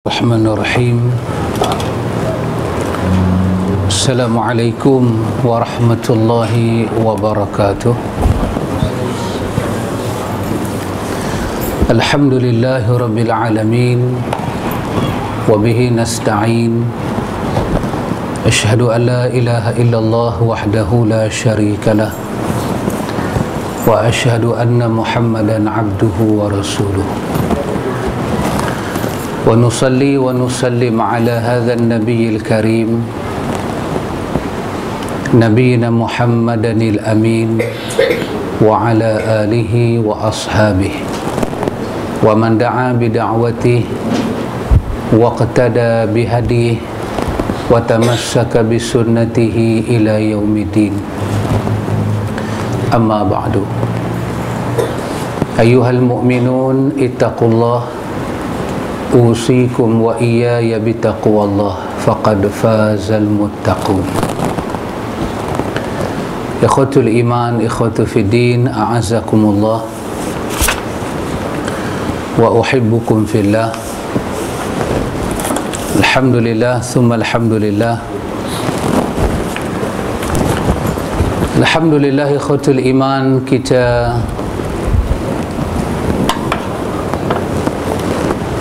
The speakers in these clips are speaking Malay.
Bismillahirrahmanirrahim. Assalamualaikum warahmatullahi wabarakatuh. Alhamdulillahi rabbil alamin. Wabihi nasta'in. Ashhadu an la ilaha illallah wahdahu la syarika lah. Wa ashhadu anna Muhammadan abduhu wa rasuluh. ونصلي ونسلم على هذا النبي الكريم نبينا محمد الأمين وعلى آله وأصحابه ومن دعا بدعوته واقتدى بهديه وتمسك بسنته إلى يوم الدين. أما بعد، أيها المؤمنون اتقوا الله أوصيكم وإياي بتقوى الله فقد فاز المتقون. إخوة الإيمان، إخوة في الدين، أعزكم الله وأحبكم في الله. الحمد لله ثم الحمد لله. الحمد لله إخوة الإيمان, kita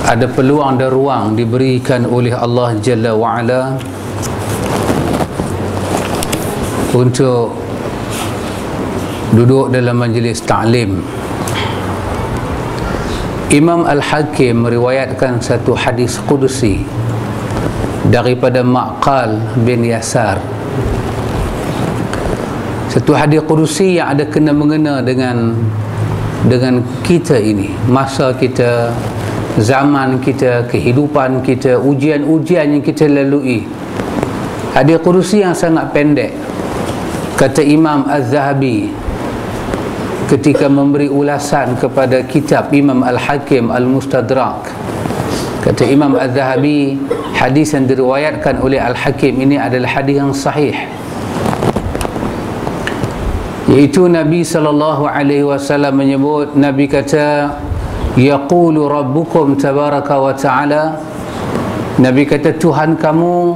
ada peluang dan ruang diberikan oleh Allah Jalla wa'ala untuk duduk dalam majlis ta'lim. Imam Al-Hakim meriwayatkan satu hadis Qudusi daripada Ma'qal bin Yasar, satu hadis Qudusi yang ada kena-mengena dengan kita ini, masa kita, zaman kita, kehidupan kita, ujian-ujian yang kita lalui. Hadis Qudusi yang sangat pendek. Kata Imam Az-Zahabi ketika memberi ulasan kepada kitab Imam Al-Hakim Al-Mustadrak, kata Imam Az-Zahabi, hadis yang diriwayatkan oleh Al-Hakim ini adalah hadis yang sahih, iaitu Nabi SAW menyebut, Nabi kata, yaqulu rabbukum tabaraka wa ta'ala, Nabi kata Tuhan kamu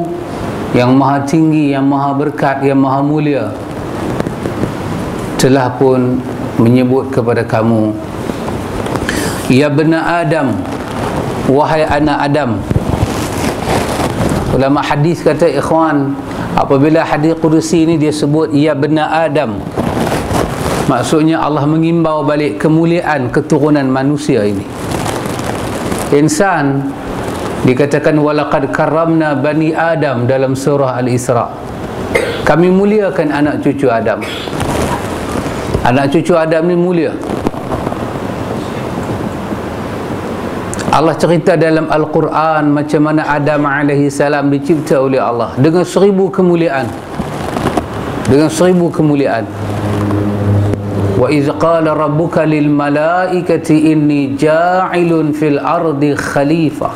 yang maha tinggi, yang maha berkat, yang maha mulia telah pun menyebut kepada kamu, ya bena Adam, wahai anak Adam. Ulama hadis kata, ikhwan, apabila hadis Qudusi ini dia sebut ya bena Adam, maksudnya Allah mengimbau balik kemuliaan keturunan manusia ini. Insan dikatakan walaqad karramna bani Adam dalam surah Al-Isra. Kami muliakan anak cucu Adam. Anak cucu Adam ni mulia. Allah cerita dalam Al-Quran macam mana Adam alaihi salam dicipta oleh Allah dengan 1000 kemuliaan. Dengan 1000 kemuliaan. Wa iz qala rabbuka lil malaikati inni ja'ilun fil ardi khalifah.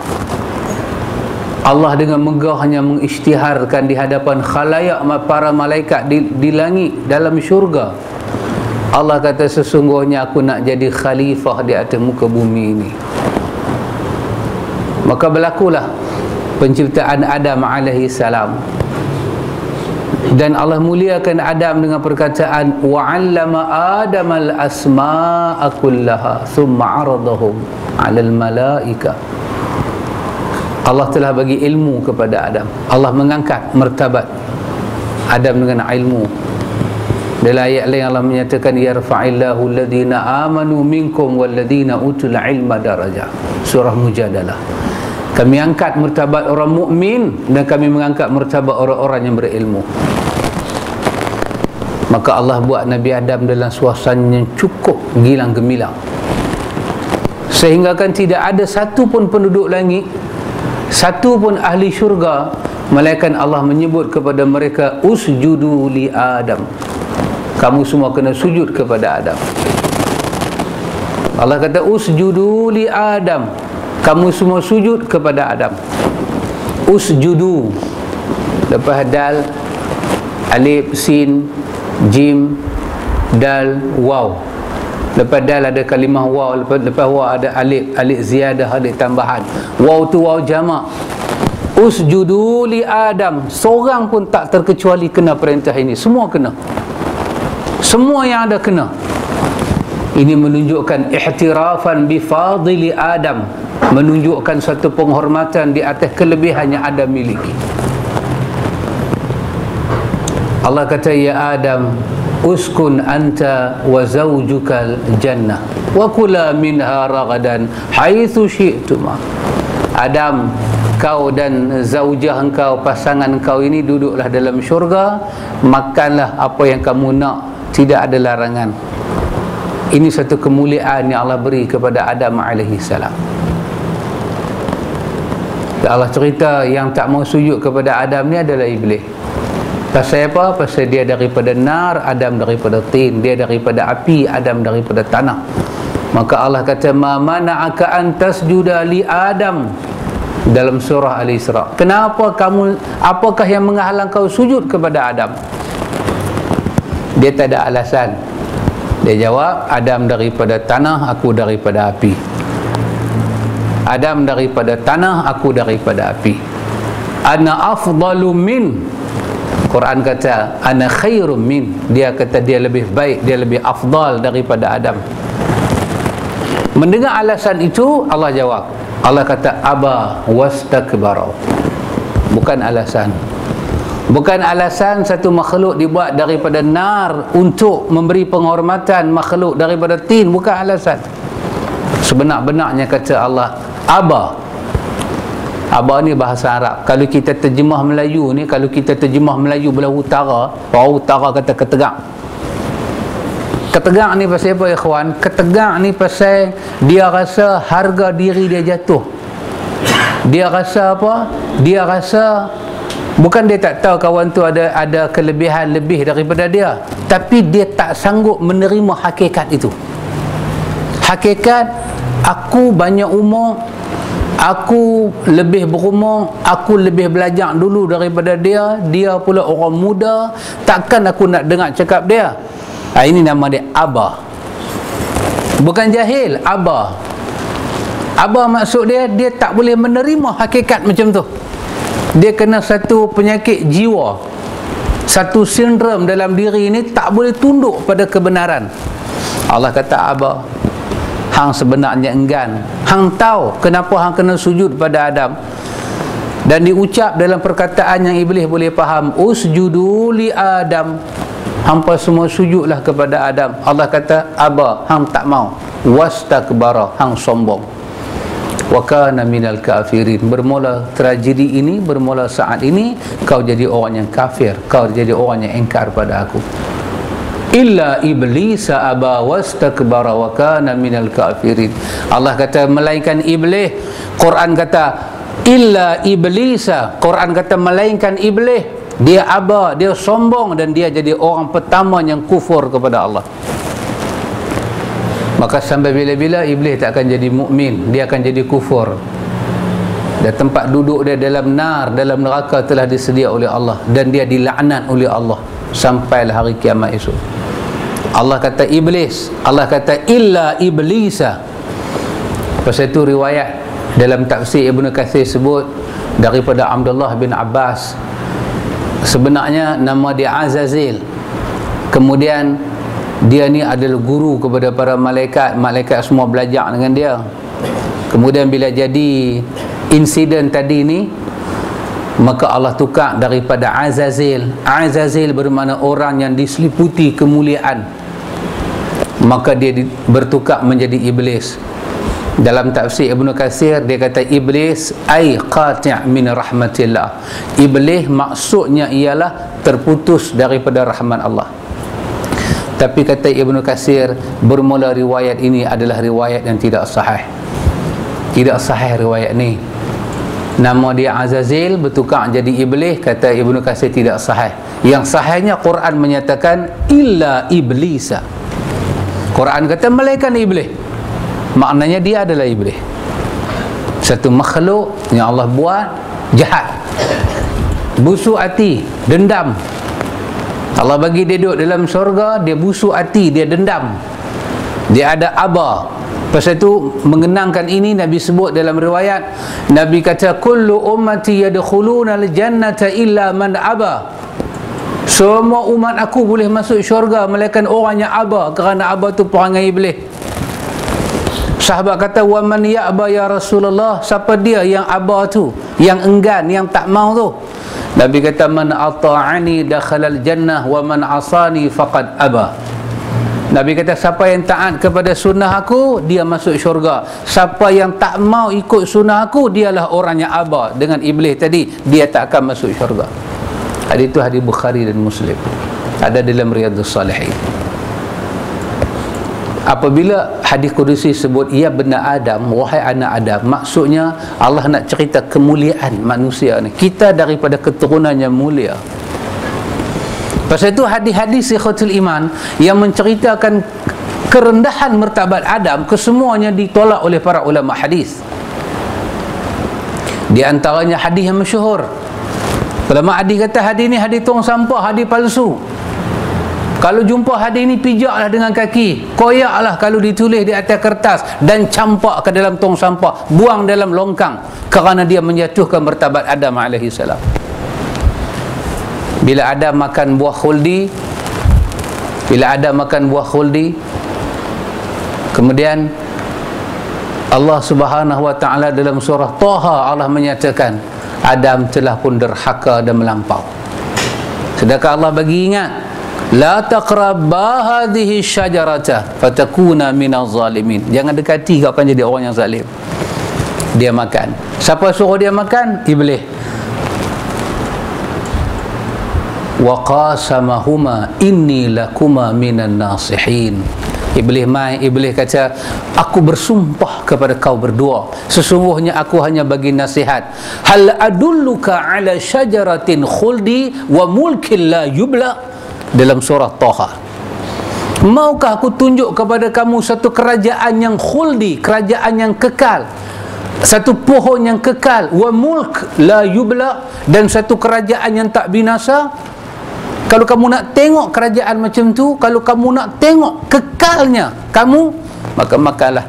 Allah dengan megahnya mengisytiharkan di hadapan khalayak para malaikat di langit, dalam syurga. Allah kata, sesungguhnya aku nak jadi khalifah di atas muka bumi ini. Maka berlakulah penciptaan Adam alaihi salam. Dan Allah muliakan Adam dengan perkataan wa 'allama Adam al-asma'a kullaha thumma 'aradahum 'alal malaika. Allah telah bagi ilmu kepada Adam. Allah mengangkat martabat Adam dengan ilmu. Dalam ayat lain Allah menyatakan yarfa'illahu alladhina amanu minkum walladhina utul ilma darajah. Surah Mujadalah. Kami angkat martabat orang mukmin dan kami mengangkat martabat orang-orang yang berilmu. Maka Allah buat Nabi Adam dalam suasana yang cukup gilang gemilang, sehingga kan tidak ada satu pun penduduk langit, satu pun ahli syurga, melainkan Allah menyebut kepada mereka usjudu li Adam. Kamu semua kena sujud kepada Adam. Allah kata usjudu li Adam, kamu semua sujud kepada Adam. Usjudu, lepas dal, alif, sin, jim, dal, waw. Lepas dal ada kalimah waw, lepas waw ada alif, alif ziyadah, alif tambahan. Waw tu waw jamak. Usjudu li Adam. Seorang pun tak terkecuali kena perintah ini. Semua kena. Semua yang ada kena. Ini menunjukkan ihtirafan bi fadili Adam, menunjukkan satu penghormatan di atas kelebihan yang Adam miliki. Allah kata, ya Adam, uskun anta wa zawjukal jannah wa kula minha ragadan haitsu syi'tuma. Adam, kau dan zaujah engkau, pasangan engkau ini duduklah dalam syurga, makanlah apa yang kamu nak, tidak ada larangan. Ini satu kemuliaan yang Allah beri kepada Adam alaihi salam. Allah cerita yang tak mau sujud kepada Adam ni adalah iblis. Pasal apa? Pasal dia daripada nar, Adam daripada tin. Dia daripada api, Adam daripada tanah. Maka Allah kata, ma mana'aka an tasjuda li Adam, dalam surah Al-Isra. Kenapa kamu, apakah yang menghalang kau sujud kepada Adam? Dia tak ada alasan. Dia jawab, Adam daripada tanah, aku daripada api. Adam daripada tanah, aku daripada api. Ana afdalu min. Quran kata ana khairum min. Dia kata dia lebih baik, dia lebih afdal daripada Adam. Mendengar alasan itu, Allah jawab. Allah kata aba wastakbara. Bukan alasan. Bukan alasan satu makhluk dibuat daripada nar untuk memberi penghormatan makhluk daripada tin. Bukan alasan. Sebenar-benarnya kata Allah aba. Aba ni bahasa Arab. Kalau kita terjemah Melayu ni, kalau kita terjemah Melayu belah utara, orang utara kata ketegak. Ketegak ni pasal apa ikhwan? Ketegak ni pasal dia rasa harga diri dia jatuh. Dia rasa apa? Dia rasa bukan dia tak tahu kawan tu ada kelebihan lebih daripada dia, tapi dia tak sanggup menerima hakikat itu. Hakikat aku banyak umur, aku lebih berumur, aku lebih belajar dulu daripada dia, dia pula orang muda, takkan aku nak dengar cakap dia. Ini nama dia aba. Bukan jahil, aba. Aba maksud dia tak boleh menerima hakikat macam tu. Dia kena satu penyakit jiwa, satu sindrom dalam diri ini, tak boleh tunduk pada kebenaran. Allah kata aba. Hang sebenarnya enggan. Hang tahu kenapa hang kena sujud pada Adam. Dan diucap dalam perkataan yang iblis boleh faham, usjudu li Adam. Hampa semua sujudlah kepada Adam. Allah kata aba, hang tak mau. Wastakbara, hang sombong. Wa kana minal kafirin. Bermula tragedi ini, bermula saat ini kau jadi orang yang kafir, kau jadi orang yang engkar pada aku. Illa iblis aba wastakbara wa kana minal kafirin. Allah kata melainkan iblis. Quran kata illa iblisa. Quran kata melainkan iblis. Dia aba, dia sombong, dan dia jadi orang pertama yang kufur kepada Allah. Maka sampai bila-bila iblis tak akan jadi mukmin, dia akan jadi kufur. Dan tempat duduk dia dalam nar, dalam neraka telah disedia oleh Allah, dan dia dilaknat oleh Allah sampailah hari kiamat esok. Allah kata iblis, Allah kata illa iblisa. Pasal itu riwayat dalam tafsir Ibnu Katsir sebut daripada Abdullah bin Abbas, sebenarnya nama dia Azazil. Kemudian dia ni adalah guru kepada para malaikat. Malaikat semua belajar dengan dia. Kemudian bila jadi insiden tadi ni, maka Allah tukar daripada Azazil. Azazil bermakna orang yang diseliputi kemuliaan, maka dia bertukar menjadi iblis. Dalam tafsir Ibnu Katsir dia kata iblis ai qati' min rahmatillah. Iblis maksudnya ialah terputus daripada rahmat Allah. Tapi kata Ibnu Katsir, bermula riwayat ini adalah riwayat yang tidak sahih. Tidak sahih riwayat ni. Nama dia Azazil bertukar jadi iblis, kata Ibnu Katsir tidak sahih. Yang sahihnya Quran menyatakan illa iblisa. Quran kata melainkan iblis. Maknanya dia adalah iblis. Satu makhluk yang Allah buat jahat, busuk hati, dendam. Allah bagi dia duduk dalam syurga, dia busuk hati, dia dendam. Dia ada aba. Pasal itu mengenangkan ini Nabi sebut dalam riwayat, Nabi kata kullu ummati yadkhuluna al-jannata illa man aba. Semua umat aku boleh masuk syurga melainkan orang yang aba, kerana aba tu perangai iblis. Sahabat kata wa man ya'ba ya Rasulullah, siapa dia yang aba tu, yang enggan, yang tak mau tu? Nabi kata man ata'ani dakhalal jannah wa man asani faqad aba. Nabi kata siapa yang taat kepada sunnah aku, dia masuk syurga. Siapa yang tak mau ikut sunnah aku, dialah orang yang aba. Dengan iblis tadi, dia tak akan masuk syurga. Hadis itu hadis Bukhari dan Muslim, ada dalam Riyadhus Salihin. Apabila hadis Qudusi sebut ya bena Adam, wahai anak Adam, maksudnya Allah nak cerita kemuliaan manusia ni. Kita daripada keturunan yang mulia. Pasal itu hadis-hadis Sikhatul Iman yang menceritakan kerendahan martabat Adam, kesemuanya ditolak oleh para ulama hadis. Di antaranya hadis yang masyhur. Ulama hadis kata hadis ni hadis tong sampah, hadis palsu. Kalau jumpa hadis ni, pijaklah dengan kaki, koyaklah kalau ditulis di atas kertas, dan campak ke dalam tong sampah, buang dalam longkang, kerana dia menjatuhkan martabat Adam alaihi salam. Bila Adam makan buah khuldi, kemudian Allah Subhanahu wa taala dalam surah Taha, Allah menyatakan Adam telah pun derhaka dan melampau. Sedangkan Allah bagi ingat, la taqrabba hadhihi syajarata fatakuna minaz zalimin. Jangan dekati, kau akan jadi orang yang zalim. Dia makan. Siapa suruh dia makan? Iblis. Wa qasamahuma inni lakuma minan nasihin. Iblis kata, aku bersumpah kepada kau berdua, sesungguhnya aku hanya bagi nasihat. Hal adulluka ala syajaratin khuldi wa mulkin la yubla, dalam surah Taha. Maukah aku tunjuk kepada kamu satu kerajaan yang khuldi, kerajaan yang kekal, satu pohon yang kekal, wa mulk la yubla, dan satu kerajaan yang tak binasa. Kalau kamu nak tengok kerajaan macam tu, kalau kamu nak tengok kekalnya kamu, maka makanlah.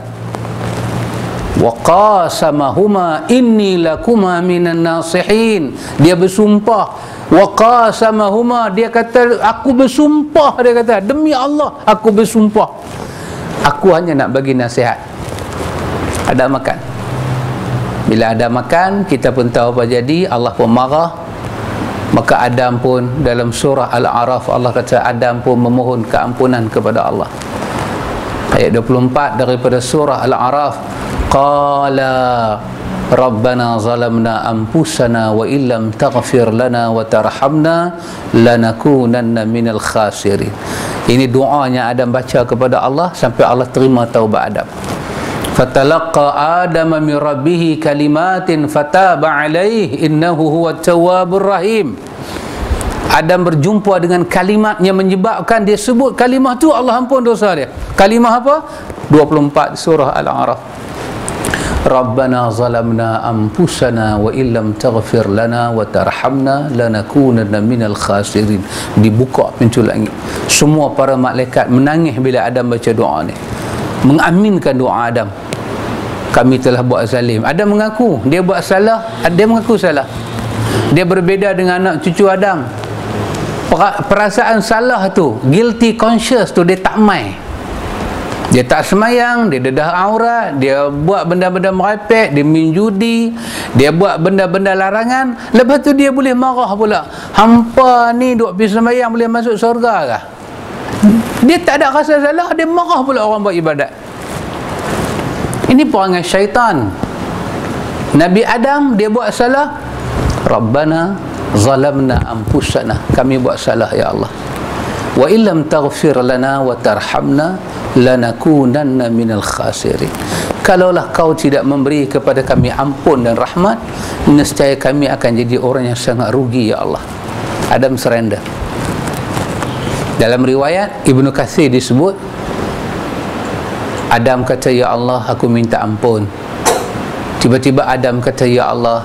Wa qasamahuma inni lakuma minan nasihin. Dia bersumpah. Wa qasamahuma, dia kata aku bersumpah, dia kata demi Allah aku bersumpah, aku hanya nak bagi nasihat. Ada makan. Bila ada makan, kita pun tahu apa jadi. Allah pun marah. Maka Adam pun, dalam surah Al-A'raf Allah kata Adam pun memohon keampunan kepada Allah. Ayat 24 daripada surah Al-A'raf, qala rabbana zalamna anfusana wa illam taghfir lana wa tarhamna lanakunanna minal khasirin. Ini doanya Adam baca kepada Allah sampai Allah terima taubat Adam. Fatalaqa Adam min rabbih kalimatin fataba alaihi innahu huwat tawwabur rahim. Adam berjumpa dengan kalimat yang menyebabkan dia sebut kalimah tu, Allah ampun dosa dia. Kalimah apa? 24 surah Al-A'raf. Rabbana zalamna anfusana wa illam taghfir lana wa tarhamna lanakunanna minal khasirin. Dibuka pintu langit. Semua para malaikat menangis bila Adam baca doa ni, mengaminkan doa Adam. Kami telah buat zalim. Adam mengaku dia buat salah, dia mengaku salah. Dia berbeza dengan anak cucu Adam. Perasaan salah tu, guilty conscious tu, dia tak mai. Dia tak semayang, dia dedah aurat, dia buat benda-benda merepek, dia main judi, dia buat benda-benda larangan. Lepas tu dia boleh marah pula. Hampa ni duk pergi semayang boleh masuk syurga kah? Dia tak ada rasa salah, dia marah pula orang buat ibadat. Ini perangai syaitan. Nabi Adam dia buat salah, Rabbana zalamna anfusana, kami buat salah ya Allah, wa illam taghfir lana wa tarhamna lanakunanna minal khasirin. Kalaulah kau tidak memberi kepada kami ampun dan rahmat, nescaya kami akan jadi orang yang sangat rugi ya Allah. Adam surrender. Dalam riwayat Ibnu Katsir disebut, Adam kata ya Allah aku minta ampun. Tiba-tiba Adam kata ya Allah,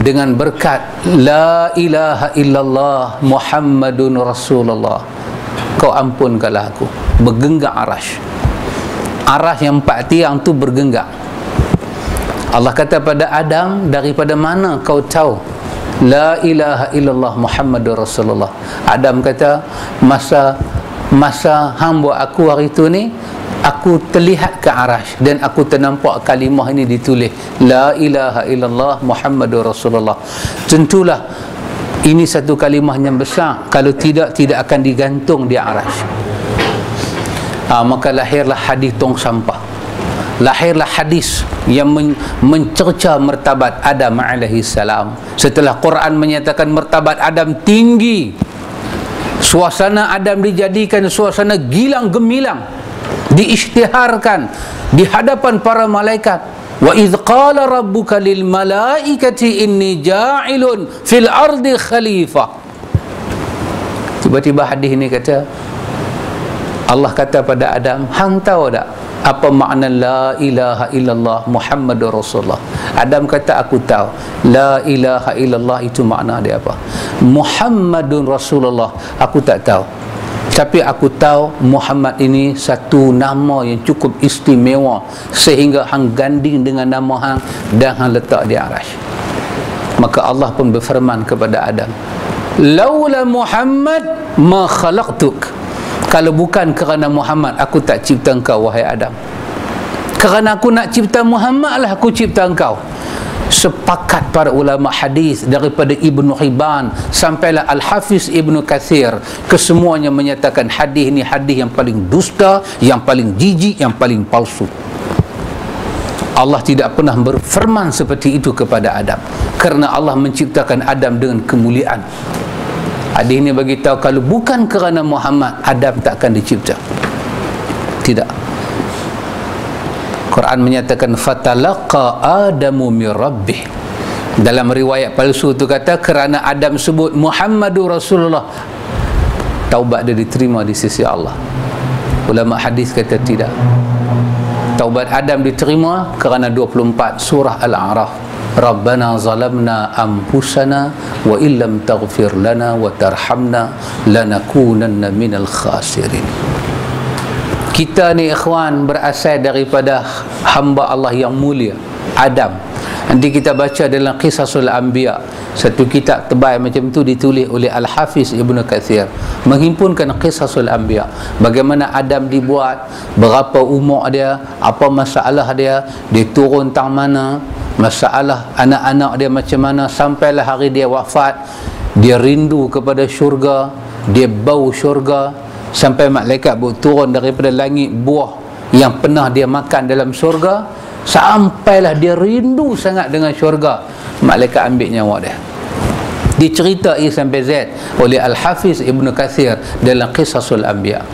dengan berkat la ilaha illallah Muhammadun Rasulullah, kau ampunkanlah aku. Bergenggam arash. Arasy yang 4 tiang tu bergenggam. Allah kata pada Adam, daripada mana kau tahu la ilaha illallah Muhammadur Rasulullah? Adam kata, masa hamba aku hari tu ni, aku terlihat ke arasy dan aku ternampak kalimah ini ditulis, la ilaha illallah Muhammadur Rasulullah. Tentulah ini satu kalimah yang besar, kalau tidak akan digantung di arasy. Maka lahirlah hadis tong sampah, lahirlah hadis yang mencerca martabat Adam alaihi salam. Setelah Quran menyatakan martabat Adam tinggi, suasana Adam dijadikan suasana gilang gemilang, diisytiharkan di hadapan para malaikat. Wa idz qala rabbuka lil malaikati inni ja'ilun fil ardi khalifah. Tiba-tiba hadis ini kata, Allah kata pada Adam, hang tahu tak apa makna la ilaha illallah Muhammadur Rasulullah? Adam kata, aku tahu. La ilaha illallah itu makna dia apa? Muhammadun Rasulullah aku tak tahu. Tapi aku tahu Muhammad ini satu nama yang cukup istimewa sehingga hang ganding dengan nama hang dan hang letak di arasy. Maka Allah pun berfirman kepada Adam, laula Muhammad ma khalaqtuk. Kalau bukan kerana Muhammad, aku tak cipta engkau, wahai Adam. Kerana aku nak cipta Muhammad lah aku cipta engkau. Sepakat para ulama hadis daripada Ibnu Hibban sampailah Al-Hafiz Ibnu Katsir, kesemuanya menyatakan hadis ini hadis yang paling dusta, yang paling jijik, yang paling palsu. Allah tidak pernah berfirman seperti itu kepada Adam, kerana Allah menciptakan Adam dengan kemuliaan. Hadis ini bagi tahu kalau bukan kerana Muhammad, Adam tak akan dicipta. Tidak. Quran menyatakan fatalaqa Adamu min rabbih. Dalam riwayat palsu itu kata kerana Adam sebut Muhammadur Rasulullah, taubat dia diterima di sisi Allah. Ulama hadis kata tidak. Taubat Adam diterima kerana 24 surah Al-A'raf. Rabbana zalamna anfusana wa illam taghfir lana wa tarhamna lanakunanna minal khasirin. Kita ni ikhwan berasal daripada hamba Allah yang mulia, Adam. Nanti kita baca dalam Qisasul Anbiya, satu kitab tebal macam tu ditulis oleh Al-Hafiz Ibnu Katsir, menghimpunkan Qisasul Anbiya, bagaimana Adam dibuat, berapa umur dia, apa masalah dia turun tang mana, masalah anak-anak dia macam mana, sampailah hari dia wafat, dia rindu kepada syurga, dia bau syurga, sampai malaikat turun daripada langit buah yang pernah dia makan dalam syurga, sampailah dia rindu sangat dengan syurga, malaikat ambil nyawa dia. Diceritai sampai Z oleh Al-Hafiz Ibnu Katsir dalam Qisasul Anbiya.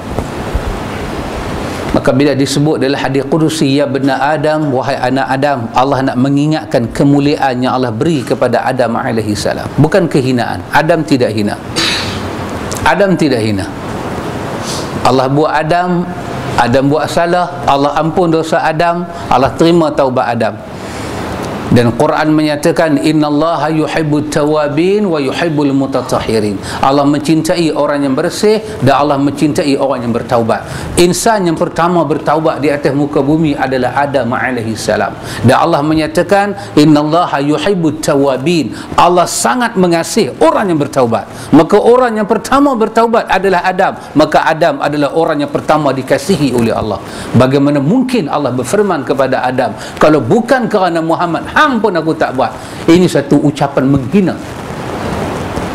Maka bila disebut dalam hadis qudusi, ya bena Adam, wahai anak Adam, Allah nak mengingatkan kemuliaan yang Allah beri kepada Adam alaihi salam, bukan kehinaan. Adam tidak hina. Adam tidak hina. Allah buat Adam, Adam buat salah, Allah ampun dosa Adam, Allah terima taubat Adam. Dan Quran menyatakan innallaha yuhibbut tawabin wa yuhibbul mutatahhirin. Allah mencintai orang yang bersih dan Allah mencintai orang yang bertaubat. Insan yang pertama bertaubat di atas muka bumi adalah Adam alaihi salam. Dan Allah menyatakan innallaha yuhibbut tawabin. Allah sangat mengasihi orang yang bertaubat. Maka orang yang pertama bertaubat adalah Adam. Maka Adam adalah orang yang pertama dikasihi oleh Allah. Bagaimana mungkin Allah berfirman kepada Adam, kalau bukan kerana Muhammad, hang pun aku tak buat. Ini satu ucapan menghina,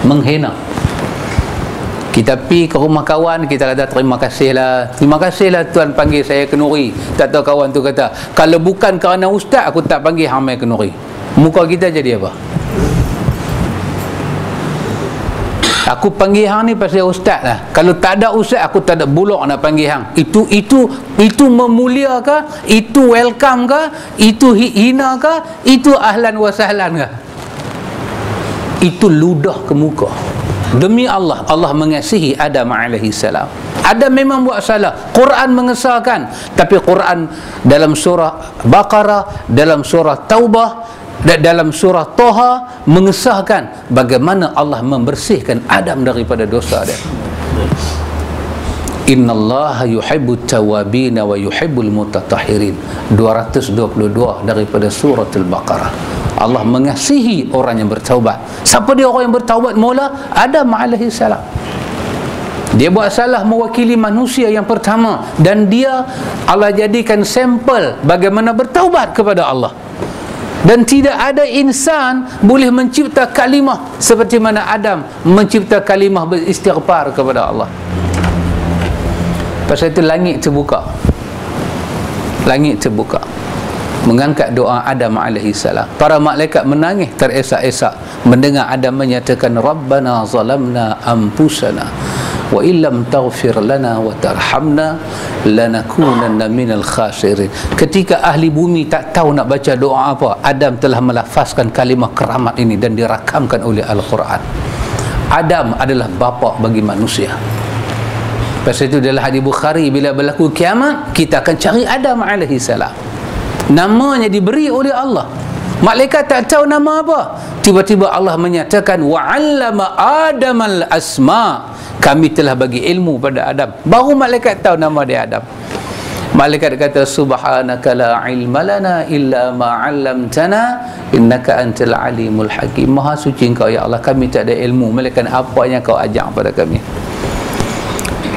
menghina. Kita pergi ke rumah kawan, kita kata terima kasihlah Tuan panggil saya kenuri. Tak tahu kawan tu kata, kalau bukan kerana ustaz aku tak panggil hang mai kenuri. Muka kita jadi apa? Aku panggil hang ni pasal ustaz lah. Kalau tak ada ustaz, aku tak ada bulak nak panggil hang. Itu memulia ke? Itu welcome ke? Itu hina ke? Itu ahlan wa sahlan ke? Itu ludah ke muka. Demi Allah, Allah mengasihi Adam alaihi salam. Adam memang buat salah, Quran mengesahkan. Tapi Quran dalam surah Baqarah, dalam surah Taubah, dalam surah Toha mengesahkan bagaimana Allah membersihkan Adam daripada dosa dia. Innallaha yuhibbut tawabin wa yuhibbul mutatahhirin. 222 daripada surah Al-Baqarah. Allah mengasihi orang yang bertaubat. Siapa dia orang yang bertaubat mula? Adam alaihi salam. Dia buat salah mewakili manusia yang pertama, dan dia Allah jadikan sampel bagaimana bertaubat kepada Allah. Dan tidak ada insan boleh mencipta kalimah seperti mana Adam mencipta kalimah beristighfar kepada Allah. Pasal itu langit terbuka. Langit terbuka mengangkat doa Adam alaihi salam. Para malaikat menangis teresak-esak mendengar Adam menyatakan, Rabbana zalamna anfusana wa illam taghfir lana wa tarhamna lanakunanna minal khasirin. Ketika ahli bumi tak tahu nak baca doa apa, Adam telah melafazkan kalimah keramat ini dan dirakamkan oleh Al-Quran. Adam adalah bapa bagi manusia. Pasal itu dalam hadis Bukhari, bila berlaku kiamat, kita akan cari Adam alaihi salam. Namanya diberi oleh Allah. Malaikat tak tahu nama apa. Tiba-tiba Allah menyatakan, wa'allama Adamal asma. Kami telah bagi ilmu pada Adam. Baru malaikat tahu nama dia Adam. Malaikat kata, subhanaka la ilma lana illa ma 'allamtana innaka antal alimul hakim. Maha suci Engkau ya Allah, kami tak ada ilmu melainkan apa yang Kau ajar pada kami.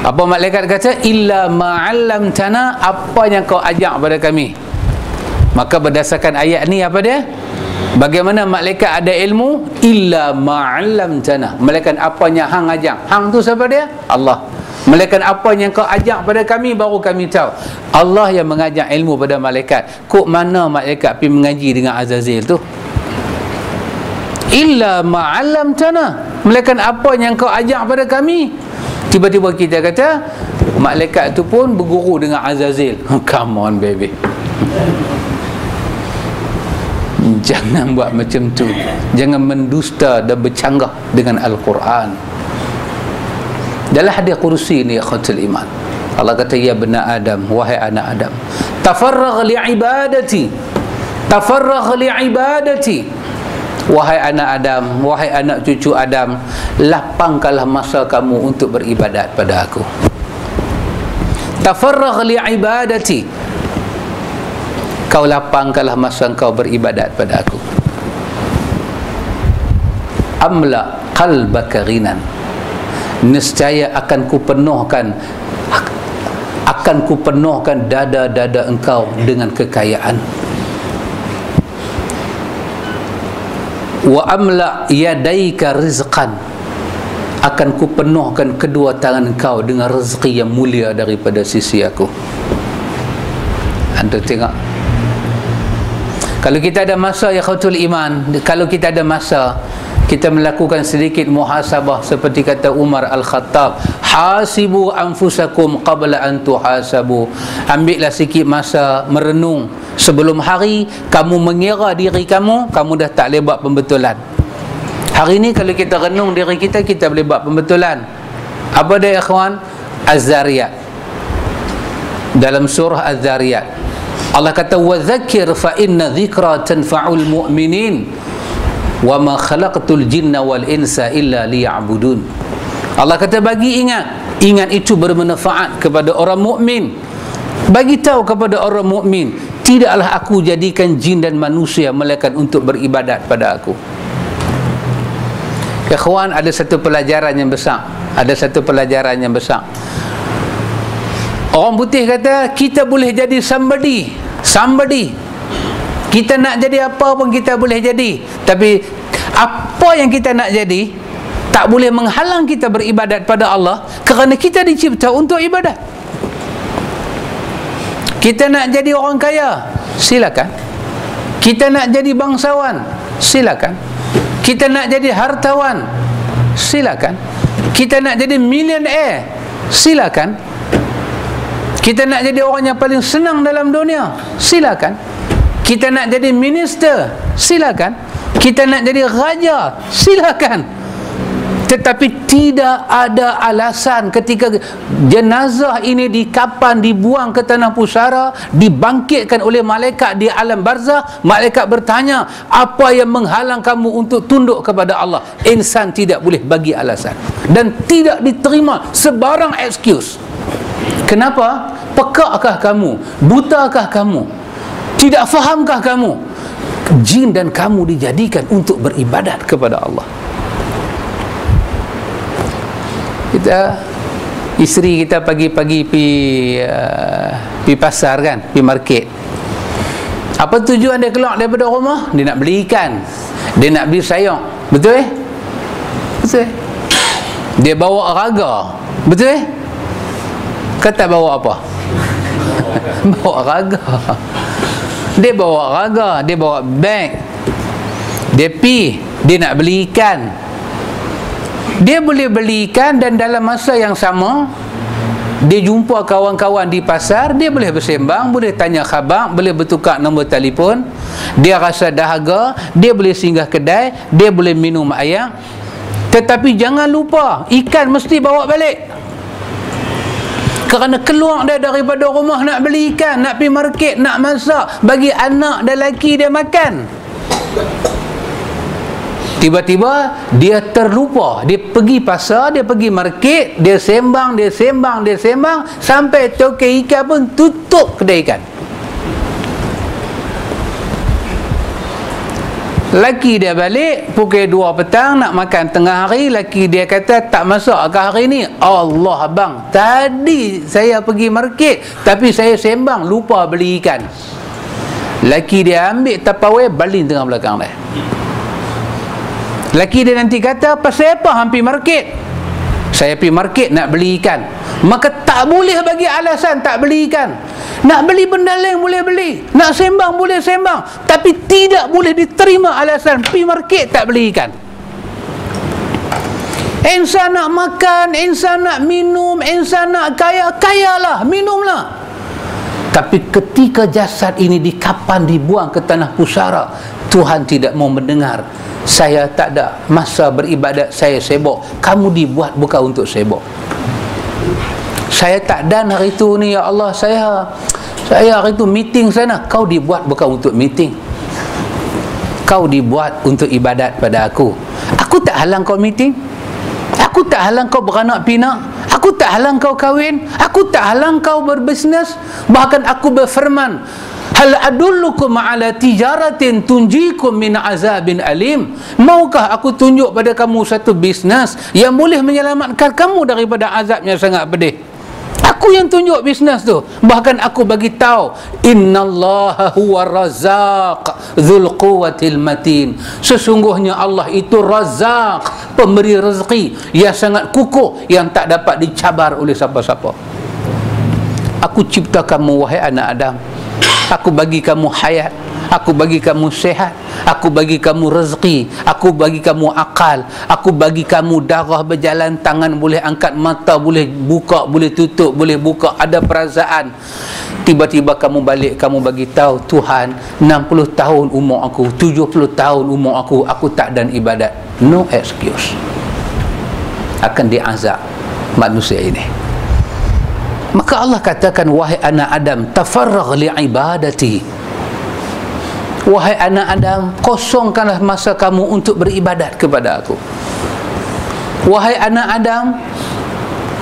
Apa malaikat kata? Illa ma 'allamtana, apa yang Kau ajar pada kami. Maka berdasarkan ayat ni apa dia? Bagaimana malaikat ada ilmu? Illa ma'allamtana. Malaikat apa yang hang ajar. Hang tu siapa dia? Allah. Malaikat apa yang kau ajar pada kami, baru kami tahu. Allah yang mengajar ilmu pada malaikat. Kok mana malaikat pergi mengaji dengan Azazil tu? Illa ma'allamtana. Malaikat apa yang kau ajar pada kami. Tiba-tiba kita kata malaikat tu pun berguru dengan Azazil. Come on baby. Jangan buat macam tu. Jangan mendusta dan bercanggah dengan Al-Quran. Dalam hadis kursi ni, akhwatul iman, Allah kata, ya bena Adam, wahai anak Adam, tafarragh li ibadati, tafarragh li ibadati. Wahai anak Adam, wahai anak cucu Adam, lapangkanlah masa kamu untuk beribadat pada aku. Tafarragh li ibadati. Kau lapangkanlah masa kau beribadat pada aku. Amla qalbaka ghinan. Nescaya akan kupenuhkan dada-dada engkau dengan kekayaan. Wa amla yadaika rizqan. Akan kupenuhkan kedua tangan engkau dengan rezeki yang mulia daripada sisi aku. Anda tengok, kalau kita ada masa, ya khawatul iman, kalau kita ada masa, kita melakukan sedikit muhasabah seperti kata Umar Al-Khattab, hasibu anfusakum qabla an tuhasabu. Ambillah sikit masa merenung sebelum hari kamu mengira diri kamu dah tak boleh buat pembetulan. Hari ni kalau kita renung diri kita, kita boleh buat pembetulan. Apa dia ikhwan? Az-Zariyat. Dalam surah Az-Zariyat Allah kata, wa dzakir fa inna dzikra tanfa'ul mu'minin wa ma khalaqtul jinna wal insa illa liya'budun. Allah kata, bagi ingat itu bermanfaat kepada orang mukmin. Bagi tahu kepada orang mukmin, tidaklah aku jadikan jin dan manusia melainkan untuk beribadat pada aku. Ikhwan, ada satu pelajaran yang besar. Ada satu pelajaran yang besar. Orang putih kata kita boleh jadi somebody. Kita nak jadi apa pun kita boleh jadi. Tapi apa yang kita nak jadi tak boleh menghalang kita beribadat pada Allah, kerana kita dicipta untuk ibadat. Kita nak jadi orang kaya, silakan. Kita nak jadi bangsawan, silakan. Kita nak jadi hartawan, silakan. Kita nak jadi millionaire, silakan. Kita nak jadi orang yang paling senang dalam dunia, silakan. Kita nak jadi minister, silakan. Kita nak jadi raja, silakan. Tetapi tidak ada alasan ketika jenazah ini dikapan, dibuang ke tanah pusara, dibangkitkan oleh malaikat di alam barzah, malaikat bertanya, apa yang menghalang kamu untuk tunduk kepada Allah? Insan tidak boleh bagi alasan dan tidak diterima sebarang excuse. Kenapa? Pekakkah kamu? Butakah kamu? Tidak fahamkah kamu? Jin dan kamu dijadikan untuk beribadat kepada Allah. Isteri kita pagi-pagi pi pasar kan, pi market. Apa tujuan dia keluar daripada rumah? Dia nak beli ikan, dia nak beli sayur. Betul? Betul. Dia bawa raga. Betul? Kata bawa apa? Bawa raga. Dia bawa raga, dia bawa beg. Dia nak beli ikan. Dia boleh beli ikan dan dalam masa yang sama dia jumpa kawan-kawan di pasar, dia boleh bersembang, boleh tanya khabar, boleh bertukar nombor telefon. Dia rasa dahaga, dia boleh singgah kedai, dia boleh minum air. Tetapi jangan lupa, ikan mesti bawa balik. Kerana keluar dia daripada rumah nak beli ikan, nak pergi market, nak masak, bagi anak dan lelaki dia makan. Tiba-tiba dia terlupa. Dia pergi pasar, dia pergi market, dia sembang, sampai toke ikan pun tutup kedai ikan. Laki dia balik pukul 2 petang nak makan tengah hari. Laki dia kata, tak masak ke hari ni? Allah abang, tadi saya pergi market tapi saya sembang, lupa beli ikan. Laki dia ambil Tupperware, balin tengah belakang dia. Laki dia nanti kata, pasal apa hampir market? Saya pergi market nak beli ikan. Maka tak boleh bagi alasan tak beli ikan. Nak beli benda lain boleh beli, nak sembang boleh sembang, tapi tidak boleh diterima alasan pergi market tak beli ikan. Insan nak makan, insan nak minum, insan nak kaya, kayalah, minumlah. Tapi ketika jasad ini dikapan, dibuang ke tanah pusara, Tuhan tidak mau mendengar. Saya tak ada masa beribadat, saya sibuk. Kamu dibuat bukan untuk sibuk. Saya tak dan hari itu ni, ya Allah, saya hari itu meeting sana. Kau dibuat bukan untuk meeting, kau dibuat untuk ibadat pada aku. Aku tak halang kau meeting, aku tak halang kau beranak pinak, aku tak halang kau kahwin, aku tak halang kau berbisnes. Bahkan aku berfirman, hal adullukum ala tijaratin tunjikum min azabin alim. Maukah aku tunjuk pada kamu satu bisnes yang boleh menyelamatkan kamu daripada azab yang sangat pedih? Aku yang tunjuk bisnes tu. Bahkan aku bagi tahu, innallaha huwa razzaq dzul quwwatil matin. Sesungguhnya Allah itu Razzaq, pemberi rezeki yang sangat kukuh, yang tak dapat dicabar oleh siapa-siapa. Aku cipta kamu wahai anak Adam. Aku bagi kamu hayat, aku bagi kamu sehat, aku bagi kamu rezeki, aku bagi kamu akal, aku bagi kamu darah berjalan, tangan boleh angkat, mata boleh buka, boleh tutup, boleh buka, ada perasaan. Tiba-tiba kamu balik, kamu bagi tahu, Tuhan, 60 tahun umur aku, 70 tahun umur aku tak dan ibadat. No excuse. Akan diazab manusia ini. Maka Allah katakan, wahai anak Adam, tafarragh li ibadati. Wahai anak Adam, kosongkanlah masa kamu untuk beribadat kepada aku. Wahai anak Adam,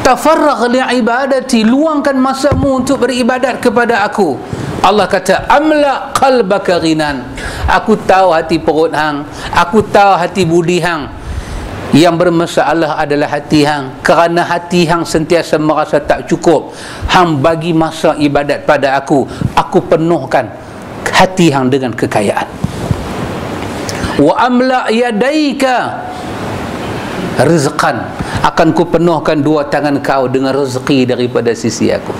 tafarragh li ibadati, luangkan masamu untuk beribadat kepada aku. Allah kata, amla qalbaka ghinan. Aku tahu hati perut hang, aku tahu hati budi hang. Yang bermasalah adalah hati hang. Kerana hati hang sentiasa merasa tak cukup, hang bagi masa ibadat pada aku, aku penuhkan hati hang dengan kekayaan. Wa amla yadaika rizqan, akan ku penuhkan dua tangan kau dengan rezeki daripada sisi aku.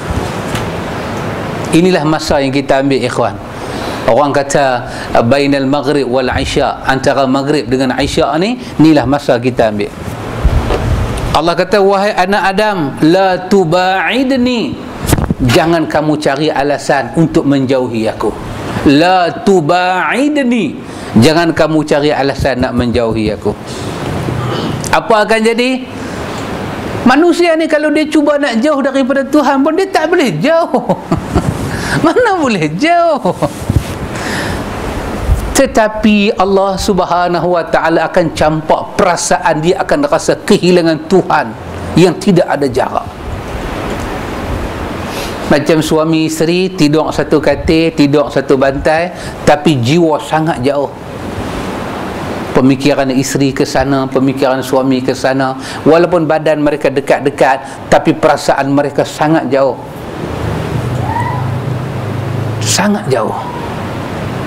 Inilah masa yang kita ambil, ikhwan. Orang kata bainal maghrib wal isya, antara maghrib dengan isya ni, inilah masa kita ambil. Allah kata, wahai anak Adam, la tuba'idni, jangan kamu cari alasan untuk menjauhi aku. La tuba'idni, jangan kamu cari alasan nak menjauhi aku. Apa akan jadi? Manusia ni kalau dia cuba nak jauh daripada Tuhan pun dia tak boleh jauh. Mana boleh jauh? Tetapi Allah Subhanahu wa ta'ala akan campak perasaan dia, akan rasa kehilangan Tuhan yang tidak ada jarak. Macam suami isteri tidur satu katil, tidur satu bantai, tapi jiwa sangat jauh. Pemikiran isteri ke sana, pemikiran suami ke sana. Walaupun badan mereka dekat-dekat, tapi perasaan mereka sangat jauh. Sangat jauh.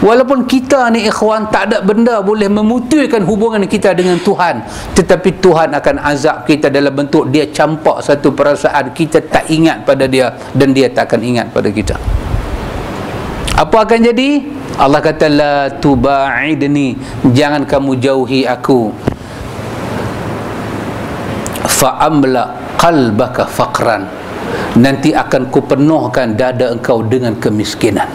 Walaupun kita ni ikhwan, tak ada benda boleh memutuskan hubungan kita dengan Tuhan, tetapi Tuhan akan azab kita dalam bentuk dia campak satu perasaan kita tak ingat pada dia, dan dia tak akan ingat pada kita. Apa akan jadi? Allah kata la tuba'idni, jangan kamu jauhi aku. Fa'amla qalbaka faqran, nanti akan kupenuhkan dada engkau dengan kemiskinan.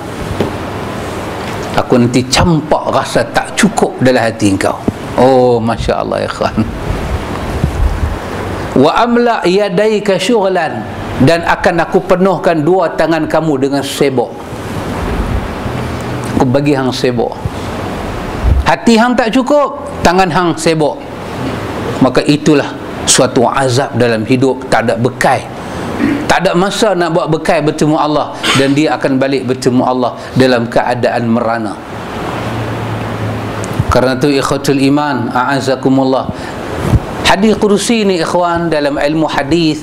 Aku nanti campak rasa tak cukup dalam hati engkau. Oh, Masya Allah ya kawan. Wa amla yadaika syughlan, dan akan aku penuhkan dua tangan kamu dengan sibuk. Aku bagi hang sibuk. Hati hang tak cukup, tangan hang sibuk. Maka itulah suatu azab dalam hidup. Tak ada bekai, tak ada masa nak buat bekai bertemu Allah, dan dia akan balik bertemu Allah dalam keadaan merana. Karena itu ikhwatul iman, a'azakumullah, hadis kursi ni ikhwan, dalam ilmu hadis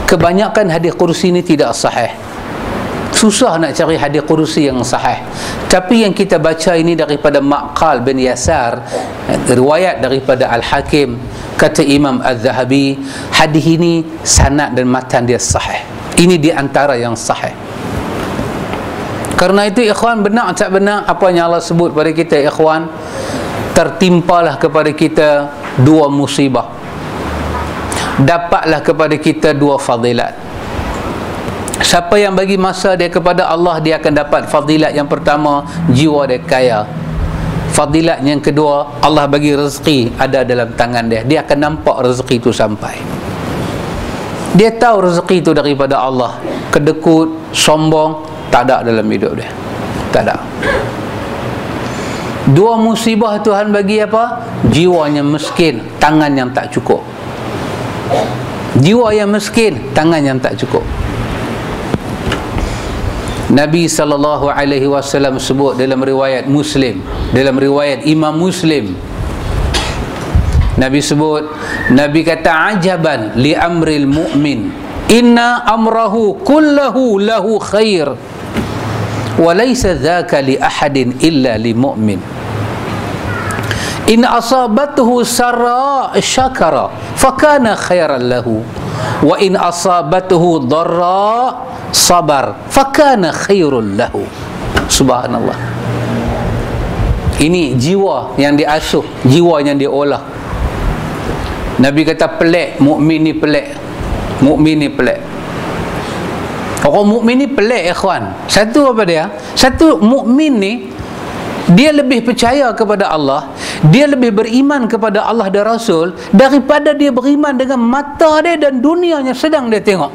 kebanyakan hadis kursi ni tidak sahih. Susah nak cari hadis kursi yang sahih. Tapi yang kita baca ini daripada Maqal bin Yasar, riwayat daripada Al-Hakim. Kata Imam Az-Zahabi, hadis ini sanad dan matan dia sahih. Ini di antara yang sahih. Karena itu ikhwan, benar tak benar apa yang Allah sebut pada kita ikhwan, tertimpalah kepada kita dua musibah, dapatlah kepada kita dua fadilat. Siapa yang bagi masa dia kepada Allah, dia akan dapat fadilat yang pertama, jiwa dia kaya. Fadilat yang kedua, Allah bagi rezeki ada dalam tangan dia. Dia akan nampak rezeki itu sampai. Dia tahu rezeki itu daripada Allah. Kedekut, sombong, tak ada dalam hidup dia. Tak ada. Dua musibah Tuhan bagi apa? Jiwanya miskin, tangan yang tak cukup. Jiwa yang miskin, tangan yang tak cukup. Nabi SAW sebut dalam riwayat Muslim, dalam riwayat Imam Muslim, Nabi sebut, Nabi kata, ajaban li amril mu'min, inna amrahu kullahu lahu khair, wa laysa dhaka li ahadin illa li mu'min. In asabathu sarra syakara fakana khairan lahu, wa in asabathu dharra sabar fakana khairul lahu. Subhanallah. Ini jiwa yang diasuh, jiwa yang diolah. Nabi kata pelik, mukmin ni pelik. Mukmin ni pelik. Orang mukmin ni pelik ikhwan. Satu apa dia? Satu, mukmin ni dia lebih percaya kepada Allah, dia lebih beriman kepada Allah dan Rasul daripada dia beriman dengan mata dia dan dunia yang sedang dia tengok.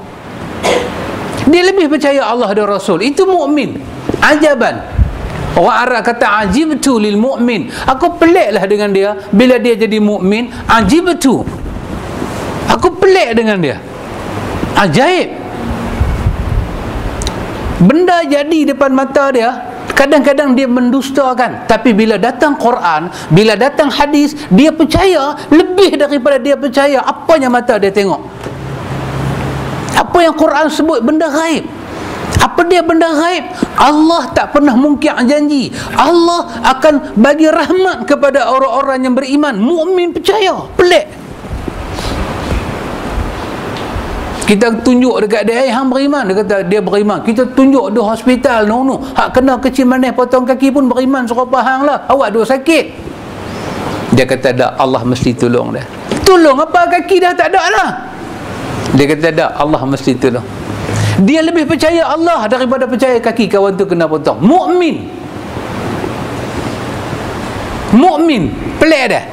Dia lebih percaya Allah dan Rasul. Itu mukmin. Ajaban. Orang Arab kata ajibtu lil mu'min. Aku peliklah dengan dia bila dia jadi mukmin. Ajibtu. Aku pelik dengan dia. Ajaib. Benda jadi depan mata dia, kadang-kadang dia mendustakan, tapi bila datang Quran, bila datang hadis, dia percaya lebih daripada dia percaya apa yang mata dia tengok. Apa yang Quran sebut benda gaib. Apa dia benda gaib? Allah tak pernah mungkir janji. Allah akan bagi rahmat kepada orang-orang yang beriman. Mukmin percaya. Pelik. Kita tunjuk dekat dia, hang beriman. Dia kata dia beriman. Kita tunjuk di hospital, no. Hak kena kecil manis potong kaki pun beriman serupa hang lah. Awak duk sakit. Dia kata tak, Allah mesti tolong dia. Tolong apa? Kaki dah tak ada lah. Dia kata tak, Allah mesti tolong. Dia lebih percaya Allah daripada percaya kaki kawan tu kena potong. Mukmin. Mukmin. Pelik dah.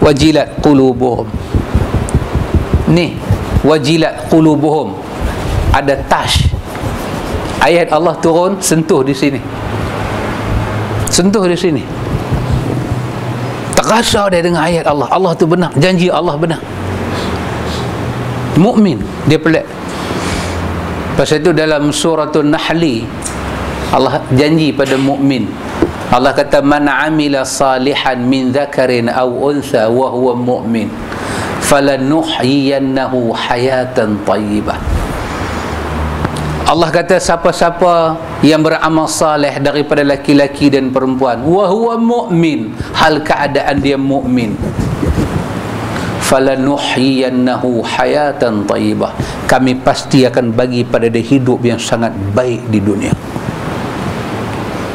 Wajilat qulubuhum. Ni wajilat qulubuhum, ada touch. Ayat Allah turun, sentuh di sini, sentuh di sini, terasa dia dengan ayat Allah. Allah tu benar, janji Allah benar. Mukmin dia pelik. Pasal itu dalam suratul Nahli Allah janji pada mukmin. Allah kata man amila salihan min dzakarin aw untha wa huwa mu'min falanuhyiyannahu hayatan thayyibah. Allah kata siapa-siapa yang beramal saleh daripada laki-laki dan perempuan wa huwa mu'min, hal keadaan dia mukmin, falanuhyiyannahu hayatan thayyibah, kami pasti akan bagi pada dia hidup yang sangat baik di dunia.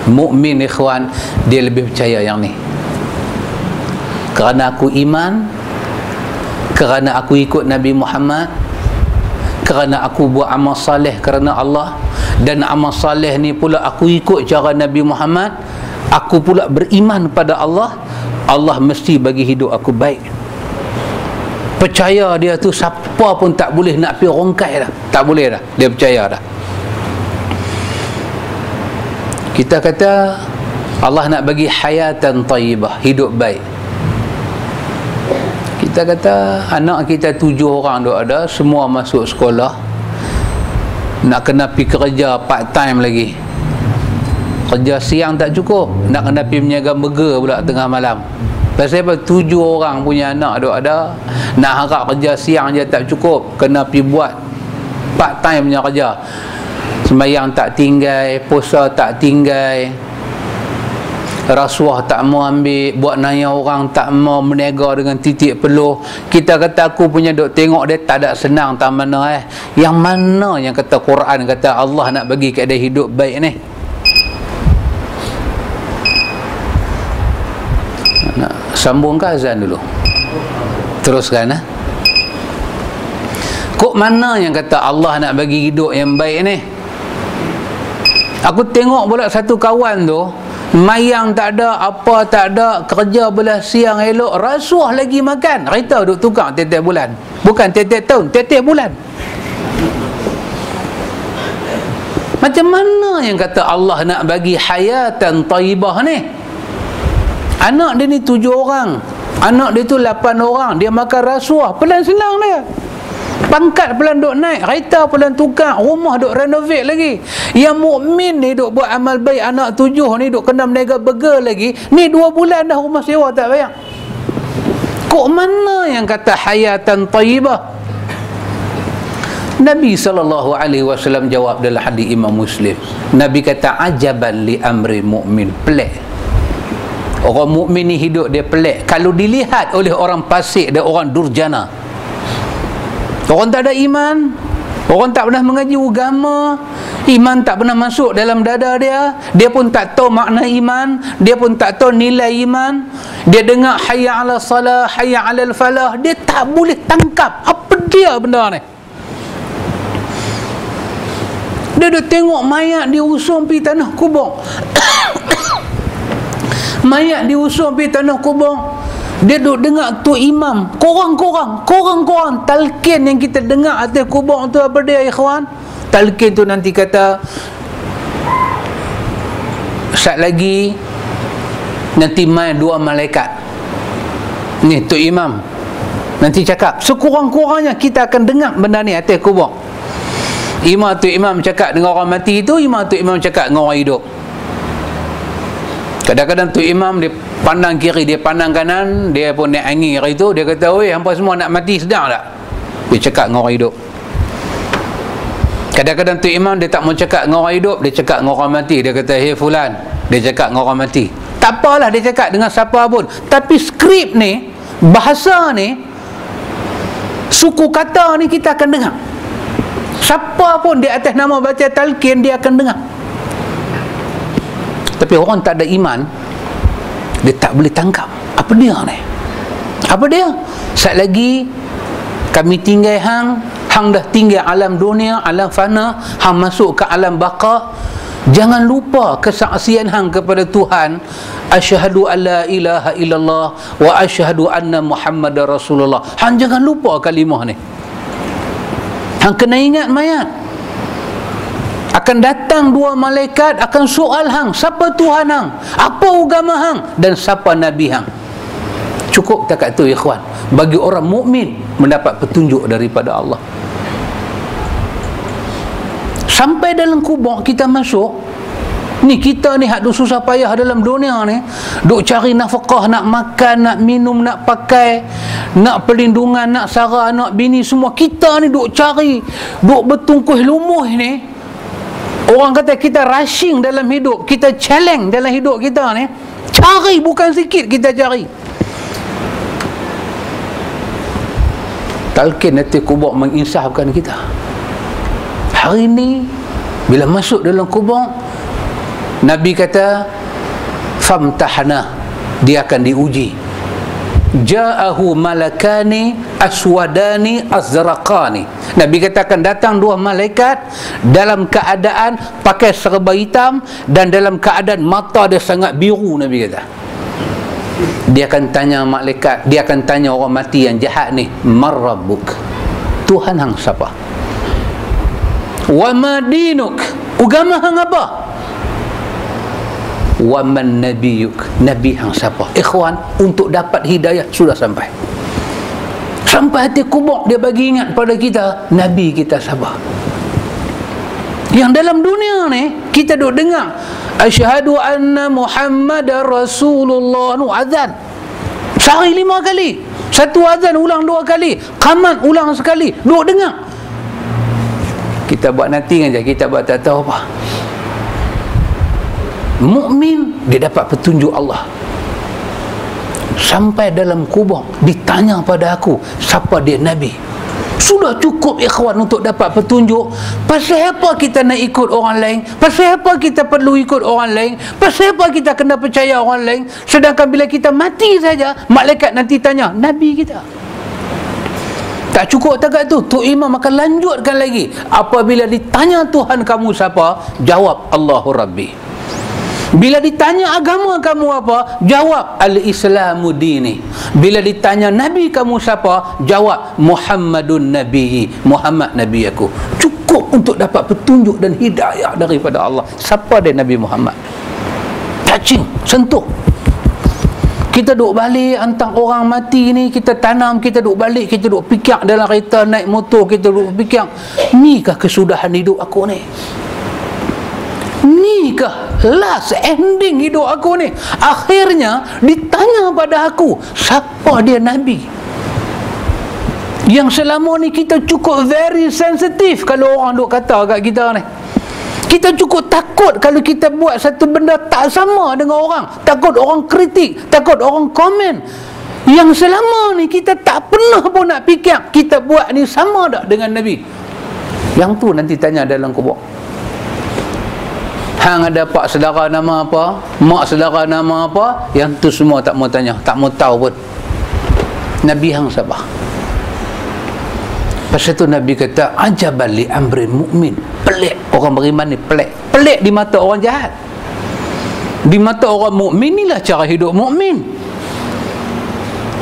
Mukmin ikhwan, dia lebih percaya yang ni. Kerana aku iman, kerana aku ikut Nabi Muhammad, kerana aku buat amal saleh kerana Allah, dan amal saleh ni pula aku ikut cara Nabi Muhammad, aku pula beriman pada Allah, Allah mesti bagi hidup aku baik. Percaya dia tu siapa pun tak boleh nak pergi rongkai dah, tak boleh dah, dia percaya dah. Kita kata Allah nak bagi hayatan thayyibah, hidup baik. Kita kata anak kita 7 orang duk ada, semua masuk sekolah, nak kena pergi kerja part time lagi, kerja siang tak cukup, nak kena pergi menjaga burger pula tengah malam. Pasal apa? 7 orang punya anak duk ada, nak harap kerja siang je tak cukup, kena pergi buat part time punya kerja. Sembahyang tak tinggal, puasa tak tinggal, rasuah tak mau ambil, buat naya orang tak mau meniaga dengan titik peluh. Kita kata aku punya duk tengok dia tak ada senang tak mana Yang mana yang kata Quran kata Allah nak bagi kat dia hidup baik ni? Nak sambung ke azan dulu? Teruskan Kok mana yang kata Allah nak bagi hidup yang baik ni? Aku tengok pula satu kawan tu, mayang tak ada, apa tak ada, kerja belah siang elok, rasuah lagi makan. Kereta duk tukar tiap-tiap bulan. Bukan tiap-tiap tahun, tiap-tiap bulan. Macam mana yang kata Allah nak bagi hayatan thayyibah ni? Anak dia ni 7 orang, anak dia tu 8 orang, dia makan rasuah, pelan senang dia. Pangkat pelan duk naik, kereta pelan tukar, rumah duk renovate lagi. Yang mukmin ni duk buat amal baik, anak 7 ni duk kena meniaga burger lagi. Ni 2 bulan dah rumah sewa tak bayar. Kok mana yang kata hayatan thayyibah? Nabi SAW jawab dalam hadis Imam Muslim. Nabi kata ajaban li amri mu'min, pelik. Orang mukmin ni hidup dia pelik kalau dilihat oleh orang fasik dan orang durjana. Orang tak ada iman, orang tak pernah mengaji agama, iman tak pernah masuk dalam dada dia, dia pun tak tahu makna iman, dia pun tak tahu nilai iman. Dia dengar hayya 'ala salah, hayya 'alal falah, dia tak boleh tangkap apa dia benda ni. Dia dah tengok mayat diusung pergi tanah kubur. Mayat diusung pergi tanah kubur. Dia duk dengar tu imam, korang talqin yang kita dengar atas kubur tu apa dia ikhwan? Talqin tu nanti kata sat lagi nanti mai 2 malaikat. Ni tu imam nanti cakap, sekurang-kurangnya kita akan dengar benda ni atas kubur. Imam cakap dengan orang mati itu, imam cakap dengan orang hidup. Kadang-kadang tu imam dia pandang kiri, dia pandang kanan, dia pun naik angin hari tu, dia kata, oi hampa semua nak mati sedang tak? Dia cakap dengan orang hidup. Kadang-kadang tu imam dia tak mau cakap dengan orang hidup, dia cakap dengan orang mati. Dia kata, hey fulan, dia cakap dengan orang mati. Tak apalah dia cakap dengan siapa pun, tapi skrip ni, bahasa ni, suku kata ni kita akan dengar. Siapa pun di atas nama baca talqin dia akan dengar. Tapi orang tak ada iman, dia tak boleh tangkap apa dia ni, apa dia. Sat lagi kami tinggal hang dah tinggal alam dunia, alam fana, hang masuk ke alam baqa. Jangan lupa kesaksian hang kepada Tuhan, asyhadu alla ilaha illallah wa asyhadu anna muhammadar rasulullah. Hang jangan lupa kalimah ni. Hang kena ingat mayat. Akan datang 2 malaikat akan soal hang, siapa Tuhan hang, apa agama hang, dan siapa nabi hang. Cukup takat tu ikhwan, bagi orang mukmin mendapat petunjuk daripada Allah. Sampai dalam kubur kita masuk ni, kita ni hak duk susah payah dalam dunia ni, duk cari nafkah, nak makan, nak minum, nak pakai, nak perlindungan, nak sara anak bini, semua kita ni duk cari, duk bertungkuh lumuh ni. Orang kata kita rushing dalam hidup, kita challenge dalam hidup kita ni, cari bukan sikit kita cari. Talqin nanti kubur menginsafkan kita. Hari ni bila masuk dalam kubur, Nabi kata famtahana, dia akan diuji. Ja'ahu malakani aswadani azraqani. Nabi kata akan datang dua malaikat dalam keadaan pakai serba hitam dan dalam keadaan mata dia sangat biru. Nabi kata dia akan tanya malaikat, dia akan tanya orang mati yang jahat ni, marrabbuk, Tuhan hang siapa? Wa madinuk, agama hang apa? Wa man nabiyuk, nabi hang siapa? Ikhwan, untuk dapat hidayah sudah sampai hati kubur, dia bagi ingat pada kita nabi kita siapa. Yang dalam dunia ni kita duk dengar asyhadu anna Muhammadar Rasulullah, nu azan sehari 5 kali, satu azan ulang 2 kali, qamat ulang sekali, duk dengar. Kita buat nothing aja, kita buat tak tahu apa. Mukmin dia dapat petunjuk Allah. Sampai dalam kubur ditanya pada aku siapa dia nabi. Sudah cukup ikhwan untuk dapat petunjuk. Pasal apa kita nak ikut orang lain? Pasal apa kita perlu ikut orang lain? Pasal apa kita kena percaya orang lain? Sedangkan bila kita mati saja, malaikat nanti tanya nabi kita. Tak cukup takat tu, Tok Imam akan lanjutkan lagi. Apabila ditanya Tuhan kamu siapa, jawab Allahu Rabbi. Bila ditanya agama kamu apa, jawab al-Islamu dini. Bila ditanya nabi kamu siapa, jawab Muhammadun Nabi, Muhammad nabi aku. Cukup untuk dapat petunjuk dan hidayah daripada Allah. Siapa dia Nabi Muhammad? Touching, sentuh. Kita duk balik hantar orang mati ni, kita tanam, kita duk balik, kita duk fikir dalam kereta, naik motor, kita duk fikir, nikah kesudahan hidup aku ni? Nikah last ending hidup aku ni? Akhirnya ditanya pada aku siapa dia nabi. Yang selama ni kita cukup very sensitive kalau orang duk kata kat kita ni. Kita cukup takut kalau kita buat satu benda tak sama dengan orang, takut orang kritik, takut orang komen. Yang selama ni kita tak pernah pun nak fikir kita buat ni sama tak dengan nabi. Yang tu nanti tanya dalam kubur. Hang ada pak saudara nama apa, mak saudara nama apa, yang tu semua tak mau tanya, tak mau tahu pun. Nabi hang siapa? Pasal tu Nabi kata ajaban li amrin mukmin. Pelik orang beriman ni, pelik. Pelik di mata orang jahat. Di mata orang mukmin inilah cara hidup mukmin.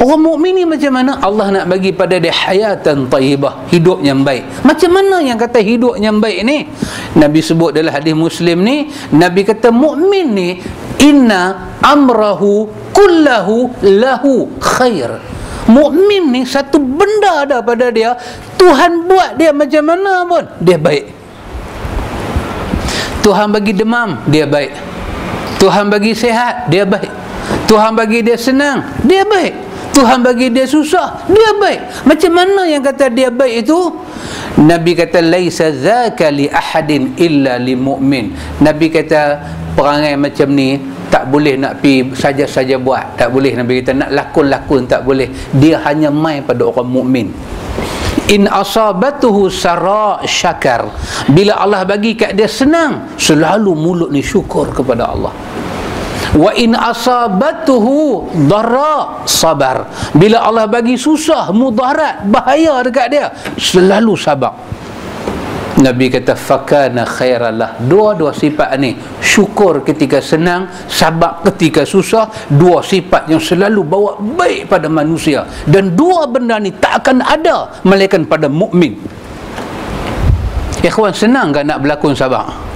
Orang mukmin ni macam mana? Allah nak bagi pada dia hayatan tayyibah, hidup yang baik. Macam mana yang kata hidup yang baik ni? Nabi sebut dalam hadis Muslim ni, Nabi kata mukmin ni inna amrahu kullahu lahu khair. Mukmin ni satu benda ada pada dia, Tuhan buat dia macam mana pun dia baik. Tuhan bagi demam, dia baik. Tuhan bagi sihat, dia baik. Tuhan bagi dia senang, dia baik. Tuhan bagi dia susah, dia baik. Macam mana yang kata dia baik itu? Nabi kata laisa dzaka li ahadin illa li mu'min. Nabi kata perangai macam ni tak boleh nak pi saja-saja buat, tak boleh. Nabi kata nak lakon-lakon tak boleh. Dia hanya mai pada orang mukmin. In asabatuhu sara syakar. Bila Allah bagi kat dia senang, selalu mulut ni syukur kepada Allah. Wa in asabatuhu dara sabar. Bila Allah bagi susah, mudarat, bahaya dekat dia, selalu sabar. Nabi kata fakana khairalah. Dua-dua sifat ni, syukur ketika senang, sabar ketika susah, dua sifat yang selalu bawa baik pada manusia. Dan dua benda ni tak akan ada melainkan pada mukmin. Ikhwan, senang kan nak berlakon sabar?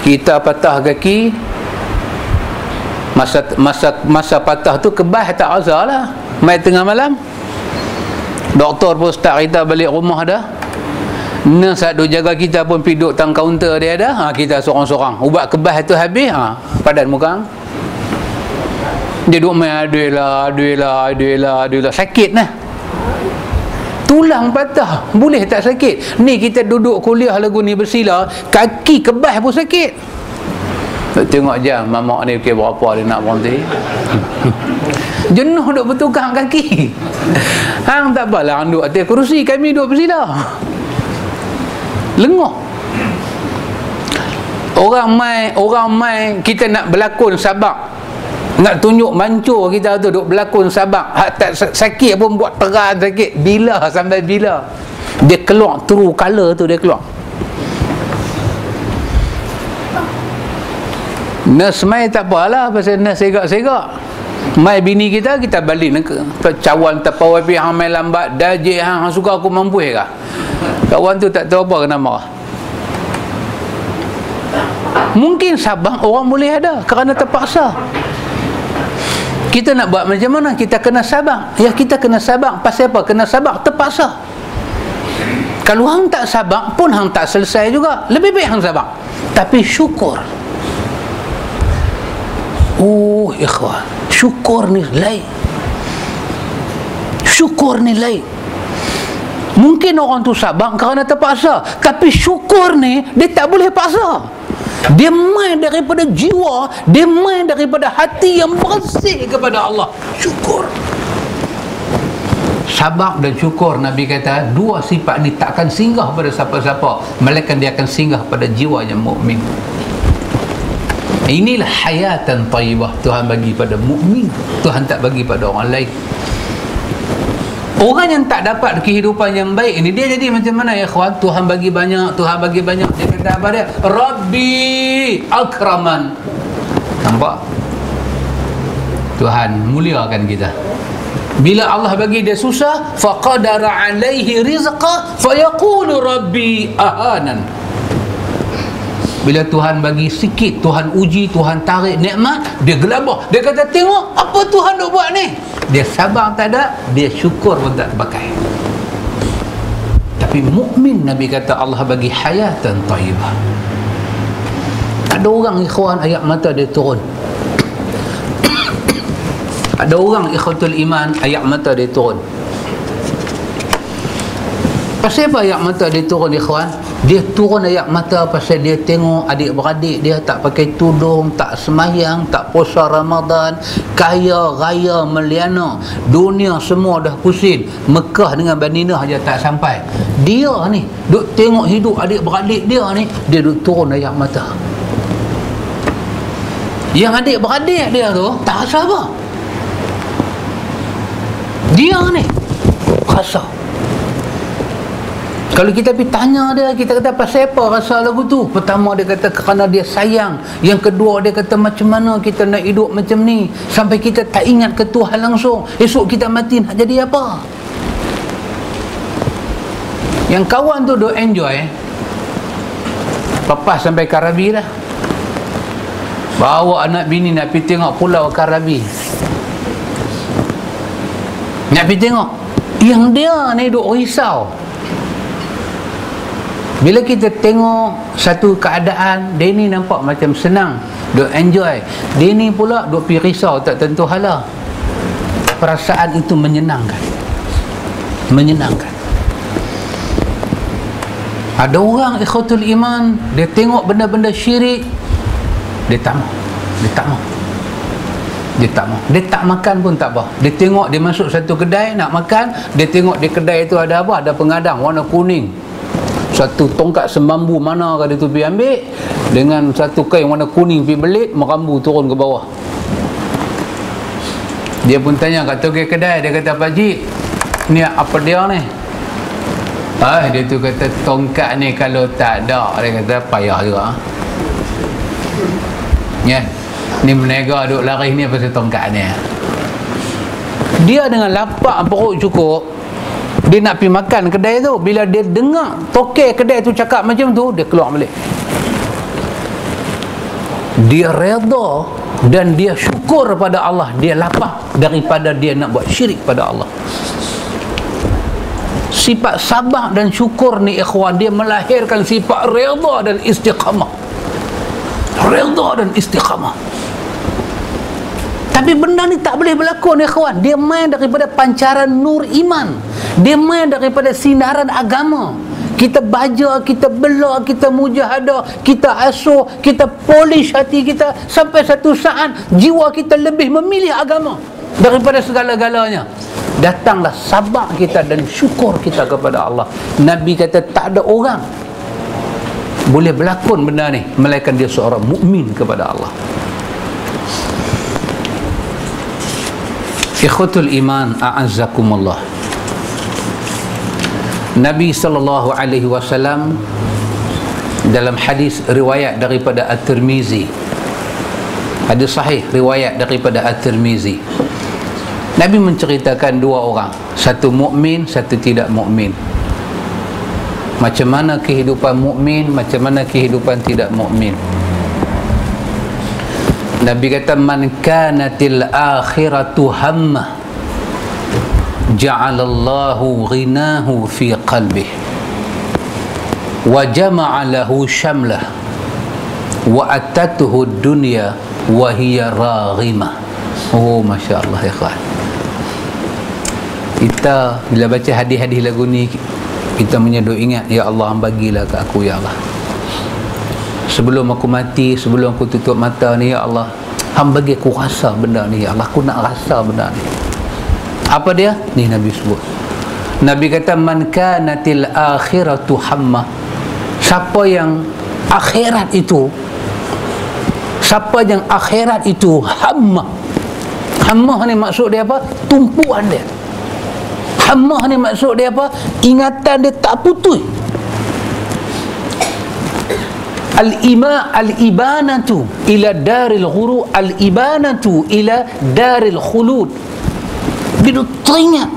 Kita patah kaki, masa patah tu kebas tak azar lah, mai tengah malam, doktor pun start kita balik rumah dah, Nurse duk jaga kita pun pergi duduk tang kaunter dia ada. Kita seorang-seorang. Ubat kebas tu habis, padan muka. Dia duk main aduilah. Sakit lah. Tulang patah. Boleh tak sakit? Ni kita duduk kuliah lagu ni bersila, kaki kebas pun sakit. Tengok jam mamak ni pukul berapa dia nak berhenti. Jenuh duk bertukang kaki. Hang tak apalah, hang duduk atas kerusi, kami duduk bersila. Lengok. Orang mai kita nak berlakon sabak, nak tunjuk mancur kita tu duk berlakon sabak, hak tak sakit pun buat terang sakit. Bila sampai bila dia keluar true color tu, dia keluar. Nurse mai tak apalah, pasal nurse segak-segak. Mai bini kita balik cawan tapau api hang mai lambat dajik hang suka aku mampu ke. Kawan tu tak tahu apa kena marah. Mungkin sabang orang boleh ada kerana terpaksa. Kita nak buat macam mana? Kita kena sabar. Ya, kita kena sabar. Pasal apa? Kena sabar terpaksa. Kalau hang tak sabar pun hang tak selesai juga. Lebih baik hang sabar. Tapi syukur. Oh ikhwan, syukur ni lain. Syukur ni lain. Mungkin orang tu sabar kerana terpaksa, tapi syukur ni dia tak boleh paksa. Dia main daripada jiwa, dia main daripada hati yang bersih kepada Allah. Syukur. Sabar dan syukur, Nabi kata dua sifat ni takkan singgah pada siapa-siapa, melainkan dia akan singgah pada jiwa yang mukmin. Inilah hayatan tayyibah Tuhan bagi pada mukmin, Tuhan tak bagi pada orang lain. Orang yang tak dapat kehidupan yang baik ini, dia jadi macam mana ya kawan? Tuhan bagi banyak, Tuhan bagi banyak. Dia kata apa dia? Rabbi akraman. Nampak? Tuhan muliakan kita. Bila Allah bagi dia susah, faqadara alaihi rizqa fayaqulu rabbi ahanan. Bila Tuhan bagi sikit, Tuhan uji, Tuhan tarik nikmat, dia gelabah. Dia kata, tengok apa Tuhan nak buat ni. Dia sabar tak ada, dia syukur pun tak pakai. Tapi mukmin, Nabi kata Allah bagi hayatan tayyibah. Ada orang ikhwan ayat mata dia turun. Ada orang ikhwatul iman ayat mata dia turun. Pasal apa ayat mata dia turun ikhwan? Dia turun ayat mata pasal dia tengok adik-beradik dia tak pakai tudung, tak semayang, tak puasa Ramadan, kaya raya meliana, dunia semua dah pusing, Mekah dengan Madinah aja tak sampai. Dia ni duk tengok hidup adik-beradik dia ni, dia duk turun ayat mata. Yang adik-beradik dia tu tak rasa apa. Dia ni rasa. Kalau kita pergi tanya dia, kita kata pasal apa rasa lagu tu? Pertama dia kata kerana dia sayang. Yang kedua dia kata macam mana kita nak hidup macam ni sampai kita tak ingat ke Tuhan langsung. Esok kita mati nak jadi apa? Yang kawan tu duk enjoy, lepas sampai Karabi dah, bawa anak bini nak pergi tengok Pulau Karabi. Nak pergi tengok. Yang dia ni duk risau. Bila kita tengok satu keadaan, dia ni nampak macam senang, duk enjoy, dia ni pula duk pergi risau tak tentu hala. Perasaan itu menyenangkan. Menyenangkan. Ada orang ikhwatul iman, dia tengok benda-benda syirik, dia tak mau. Dia tak mau. Dia tak mau. Dia tak makan pun tak apa. Dia tengok dia masuk satu kedai nak makan, dia tengok di kedai itu ada apa? Ada pengadang warna kuning. Satu tongkat sembambu mana ke dia tu pergi ambil, dengan satu kain warna kuning pergi belit, merambu turun ke bawah. Dia pun tanya kat toge kedai, dia kata, Pak Haji, ni apa dia ni? Dia tu kata, tongkat ni kalau tak ada, dia kata payah juga. Ya, ni menega duk lari ni pasal tongkat ni. Dia dengan lapar perut cukup, dia nak pergi makan kedai tu. Bila dia dengar tokek kedai tu cakap macam tu, dia keluar balik. Dia redha dan dia syukur pada Allah. Dia lapar daripada dia nak buat syirik pada Allah. Sifat sabar dan syukur ni ikhwan, dia melahirkan sifat redha dan istiqamah. Redha dan istiqamah. Tapi benda ni tak boleh berlaku ni ikhwan. Dia main daripada pancaran nur iman. Dia main daripada sinaran agama. Kita baca, kita bela, kita mujahadah, kita asuh, kita polish hati kita, sampai satu saat jiwa kita lebih memilih agama daripada segala-galanya. Datanglah sabar kita dan syukur kita kepada Allah. Nabi kata tak ada orang boleh berlakon benda ni melainkan dia seorang mukmin kepada Allah. Ikhwatul iman, a'azzakumullah. Nabi SAW dalam hadis riwayat daripada At-Tirmizi, hadis sahih riwayat daripada At-Tirmizi, Nabi menceritakan dua orang, satu mukmin, satu tidak mukmin. Macam mana kehidupan mukmin, macam mana kehidupan tidak mukmin. Nabi kata, man kanatil akhiratu hammah ja'alallahu ghinahu fi qalbih wa jama'a lahu syamlah wa atatuhu dunya wa hiya raghimah. Oh, Masya Allah ya kawan. Kita bila baca hadis-hadis lagu ni, kita menyeduk ingat, ya Allah, bagilah ke aku, ya Allah, sebelum aku mati, sebelum aku tutup mata ni, ya Allah, Hang bagi aku rasa benda ni, ya Allah, aku nak rasa benda ni. Apa dia? Ni Nabi sebut. Nabi kata, man kanatil akhiratu hamma, siapa yang akhirat itu, siapa yang akhirat itu hamma. Hamma ni maksud dia apa? Tumpuan dia. Hamma ni maksud dia apa? Ingatan dia tak putus. Al-ibanatu ila daril ghurur, al-ibanatu ila daril khulud. Dia teringat,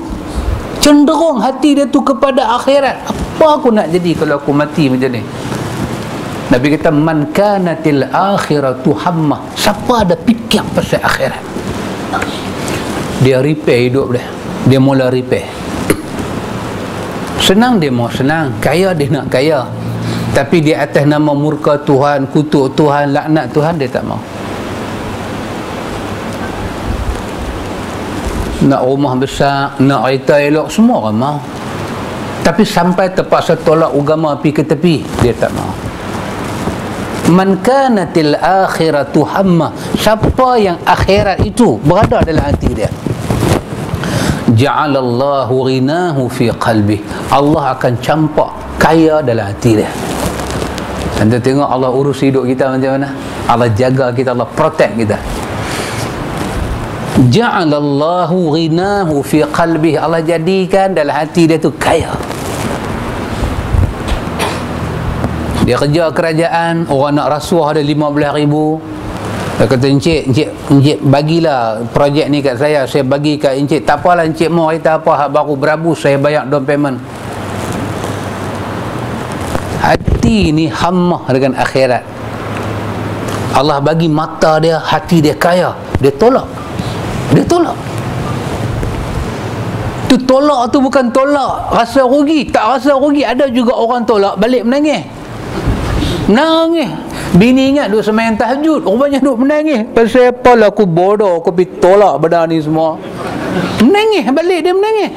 cenderung hati dia tu kepada akhirat. Apa aku nak jadi kalau aku mati macam ni? Nabi kata, man kanatil akhiratu hamma, siapa ada fikir pasal akhirat, dia repair hidup dia. Dia mula repair. Senang dia mau senang, kaya dia nak kaya, tapi di atas nama murka Tuhan, kutuk Tuhan, laknat Tuhan, dia tak mau. Nak rumah besar, nak kereta elok, semua orang mau. Tapi sampai terpaksa tolak agama pergi ke tepi, dia tak mau. Man kanatil akhiratu hamma, siapa yang akhirat itu berada dalam hati dia, ja'alallahu ghinahu fi qalbi, Allah akan campak kaya dalam hati dia. Anda tengok Allah urus hidup kita macam mana, Allah jaga kita, Allah protect kita. Ja'alallahu ghinahu fi qalbi, Allah jadikan dalam hati dia tu kaya. Dia kerja kerajaan, orang nak rasuah ada 15,000. Dia kata, encik bagilah projek ni kat saya bagi kat encik. Tak apalah encik mau kita apa, hak baru berabus saya bayar down payment. Hati ni hammah dengan akhirat. Allah bagi mata dia, hati dia kaya, dia tolak. Dia tolak. Tu tolak tu bukan tolak rasa rugi, tak rasa rugi. Ada juga orang tolak balik menangis. Menangis. Bini ingat duk sembahyang tahajud, rupanya duk menangis. Pasal apalah aku bodoh, aku pergi tolak benda ni semua. Menangis balik, dia menangis.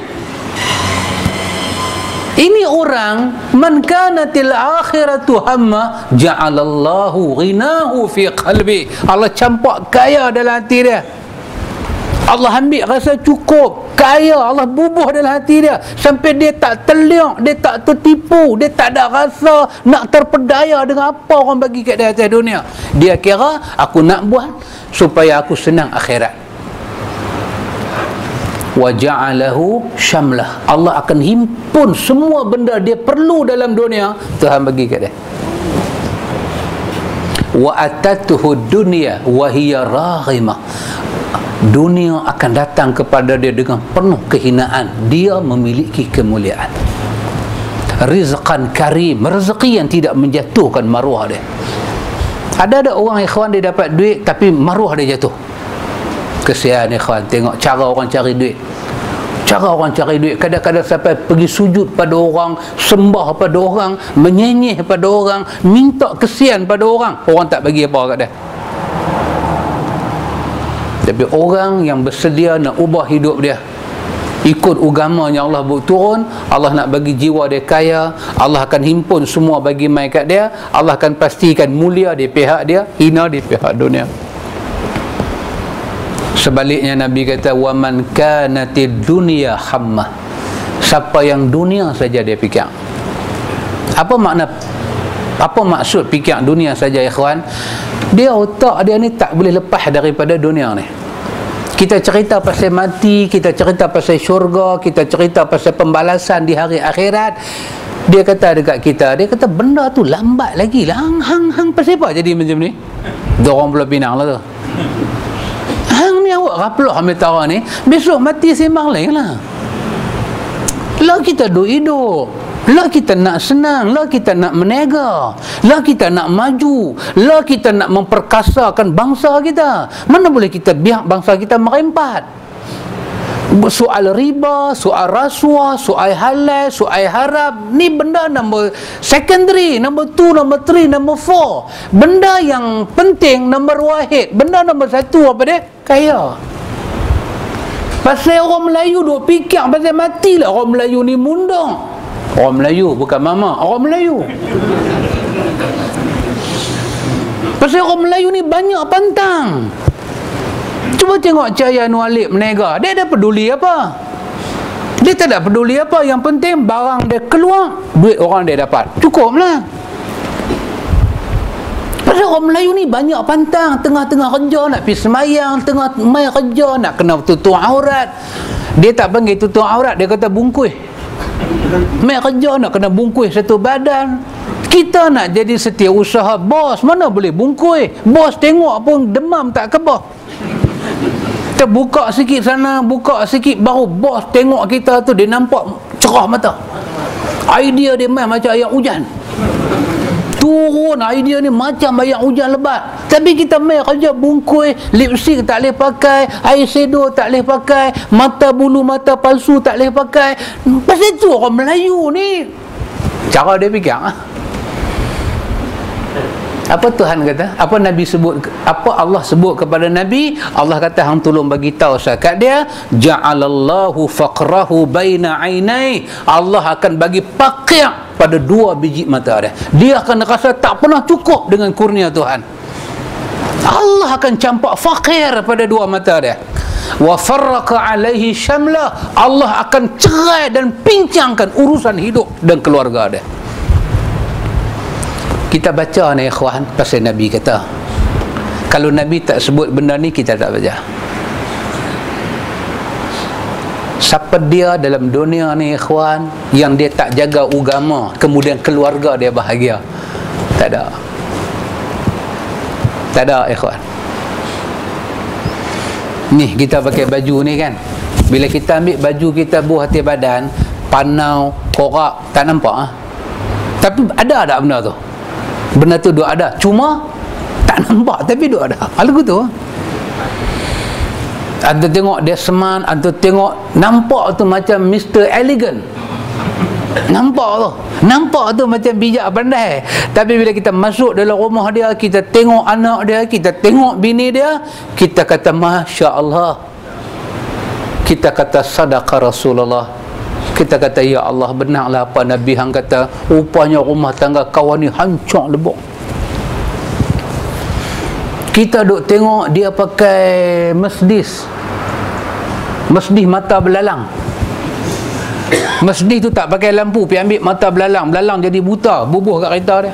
Ini orang, man kanatil akhiratu hamma ja'alallahu ghinahu fi qalbi, Allah campak kaya dalam hati dia. Allah ambil rasa cukup, kaya, Allah bubuh dalam hati dia sampai dia tak terliok, dia tak tertipu, dia tak ada rasa nak terpedaya dengan apa orang bagi kat dia atas dunia. Dia kira, aku nak buat supaya aku senang akhirat. Wa ja'alahu syamlah, Allah akan himpun semua benda dia perlu dalam dunia, Tuhan bagi kat dia. Wa atatuhu dunya wa hiya raghimah, dunia akan datang kepada dia dengan penuh kehinaan, dia memiliki kemuliaan. Rizqan karim, rezeki yang tidak menjatuhkan maruah dia. Ada orang ikhwan, dia dapat duit tapi maruah dia jatuh. Kesian ikhwan, tengok cara orang cari duit. Cara orang cari duit, kadang-kadang sampai pergi sujud pada orang, sembah pada orang, menyenyeh pada orang, minta kesian pada orang. Orang tak bagi apa kat dia. Tapi orang yang bersedia nak ubah hidup dia, ikut agama yang Allah buat turun, Allah nak bagi jiwa dia kaya, Allah akan himpun semua bagi mai kat dia, Allah akan pastikan mulia di pihak dia, hina di pihak dunia. Sebaliknya Nabi kata, waman kanatid dunya hammah, siapa yang dunia saja dia fikir. Apa maksud fikir dunia saja, ikhwan? Dia otak dia ni tak boleh lepas daripada dunia ni. Kita cerita pasal mati, kita cerita pasal syurga, kita cerita pasal pembalasan di hari akhirat. Dia kata dekat kita, dia kata benda tu lambat lagi lah. Hang pasal apa jadi macam ni? Dorang Pulau Pinang lah tu. Hang ni awak raplah ambil tara ni, besok mati sembang lain lah. Lah kita duk hidup, lah kita nak senang, lah kita nak menega, lah kita nak maju, lah kita nak memperkasakan bangsa kita. Mana boleh kita biar bangsa kita merempat? Soal riba, soal rasuah, soal halal, soal haram, ni benda nombor secondary, nombor 2, nombor 3, nombor 4. Benda yang penting nombor wahid. Benda nombor 1 apa dia? Kaya. Pasal orang Melayu duk fikir pasal mati lah. Orang Melayu ni mundang. Orang Melayu, bukan mama, orang Melayu. Pasal orang Melayu ni banyak pantang. Cuba tengok Cahaya Nur Alip menega, dia ada peduli apa? Dia tak ada peduli apa. Yang penting barang dia keluar, duit orang dia dapat, cukup lah. Pasal orang Melayu ni banyak pantang. Tengah-tengah kerja nak pergi semayang, tengah mai kerja nak kena tutup aurat. Dia tak panggil tutup aurat, dia kata bungkus. Mai kerja nak kena bungkus satu badan. Kita nak jadi setiausaha bos, mana boleh bungkus? Bos tengok pun demam tak kebah. Kita buka sikit sana, buka sikit, baru bos tengok kita tu, dia nampak cerah mata. Idea dia main macam air hujan. Turun idea ni macam air hujan lebat. Tapi kita main kerja bungkus, lipstick tak boleh pakai, eyeshadow tak boleh pakai, mata bulu mata palsu tak boleh pakai. Pasal tu orang Melayu ni cara dia fikir. Apa Tuhan kata? Apa Nabi sebut? Apa Allah sebut kepada Nabi? Allah kata hang tolong bagi tahu kat dia, ja'alallahu faqrahu baina ainai. Allah akan bagi pakaian pada 2 biji mata dia. Dia akan rasa tak pernah cukup dengan kurnia Tuhan. Allah akan campak fakir pada 2 mata dia. Wa farraqa alaihi syamla. Allah akan cerai dan pincangkan urusan hidup dan keluarga dia. Kita baca ni ikhwan, pasal Nabi kata. Kalau Nabi tak sebut benda ni, kita tak baca. Siapa dia dalam dunia ni ikhwan yang dia tak jaga agama, kemudian keluarga dia bahagia? Tak ada. Tak ada ikhwan. Ni kita pakai baju ni kan, bila kita ambil baju kita buah atas badan, panau, korak, tak nampak tapi ada tak benda tu? Benda tu duk ada, cuma tak nampak, tapi duk ada. Lagu tu anda tengok dia seman, anda tengok nampak tu macam Mr. Elegant, nampak tu macam bijak pandai. Tapi bila kita masuk dalam rumah dia, kita tengok anak dia, kita tengok bini dia, kita kata Masya Allah, kita kata sadaqa Rasulullah, kita kata ya Allah, benarlah apa Nabi hang kata, rupanya rumah tangga kawan ni hancur lebok. Kita duk tengok dia pakai Mercedes mata belalang. Mercedes tu tak pakai lampu, pergi ambil mata belalang, belalang jadi buta, bubuh kat kereta dia.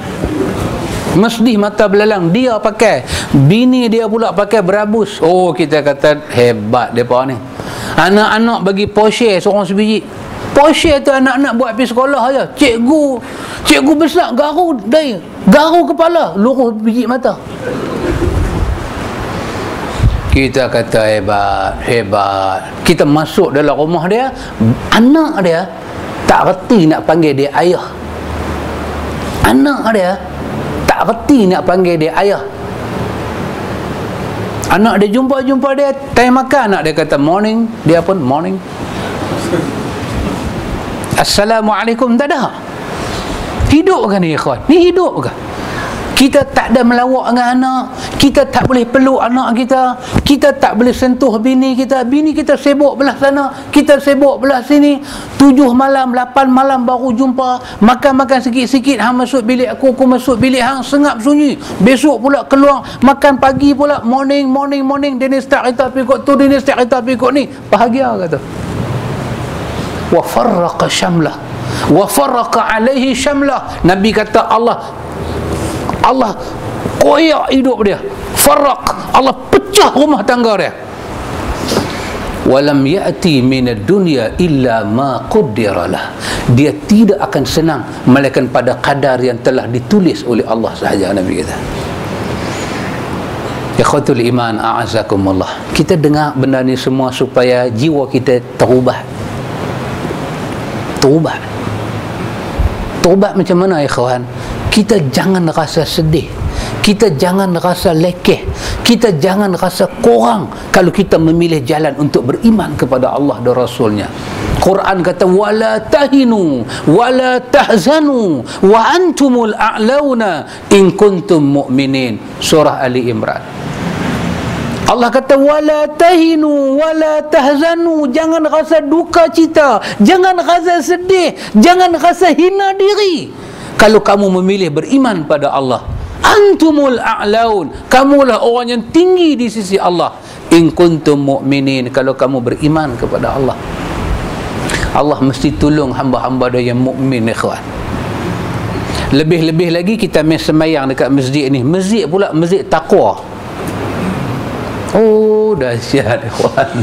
Mercedes mata belalang dia pakai, bini dia pula pakai berabus. Oh, kita kata hebat depa ni. Anak-anak bagi Porsche seorang sebiji. Porsche tu anak-anak buat pergi sekolah aja. Cikgu besar garu kepala, luruh biji mata. Kita kata hebat. Kita masuk dalam rumah dia, anak dia tak reti nak panggil dia ayah. Anak dia tak reti nak panggil dia ayah. Anak dia jumpa dia time makan, anak dia kata morning, dia pun morning. Assalamualaikum, tak ada. Hidup ke ni ikhwan? Ni hidup ke? Kita tak ada melawak dengan anak, kita tak boleh peluk anak kita, kita tak boleh sentuh bini kita sibuk belah sana, kita sibuk belah sini. 7 malam, 8 malam baru jumpa, makan sikit-sikit, hang masuk bilik aku masuk bilik hang, sengap sunyi. Besok pula keluar, makan pagi pula, morning, dia ni start kereta pikut tu, dia ni start kereta pikut ni. Bahagia kata. Wa farraqa syamlah, wa farraqa alaihi syamlah. Nabi kata Allah koyak hidup dia, farraq, Allah pecah rumah tangga dia. Walam ya'ti minad dunya illa ma qaddaralah. Dia tidak akan senang melainkan pada kadar yang telah ditulis oleh Allah sahaja. Nabi kata. Ikhwatul iman, a'azakumullah. Kita dengar benda ni semua supaya jiwa kita terubat. Taubat macam mana ikhwan? Kita jangan rasa sedih, kita jangan rasa lekeh, kita jangan rasa kurang kalau kita memilih jalan untuk beriman kepada Allah dan Rasulnya. Quran kata wala tahinu wala tahzanu wa antumul a'launa in kuntum mu'minin. Surah Ali Imran. Allah kata wala tahinu wala tahzanu, jangan rasa duka cita, jangan rasa sedih, jangan rasa hina diri kalau kamu memilih beriman pada Allah. Antumul a'laun, kamulah orang yang tinggi di sisi Allah. In kuntum mu'minin, kalau kamu beriman kepada Allah. Allah mesti tolong hamba-hamba dia yang mukmin ikhwan. Lebih-lebih lagi kita main sembahyang dekat masjid ni, masjid pula masjid takwa. Oh, dahsyat ikhwan.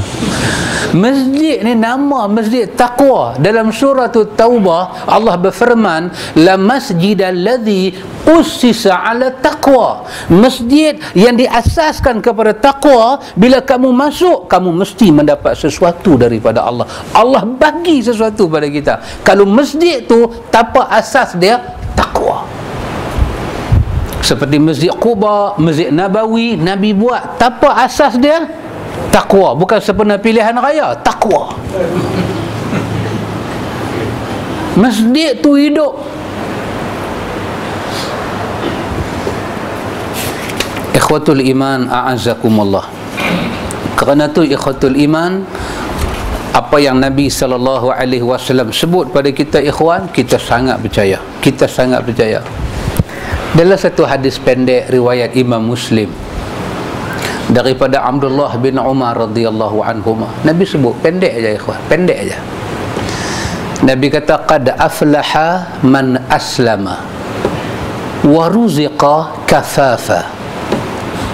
Masjid ni nama masjid taqwa. Dalam surah Taubah Allah berfirman, la masjidal ladzi ussisa ala taqwa. Masjid yang diasaskan kepada taqwa, bila kamu masuk kamu mesti mendapat sesuatu daripada Allah. Allah bagi sesuatu pada kita. Kalau masjid tu tanpa asas dia taqwa. Seperti Masjid Quba, Masjid Nabawi, Nabi buat tanpa asas dia takwa, bukan sempena pilihan raya, takwa. Masjid tu hidup. Ikhwatul iman, a'azakumullah. Kerana tu ikhwatul iman, apa yang Nabi SAW sebut pada kita ikhwan, kita sangat percaya. Kita sangat percaya. Dalam satu hadis pendek riwayat Imam Muslim daripada Abdullah bin Umar radhiyallahu anhuma, Nabi sebut pendek aja ikhwan, pendek aja. Nabi kata qad aflaha man aslama wa ruziqa kafafa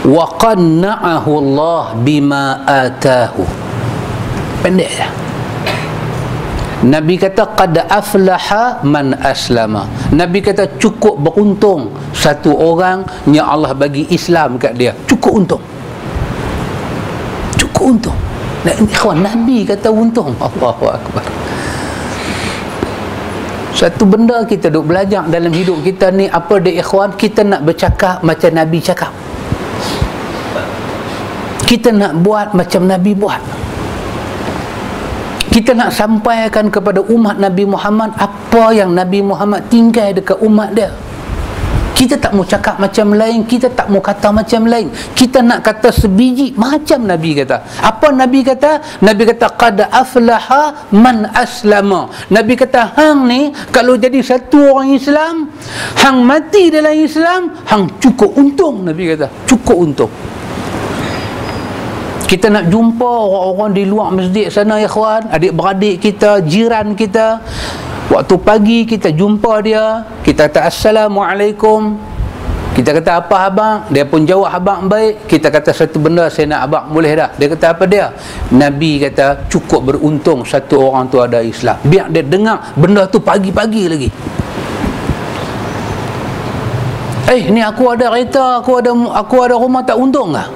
wa qanna'ahu Allah bima atahu. Pendek aja. Nabi kata qad aflaha man aslama. Nabi kata cukup beruntung satu orang yang Allah bagi Islam kat dia. Cukup untung. Cukup untung. Nah, ikhwan, Nabi kata untung. Allahu akbar. Satu benda kita duk belajar dalam hidup kita ni, apa dia ikhwan? Kita nak bercakap macam Nabi cakap. Kita nak buat macam Nabi buat. Kita nak sampaikan kepada umat Nabi Muhammad apa yang Nabi Muhammad tinggal dekat umat dia. Kita tak mau cakap macam lain, kita tak mau kata macam lain. Kita nak kata sebiji macam Nabi kata. Apa Nabi kata? Nabi kata qad aflaha man aslama. Nabi kata hang ni kalau jadi satu orang Islam, hang mati dalam Islam, hang cukup untung. Nabi kata cukup untung. Kita nak jumpa orang-orang di luar masjid sana ikhwan, adik-beradik kita, jiran kita. Waktu pagi kita jumpa dia, kita kata Assalamualaikum. Kita kata apa abang? Dia pun jawab abang baik. Kita kata satu benda saya nak abang, boleh dah? Dia kata apa dia? Nabi kata cukup beruntung satu orang tu ada Islam. Biar dia dengar benda tu pagi-pagi lagi. Ni aku ada kereta, aku ada rumah, tak untung tak?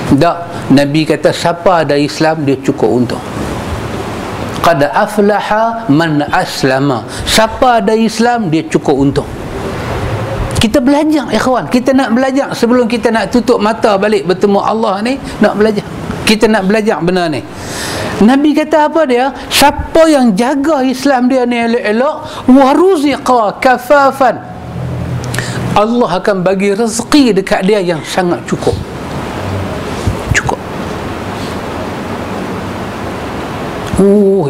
Tak. Nabi kata siapa ada Islam dia cukup untung. Qad aflaha man aslama. Siapa ada Islam dia cukup untung. Kita belajar ikhwan, kita nak belajar sebelum kita nak tutup mata balik bertemu Allah ni, nak belajar. Kita nak belajar benda ni. Nabi kata apa dia? Siapa yang jaga Islam dia ni elok-elok, waruziqa kafafan, Allah akan bagi rezeki dekat dia yang sangat cukup. Cukup.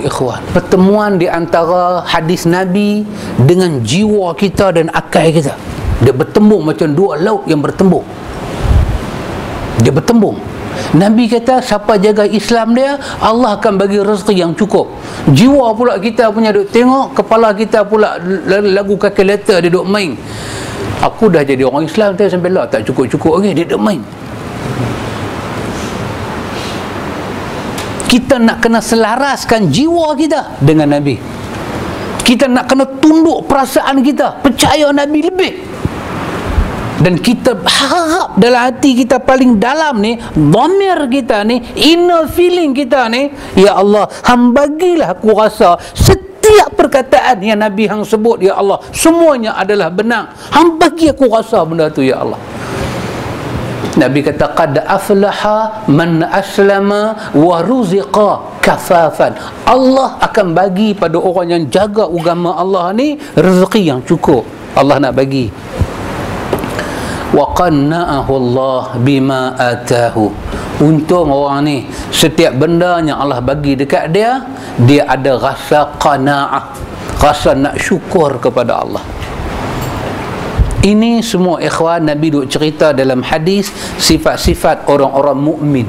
Ikhwan, pertemuan di antara hadis Nabi dengan jiwa kita dan akal kita, dia bertembung macam dua laut yang bertembung. Dia bertembung. Nabi kata siapa jaga Islam dia, Allah akan bagi rezeki yang cukup. Jiwa pula kita punya duk tengok, kepala kita pula lagu kalkulator dia duk main. Aku dah jadi orang Islam tapi sampai lah tak cukup-cukup lagi, dia duk main. Kita nak kena selaraskan jiwa kita dengan Nabi. Kita nak kena tunduk perasaan kita, percaya Nabi lebih. Dan kita harap dalam hati kita paling dalam ni, dhamir kita ni, inner feeling kita ni, ya Allah, Hang bagilah aku rasa setiap perkataan yang Nabi Hang sebut, ya Allah, semuanya adalah benar. Hang bagi aku rasa benda tu, ya Allah. Nabi kata qad aflaha man aslama wa ruziqa kafafan. Allah akan bagi pada orang yang jaga agama Allah ni rezeki yang cukup. Allah nak bagi. Wa qanna'ahu Allah bima atahu. Untung orang ni, setiap benda yang Allah bagi dekat dia, dia ada rasa qanaah, rasa nak syukur kepada Allah. Ini semua ikhwan Nabi duk cerita dalam hadis sifat-sifat orang-orang mukmin.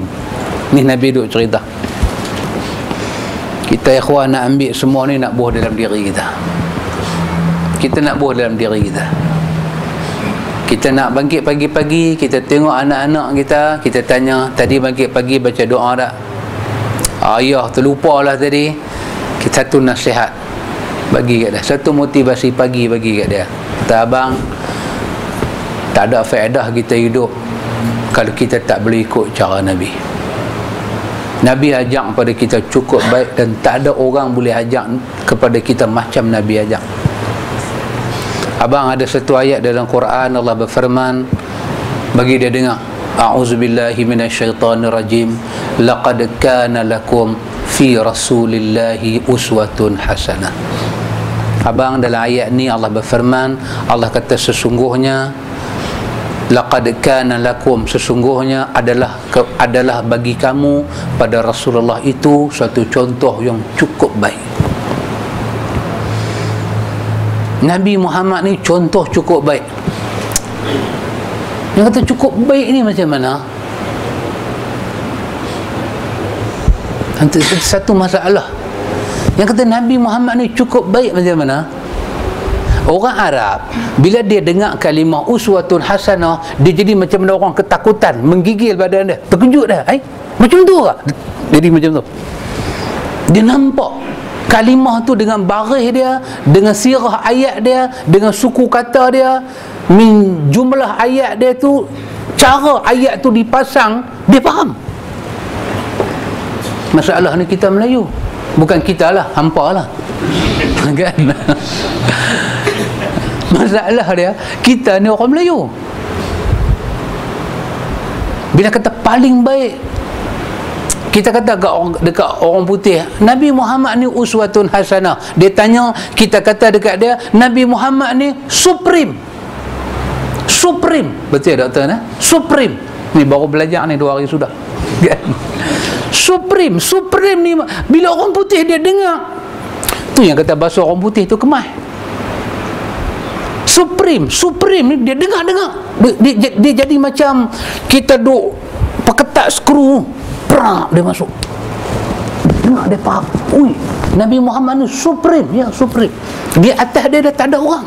Ni Nabi duk cerita. Kita ikhwan nak ambil semua ni, nak buah dalam diri kita. Kita nak buah dalam diri kita. Kita nak bangkit pagi-pagi, kita tengok anak-anak kita, kita tanya, tadi bangkit pagi baca doa tak? Ayah terlupalah tadi. Kita satu nasihat bagi kat dia, satu motivasi pagi bagi kat dia. Kata abang, tak ada faedah kita hidup kalau kita tak boleh ikut cara Nabi. Nabi ajak kepada kita cukup baik, dan tak ada orang boleh ajak kepada kita macam Nabi ajak. Abang, ada satu ayat dalam Quran, Allah berfirman, bagi dia dengar, a'udzubillahi minasyaitonirrajim, laqad kana lakum fi rasulillahi uswatun hasanah. Abang, dalam ayat ni Allah berfirman, Allah kata sesungguhnya, laqad kana lakum, sesungguhnya adalah bagi kamu pada Rasulullah itu suatu contoh yang cukup baik. Nabi Muhammad ni contoh cukup baik. Yang kata cukup baik ni macam mana? Satu masalah. Yang kata Nabi Muhammad ni cukup baik macam mana? Orang Arab, bila dia dengar kalimah uswatun hasanah, dia jadi macam mana orang ketakutan, menggigil badan dia, terkejut dah. Macam tu ke? Jadi macam tu. Dia nampak kalimah tu dengan baris dia, dengan sirah ayat dia, dengan suku kata dia, jumlah ayat dia tu, cara ayat tu dipasang, dia faham. Masalah ni kita Melayu, bukan kita lah, hampa lah. Kan? Masalah dia, kita ni orang Melayu. Bila kata paling baik, kita kata dekat orang putih, Nabi Muhammad ni uswatun hasanah. Dia tanya, kita kata dekat dia, Nabi Muhammad ni supreme. Supreme. Betul doktor? Supreme. Ni baru belajar ni 2 hari sudah. Supreme. Supreme ni, bila orang putih dia dengar, tu yang kata bahasa orang putih tu kemas. Supreme. Supreme ni dia dengar. Dia jadi macam kita duk peketat skru, prak, dia masuk. Dengar, dia faham. Ui, Nabi Muhammad ni supreme, ya, supreme. Di atas dia dah tak ada orang.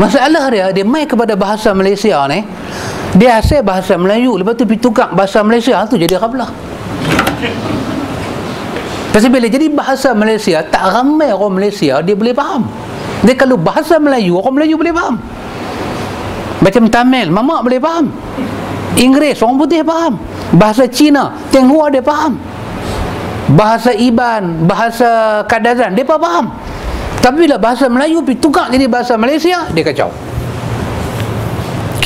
Masalah dia mai kepada bahasa Malaysia ni, dia asal bahasa Melayu, lepas tu pergi tukar bahasa Malaysia, tu jadi Rablah. Pasal bila jadi bahasa Malaysia, tak ramai orang Malaysia dia boleh faham. Dia kalau bahasa Melayu, orang Melayu boleh faham. Macam Tamil, mamak boleh faham. Inggeris, orang putih faham. Bahasa Cina, Tionghoa dia faham. Bahasa Iban, bahasa Kadazan, dia faham. Tapi bila bahasa Melayu pergi tukar jadi bahasa Malaysia, dia kacau.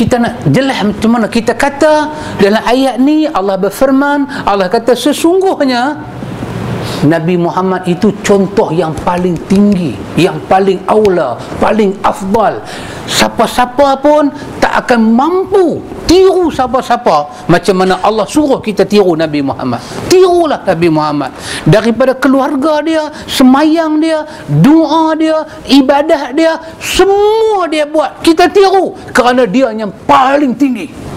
Kita nak jelas macam mana. Kita kata dalam ayat ni Allah berfirman, Allah kata sesungguhnya Nabi Muhammad itu contoh yang paling tinggi, yang paling aula, paling afdal. Siapa-siapa pun tak akan mampu tiru siapa-siapa macam mana Allah suruh kita tiru Nabi Muhammad. Tirulah Nabi Muhammad. Daripada keluarga dia, semayang dia, doa dia, ibadah dia, semua dia buat. Kita tiru kerana dia yang paling tinggi.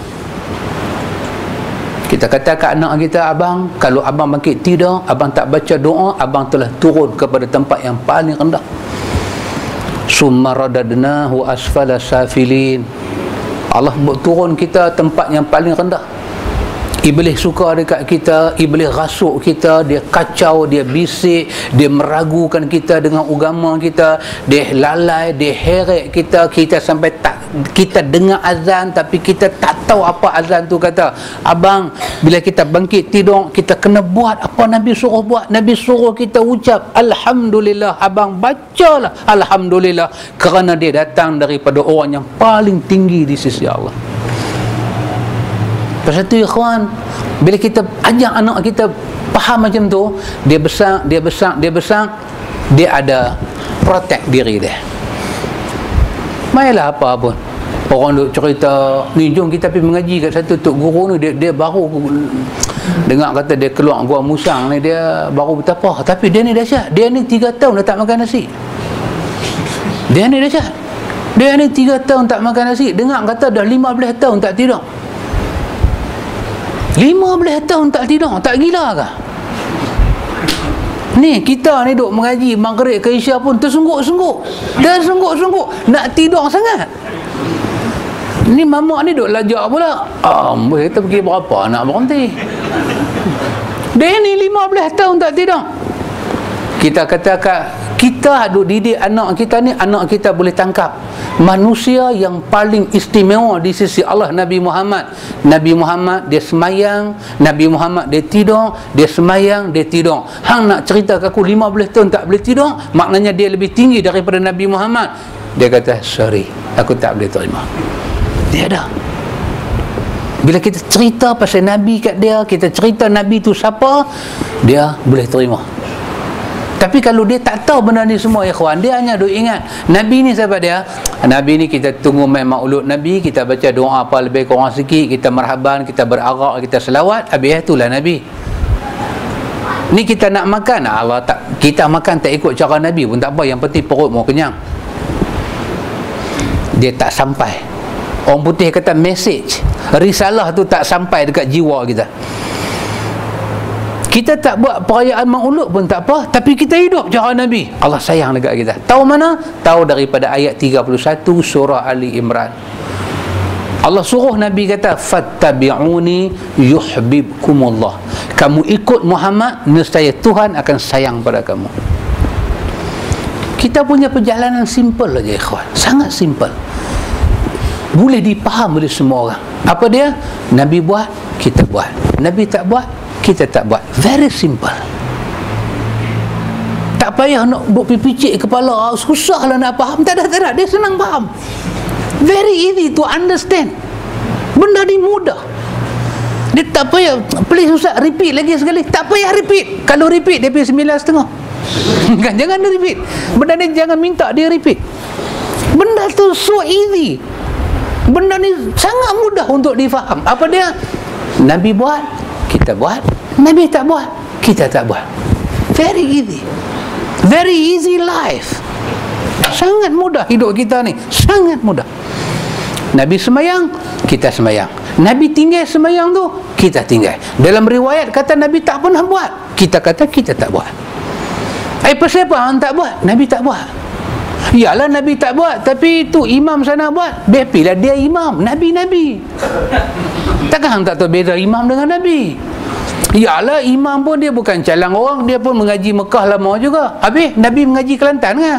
Kita kata kat anak kita, abang, kalau abang bangkit tidur, abang tak baca doa, abang telah turun kepada tempat yang paling rendah. Summa radadnahu asfala safilin. Allah buat turun kita tempat yang paling rendah. Iblis suka dekat kita, iblis rasuk kita, dia kacau, dia bisik, dia meragukan kita dengan agama kita, dia lalai, dia heret kita, kita sampai tak, kita dengar azan tapi kita tak tahu apa azan tu kata. Abang, bila kita bangkit tidur, kita kena buat apa Nabi suruh buat. Nabi suruh kita ucap Alhamdulillah. Abang bacalah Alhamdulillah, kerana dia datang daripada orang yang paling tinggi di sisi Allah. Pasal tu ikhwan, bila kita ajak anak kita faham macam tu, dia besar, dia ada protect diri dia. Mayalah apa pun orang duk cerita ni, jom kita pergi mengaji kat satu tok guru ni, dia baru dengar kata dia keluar gua musang ni, dia baru betapa, tapi dia ni dahsyat. Dia ni 3 tahun dah tak makan nasi. Dia ni dahsyat. Dia ni 3 tahun tak makan nasi. Dengar kata dah 15 tahun tak tidur. 15 tahun tak tidur, tak gila ke? Ni kita ni duk mengaji maghrib ke isya pun tersungguk-sungguk. Dah sungguk-sungguk nak tidur sangat. Ni mamak ni duk lajak pula. Kita pergi berapa nak berhenti. Dia ni 15 tahun tak tidur. Kita katakan kita duk didik anak kita ni, anak kita boleh tangkap manusia yang paling istimewa di sisi Allah, Nabi Muhammad. Nabi Muhammad dia semayang, Nabi Muhammad dia tidur, dia semayang, dia tidur. Hang nak cerita ke aku 15 tahun tak boleh tidur, maknanya dia lebih tinggi daripada Nabi Muhammad. Dia kata sorry, aku tak boleh terima. Dia ada. Bila kita cerita pasal Nabi kat dia, kita cerita Nabi tu siapa, dia boleh terima. Tapi kalau dia tak tahu benda ni semua, ikhwan, dia hanya duk ingat Nabi ni siapa dia? Nabi ni kita tunggu main maulud Nabi, kita baca doa apa lebih kurang sikit, kita marhaban, kita berarak, kita selawat, habis itulah Nabi. Ni kita nak makan, Allah tak, kita makan tak ikut cara Nabi pun tak apa, yang penting perut mau kenyang. Dia tak sampai. Orang putih kata message, risalah tu tak sampai dekat jiwa kita. Kita tak buat perayaan maulud pun tak apa, tapi kita hidup cara Nabi. Allah sayang dekat kita. Tahu mana? Tahu daripada ayat 31 surah Ali Imran. Allah suruh Nabi kata, fattabi'uni yuhibbukumullah. Kamu ikut Muhammad, nescaya Tuhan akan sayang pada kamu. Kita punya perjalanan simple aja, ikhwan. Sangat simple. Boleh dipaham oleh semua orang. Apa dia? Nabi buat, kita buat. Nabi tak buat, kita tak buat. Very simple. Tak payah nak duk picik kepala, susahlah nak faham. Tak ada, dia senang faham. Very easy to understand. Benda ni mudah. Dia tak payah, please Ustaz repeat lagi sekali. Tak payah repeat. Kalau repeat dia pergi 9.5. Kan, jangan dia repeat. Benda ni jangan minta dia repeat. Benda tu so easy. Benda ni sangat mudah untuk difaham. Apa dia? Nabi buat, kita buat. Nabi tak buat, kita tak buat. Very easy. Very easy life. Sangat mudah hidup kita ni. Sangat mudah. Nabi semayang, kita semayang. Nabi tinggal semayang tu, kita tinggal. Dalam riwayat kata Nabi tak pernah buat, kita kata kita tak buat. Pasal apa hang tak buat? Nabi tak buat. Yalah Nabi tak buat, tapi itu imam sana buat. Bepilah dia imam, Nabi. Takkan hang tak tahu beza imam dengan Nabi? Yalah imam pun dia bukan calang orang, dia pun mengaji Mekah lama juga. Habis Nabi mengaji Kelantan kan?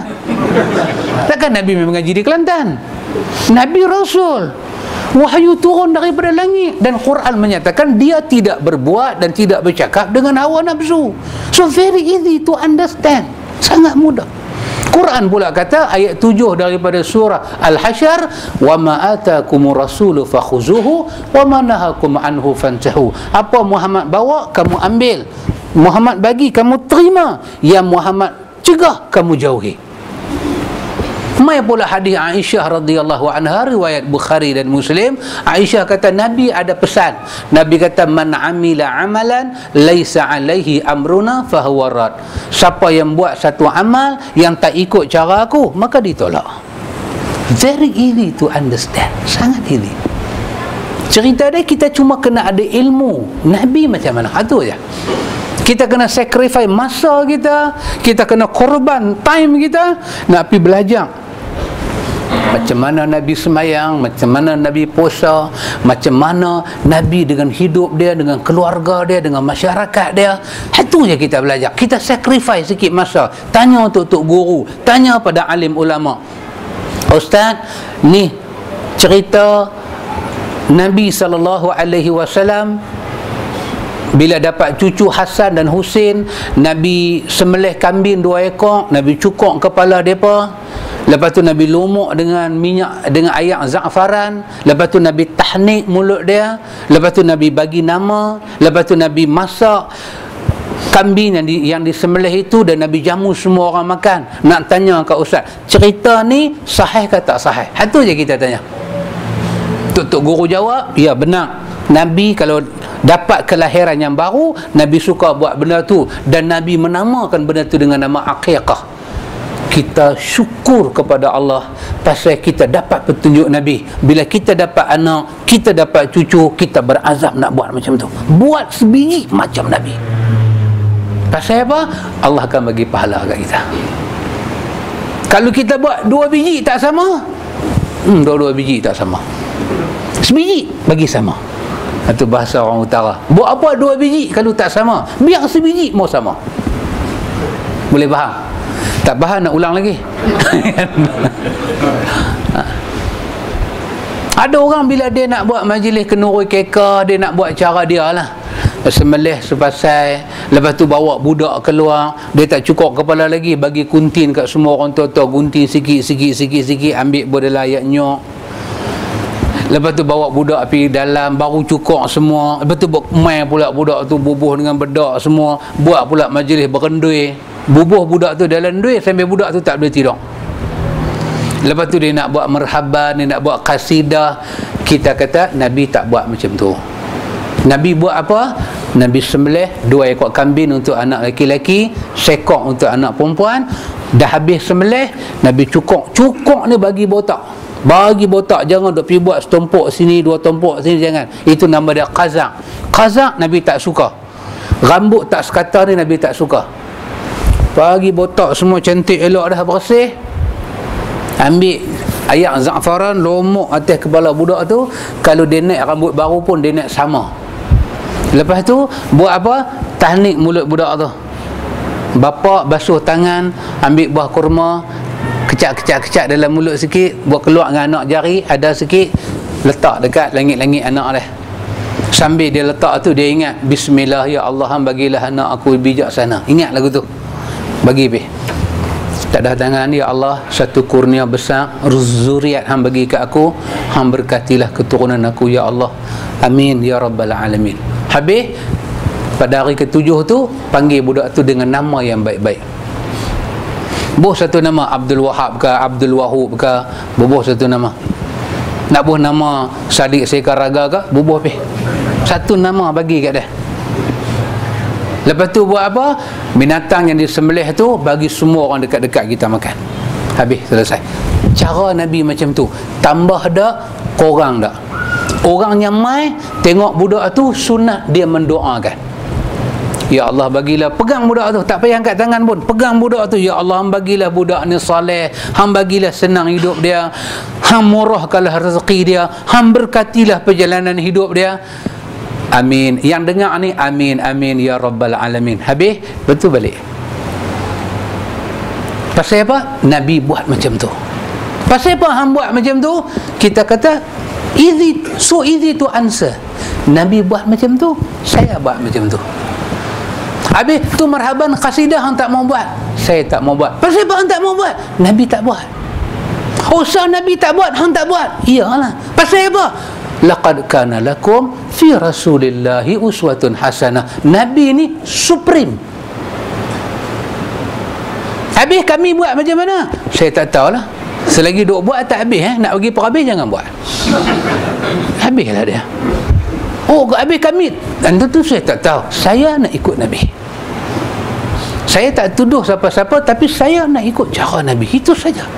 Takkan Nabi mengaji di Kelantan? Nabi Rasul, wahyu turun daripada langit, dan Quran menyatakan dia tidak berbuat dan tidak bercakap dengan hawa nafsu. So very easy to understand. Sangat mudah. Quran pula kata ayat 7 daripada surah Al-Hasyr, wa ma atakumur rasulu fakhuzuhu wa ma nahakum anhu fantahu. Apa Muhammad bawa kamu ambil, Muhammad bagi kamu terima, yang Muhammad cegah kamu jauhi. Mai pula hadis Aisyah radhiyallahu anha, riwayat Bukhari dan Muslim. Aisyah kata Nabi ada pesan. Nabi kata man amila amalan laisa alaihi amruna fahuwa rad. Siapa yang buat satu amal yang tak ikut cara aku, maka ditolak. Very easy to understand. Sangat easy. Cerita dia kita cuma kena ada ilmu Nabi macam mana. Itu aja. Kita kena sacrifice masa kita, kita kena korban time kita nak pergi belajar macam mana Nabi semayang, macam mana Nabi puasa, macam mana Nabi dengan hidup dia, dengan keluarga dia, dengan masyarakat dia. Itu je kita belajar. Kita sacrifice sikit masa, tanya untuk guru, tanya pada alim ulama. Ustaz, ni cerita Nabi SAW bila dapat cucu Hasan dan Husin, Nabi sembelih kambing 2 ekor, Nabi cukur kepala mereka. Lepas tu Nabi lumuk dengan minyak, dengan air za'faran. Lepas tu Nabi tahnik mulut dia. Lepas tu Nabi bagi nama. Lepas tu Nabi masak kambing yang disembelih itu, dan Nabi jamu semua orang makan. Nak tanya kat Ustaz, cerita ni sahih ke tak sahih? Itu je kita tanya. Tok guru jawab, ya benar. Nabi kalau dapat kelahiran yang baru, Nabi suka buat benda tu, dan Nabi menamakan benda tu dengan nama aqiqah. Kita syukur kepada Allah pasal kita dapat petunjuk Nabi. Bila kita dapat anak, kita dapat cucu, kita berazam nak buat macam tu. Buat sebiji macam Nabi. Pasal apa? Allah akan bagi pahala kat kita. Kalau kita buat 2 biji tak sama, 2 biji tak sama. Sebiji bagi sama. Itu bahasa orang utara. Buat apa 2 biji kalau tak sama? Biar sebiji mau sama. Boleh faham? Tak faham nak ulang lagi. Ada orang bila dia nak buat majlis kenuri keka, dia nak buat cara dia lah. Sembelih sepasai, lepas tu bawa budak keluar, dia tak cukup kepala lagi, bagi kuntin kat semua orang tua-tua, gunting sikit, ambil bodoh layak nyok. Lepas tu bawa budak pergi dalam, baru cukup semua. Lepas tu main pula budak tu, bubuh dengan bedak semua, buat pula majlis berendui. Bubuh budak tu dalam duit sampai budak tu tak boleh tidur. Lepas tu dia nak buat merhaban, dia nak buat qasidah. Kita kata Nabi tak buat macam tu. Nabi buat apa? Nabi sembelih 2 ekor kambing untuk anak lelaki, sekok untuk anak perempuan. Dah habis sembelih, Nabi cukur ni bagi botak. Bagi botak, jangan duk pergi buat setumpuk sini, 2 tumpuk sini, jangan. Itu nama dia qazak. Qazak Nabi tak suka. Rambut tak sekata ni Nabi tak suka. Bagi botak semua cantik elok dah bersih. Ambil air za'faran, lomok atas kepala budak tu. Kalau dia naik rambut baru pun dia naik sama. Lepas tu buat apa? Tahnik mulut budak tu. Bapa basuh tangan, ambil buah kurma, kecak dalam mulut sikit, buat keluar dengan anak jari, ada sikit, letak dekat langit-langit anak dia. Sambil dia letak tu, dia ingat, Bismillah ya Allah, bagilah anak aku bijaksana. Ingat lagu tu. Bagi pergi. Tak ada tangan, ya Allah, satu kurnia besar zuriat hang bagi kat aku, hang berkatilah keturunan aku ya Allah, amin ya rabbal alamin. Habis pada hari ke-7 tu panggil budak tu dengan nama yang baik-baik. Buh satu nama Abdul Wahab ke Abdul Wahub ke, bubuh satu nama. Nak buh nama Sadiq Sekaraga ke, bubuh pergi. Satu nama bagi kat dia. Lepas tu buat apa? Binatang yang disembelih tu bagi semua orang dekat-dekat kita makan. Habis, selesai. Cara Nabi macam tu. Tambah dak, kurang dak. Orang yang mai tengok budak tu, sunat dia mendoakan. Ya Allah bagilah, pegang budak tu, tak payah angkat tangan pun, pegang budak tu. Ya Allah, bagilah budak ni soleh, hang bagilah senang hidup dia, hang murahkanlah rezeki dia, hang berkatilah perjalanan hidup dia. Amin. Yang dengar ni amin, amin ya rabbal alamin. Habis, betul balik. Pasal apa? Nabi buat macam tu. Pasal apa hang buat macam tu? Kita kata easy, so easy to answer. Nabi buat macam tu, saya buat macam tu. Habis tu marhaban qasidah hang tak mau buat. Saya tak mau buat. Pasal apa hang tak mau buat? Nabi tak buat. Usah Nabi tak buat, hang tak buat. Iyalah. Pasal apa? Laqad kana lakum fi rasulillahi uswatun hasanah. Nabi ni supreme. Habis kami buat macam mana? Saya tak tahulah. Selagi duk buat tak habis, nak bagi perhabis jangan buat. Habislah dia. Oh, habis kami. Dan tentu saya tak tahu. Saya nak ikut Nabi. Saya tak tuduh siapa-siapa, tapi saya nak ikut cara Nabi. Itu saja.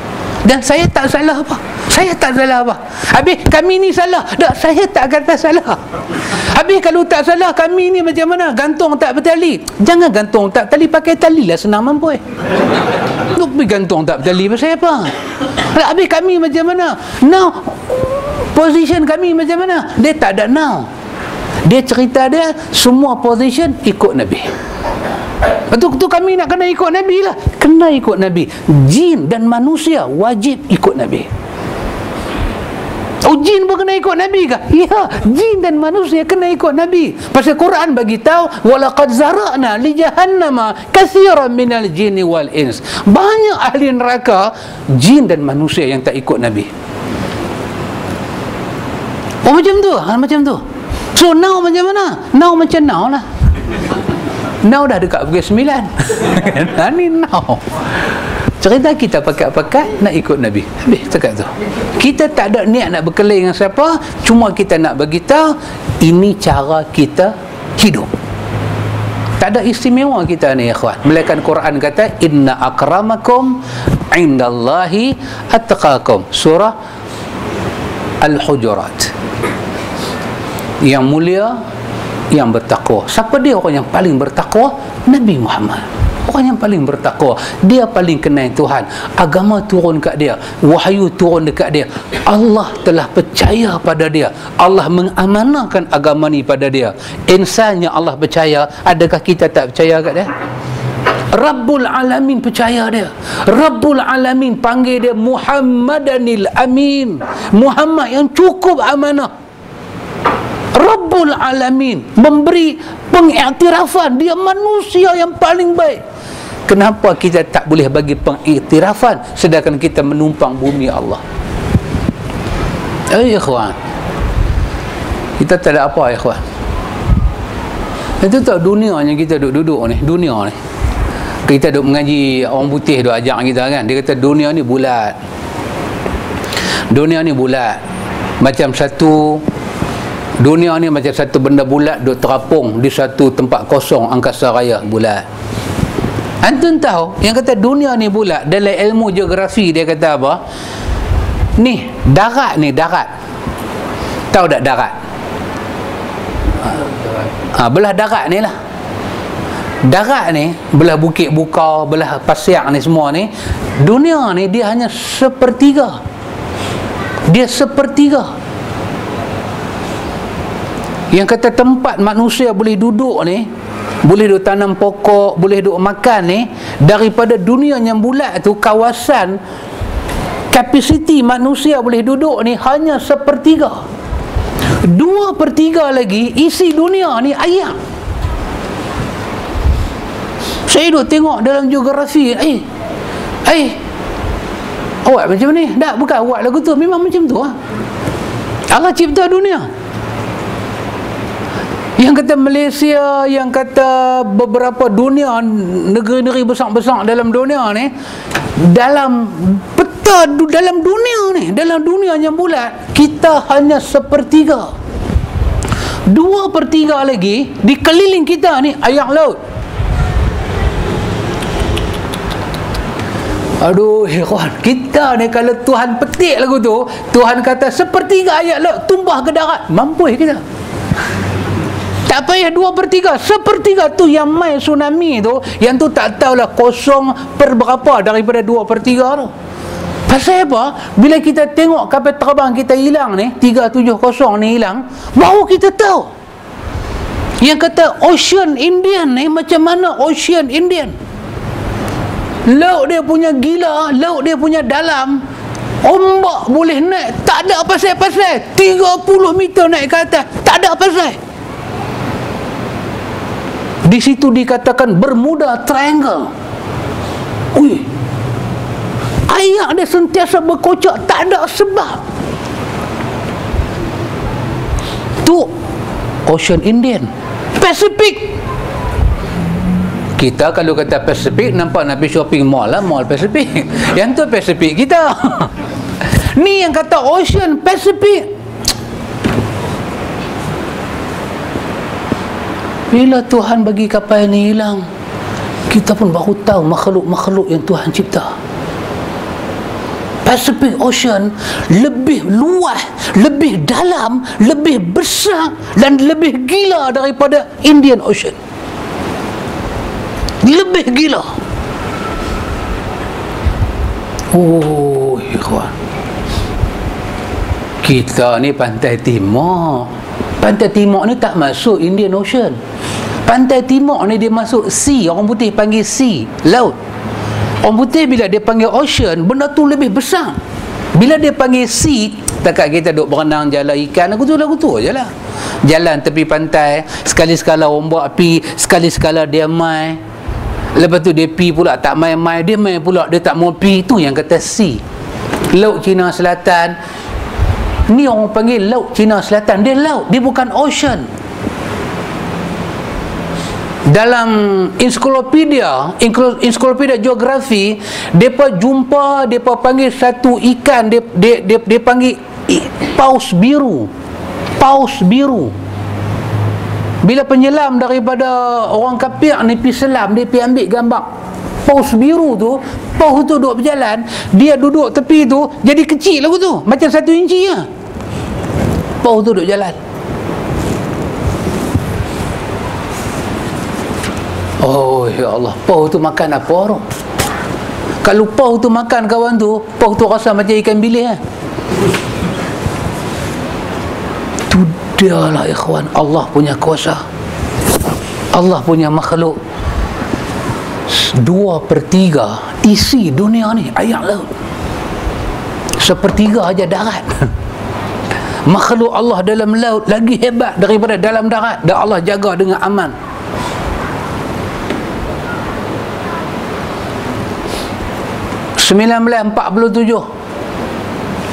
Dan saya tak salah apa. Saya tak salah apa. Habis kami ni salah. Tak, saya tak kata salah. Habis kalau tak salah, kami ni macam mana? Gantung tak bertali. Jangan gantung tak tali, pakai tali lah, senang mampu. Duk pergi gantung tak bertali pasal apa? Habis kami macam mana? Now position kami macam mana? Dia tak ada now. Dia cerita dia semua position ikut Nabi. Betul tu kami nak kena ikut Nabi lah. Kena ikut Nabi. Jin dan manusia wajib ikut Nabi. Oh, jin pun kena ikut Nabi kah? Ya, jin dan manusia kena ikut Nabi. Pasal Quran bagi tahu walaqad zara'na li jahannama katsiran minal jinni wal ins. Banyak ahli neraka jin dan manusia yang tak ikut Nabi. Oh, macam tu. Macam tu. So now macam mana? Now macam now lah. Now dah dekat pukul 9. Ni now. Cerita kita pakat-pakat nak ikut Nabi. Habis cakap tu. Kita tak ada niat nak berkelahi dengan siapa, cuma kita nak bagi tahu ini cara kita hidup. Tak ada istimewa kita ni ikhwan. Melainkan Quran kata inna akramakum indallahi attaqakum. Surah Al-Hujurat. Yang mulia yang bertakwa. Siapa dia orang yang paling bertakwa? Nabi Muhammad. Orang yang paling bertakwa. Dia paling kenal Tuhan. Agama turun kat dia. Wahyu turun dekat dia. Allah telah percaya pada dia. Allah mengamanahkan agama ni pada dia. Insan yang Allah percaya, adakah kita tak percaya kat dia? Rabbul Alamin percaya dia. Rabbul Alamin panggil dia Muhammadanil Amin. Muhammad yang cukup amanah. Rabbul Alamin memberi pengiktirafan dia manusia yang paling baik. Kenapa kita tak boleh bagi pengiktirafan sedangkan kita menumpang bumi Allah? Ikhwan, kita tak ada apa ikhwan. Itu tak dunia yang kita duduk ni, dunia ni. Kita duduk mengaji, orang putih duk ajak kita kan. Dia kata dunia ni bulat. Dunia ni bulat. Macam satu dunia ni macam satu benda bulat duk terapung di satu tempat kosong angkasa raya bulat. Antum tahu yang kata dunia ni bulat dalam ilmu geografi dia kata apa? Ni darat ni darat. Tahu tak darat? Belah darat ni lah. Darat ni belah Bukit Bukau, belah Pasiak ni semua ni. Dunia ni dia hanya sepertiga. Dia sepertiga. Yang kata tempat manusia boleh duduk ni, boleh duduk tanam pokok, boleh duduk makan ni, daripada dunia yang bulat tu, kawasan kapasiti manusia boleh duduk ni hanya sepertiga. 2/3 lagi isi dunia ni air. Saya duduk tengok dalam geografi, awak macam ni? Tak, bukan awak lagu tu, memang macam tu lah. Allah cipta dunia. Yang kata Malaysia, yang kata beberapa dunia, negeri-negeri besar-besar dalam dunia ni, dalam peta dalam dunia ni, dalam dunia yang bulat, kita hanya sepertiga. 2/3 lagi dikeliling kita ni air laut. Aduh, ikhwan, kita ni kalau Tuhan petik lagu tu, Tuhan kata sepertiga air laut tumbah ke darat, mampu kita. Tak payah 2/3, sepertiga tu yang main tsunami tu, yang tu tak tahulah kosong per berapa daripada 2/3 tu. Pasal apa? Bila kita tengok kapal terbang kita hilang ni, 370 ni hilang, baru kita tahu. Yang kata Ocean Indian ni macam mana Ocean Indian? Laut dia punya gila, laut dia punya dalam, ombak boleh naik, tak ada pasal-pasal, 30 meter naik ke atas, tak ada pasal. Di situ dikatakan Bermuda Triangle. Ui, air dia sentiasa berkocak, tak ada sebab. Tu Ocean Indian, Pacific. Kita kalau kata Pacific, nampak nak pergi shopping mall lah, Mall Pacific. Yang tu Pacific kita. Ni yang kata Ocean Pacific. Bila Tuhan bagi kapal ni hilang, kita pun baru tahu makhluk-makhluk yang Tuhan cipta. Pacific Ocean lebih luas, lebih dalam, lebih besar dan lebih gila daripada Indian Ocean. Lebih gila. Oh, ikhwan, kita ni pantai timur. Pantai timur ni tak masuk Indian Ocean. Pantai timur ni dia masuk sea. Orang putih panggil sea, laut. Orang putih bila dia panggil ocean, benda tu lebih besar. Bila dia panggil sea, takat kita duk berenang jalan ikan, lagu tu je lah. Jalan tepi pantai, sekali-sekala orang buat pi, sekali-sekala dia mai. Lepas tu dia pi pula tak mai-mai, dia mai pula dia tak mau pi. Tu yang kata sea. Laut Cina Selatan ni orang panggil Laut Cina Selatan. Dia laut, dia bukan ocean. Dalam ensiklopedia geografi, depa jumpa, depa panggil satu ikan, dia panggil paus biru. Paus biru. Bila penyelam daripada orang kafir ni pergi selam, dia pergi ambil gambar paus biru tu. Paus tu duduk berjalan, dia duduk tepi tu jadi kecil lagu tu, macam 1 inci je. Paus tu duduk jalan. Oh ya Allah, paus tu makan apa orang? Kalau paus tu makan kawan tu, paus tu rasa macam ikan bilis kan? Tu dia lah ikhwan, Allah punya kuasa, Allah punya makhluk. 2/3 isi dunia ni air laut, 1/3 aja darat. Makhluk Allah dalam laut lagi hebat daripada dalam darat, dan Allah jaga dengan aman. (1947)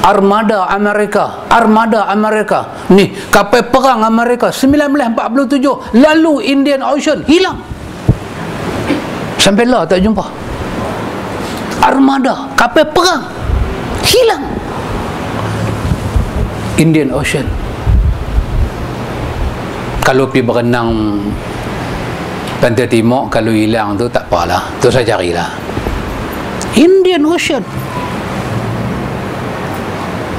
Armada Amerika ni, kapal perang Amerika 1947 lalu Indian Ocean, hilang sampai lah tak jumpa. Armada kapal perang hilang Indian Ocean. Kalau pergi berenang pantai timur, kalau hilang tu tak apalah, tu saya carilah Indian Ocean.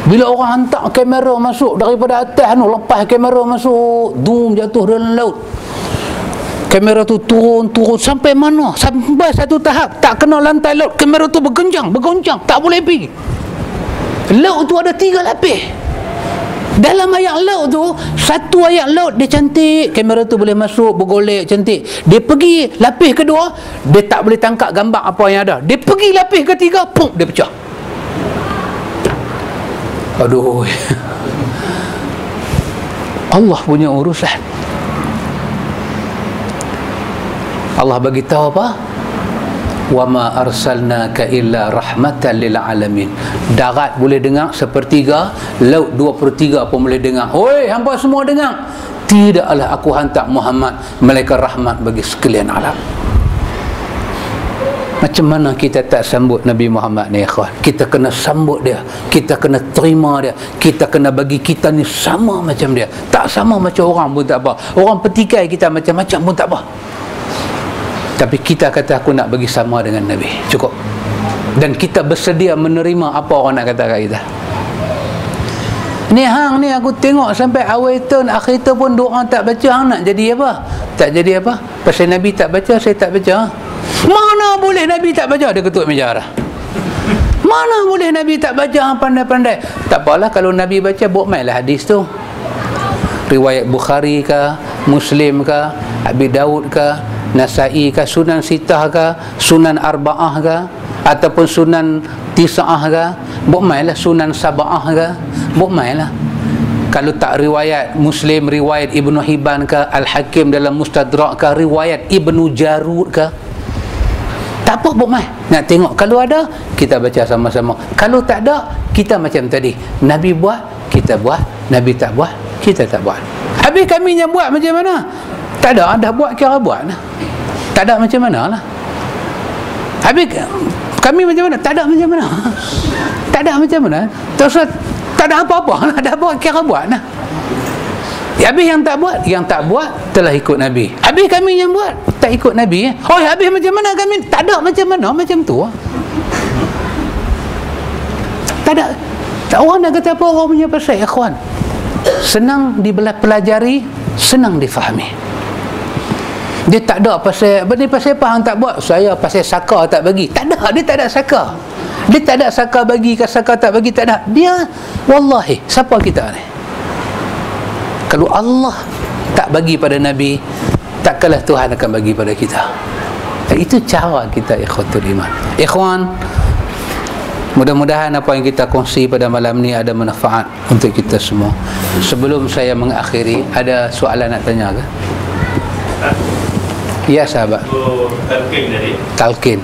Bila orang hantar kamera masuk daripada atas tu, lepas kamera masuk, dum jatuh dalam laut. Kamera tu turun sampai mana? Sampai satu tahap tak kena lantai laut, kamera tu bergoncang, tak boleh pergi. Laut tu ada 3 lapis. Dalam air laut tu, satu air laut dia cantik, kamera tu boleh masuk, bergolek cantik. Dia pergi lapis kedua, dia tak boleh tangkap gambar apa yang ada. Dia pergi lapis ketiga, pum, dia pecah. Aduh, Allah punya urusan. Allah bagi tahu apa? Wa ma arsalnaka illa rahmatan lil alamin. Darat boleh dengar 1/3, laut 2/3 pun boleh dengar. Oi, hangpa semua dengar. Tidaklah aku hantar Muhammad melainkan rahmat bagi sekalian alam. Macam mana kita tak sambut Nabi Muhammad ni, ikhwan? Kita kena sambut dia, kita kena terima dia, kita kena bagi kita ni sama macam dia. Tak sama macam orang pun tak apa. Orang petikai kita macam-macam pun tak apa. Tapi kita kata aku nak bagi sama dengan Nabi, cukup. Dan kita bersedia menerima apa orang nak kata kat kita. Ni hang ni aku tengok sampai awal tahun akhir tahun pun doa tak baca, hang nak jadi apa? Tak jadi apa? Pasal Nabi tak baca, saya tak baca. Mana boleh Nabi tak baca? Dia ketuk meja dah. Mana boleh Nabi tak baca, hang pandai-pandai. Tak apalah kalau Nabi baca, buat mainlah hadis tu. Riwayat Bukhari ke, Muslim ke, Abi Daud ke, Nasai ke, Sunan Sitah ke, Sunan Arba'ah ke, ataupun Sunan Tis'ah ke, buat mainlah Sunan Sab'ah ke, buat mainlah. Kalau tak riwayat Muslim, riwayat Ibnu Hibban ke, Al-Hakim dalam Mustadrak ke, riwayat Ibnu Jarud ke, tak apa pun mah. Nak tengok, kalau ada kita baca sama-sama, kalau tak ada kita macam tadi, Nabi buat kita buat, Nabi tak buat kita tak buat. Habis kami yang buat macam mana? Tak ada, dah buat kira buat lah. Tak ada macam mana lah. Habis kami macam mana? Tak ada macam mana. Tak ada macam mana. Terus tak ada apa-apa lah. Dah buat kira buat lah. Habis yang tak buat telah ikut Nabi. Habis kami yang buat tak ikut Nabi. Oh, habis macam mana kami? Tak ada macam mana, macam tu. Tak ada. Tak, orang nak kata apa orang punya pasal, ikhwan. Senang dipelajari, senang difahami. Dia tak ada pasal, dia pasal apa hang tak buat? Saya pasal saka tak bagi. Tak ada, dia tak ada saka. Dia tak ada saka bagi ke saka tak bagi, tak ada. Dia, wallahi, siapa kita ni? Kalau Allah tak bagi pada Nabi, takkanlah Tuhan akan bagi pada kita. Dan itu cara kita, ikhwatul iman. Ikhwan, mudah-mudahan apa yang kita kongsi pada malam ni ada manfaat untuk kita semua. Sebelum saya mengakhiri, ada soalan nak tanya ke? Ya sahabat. Talqin tadi. Talqin.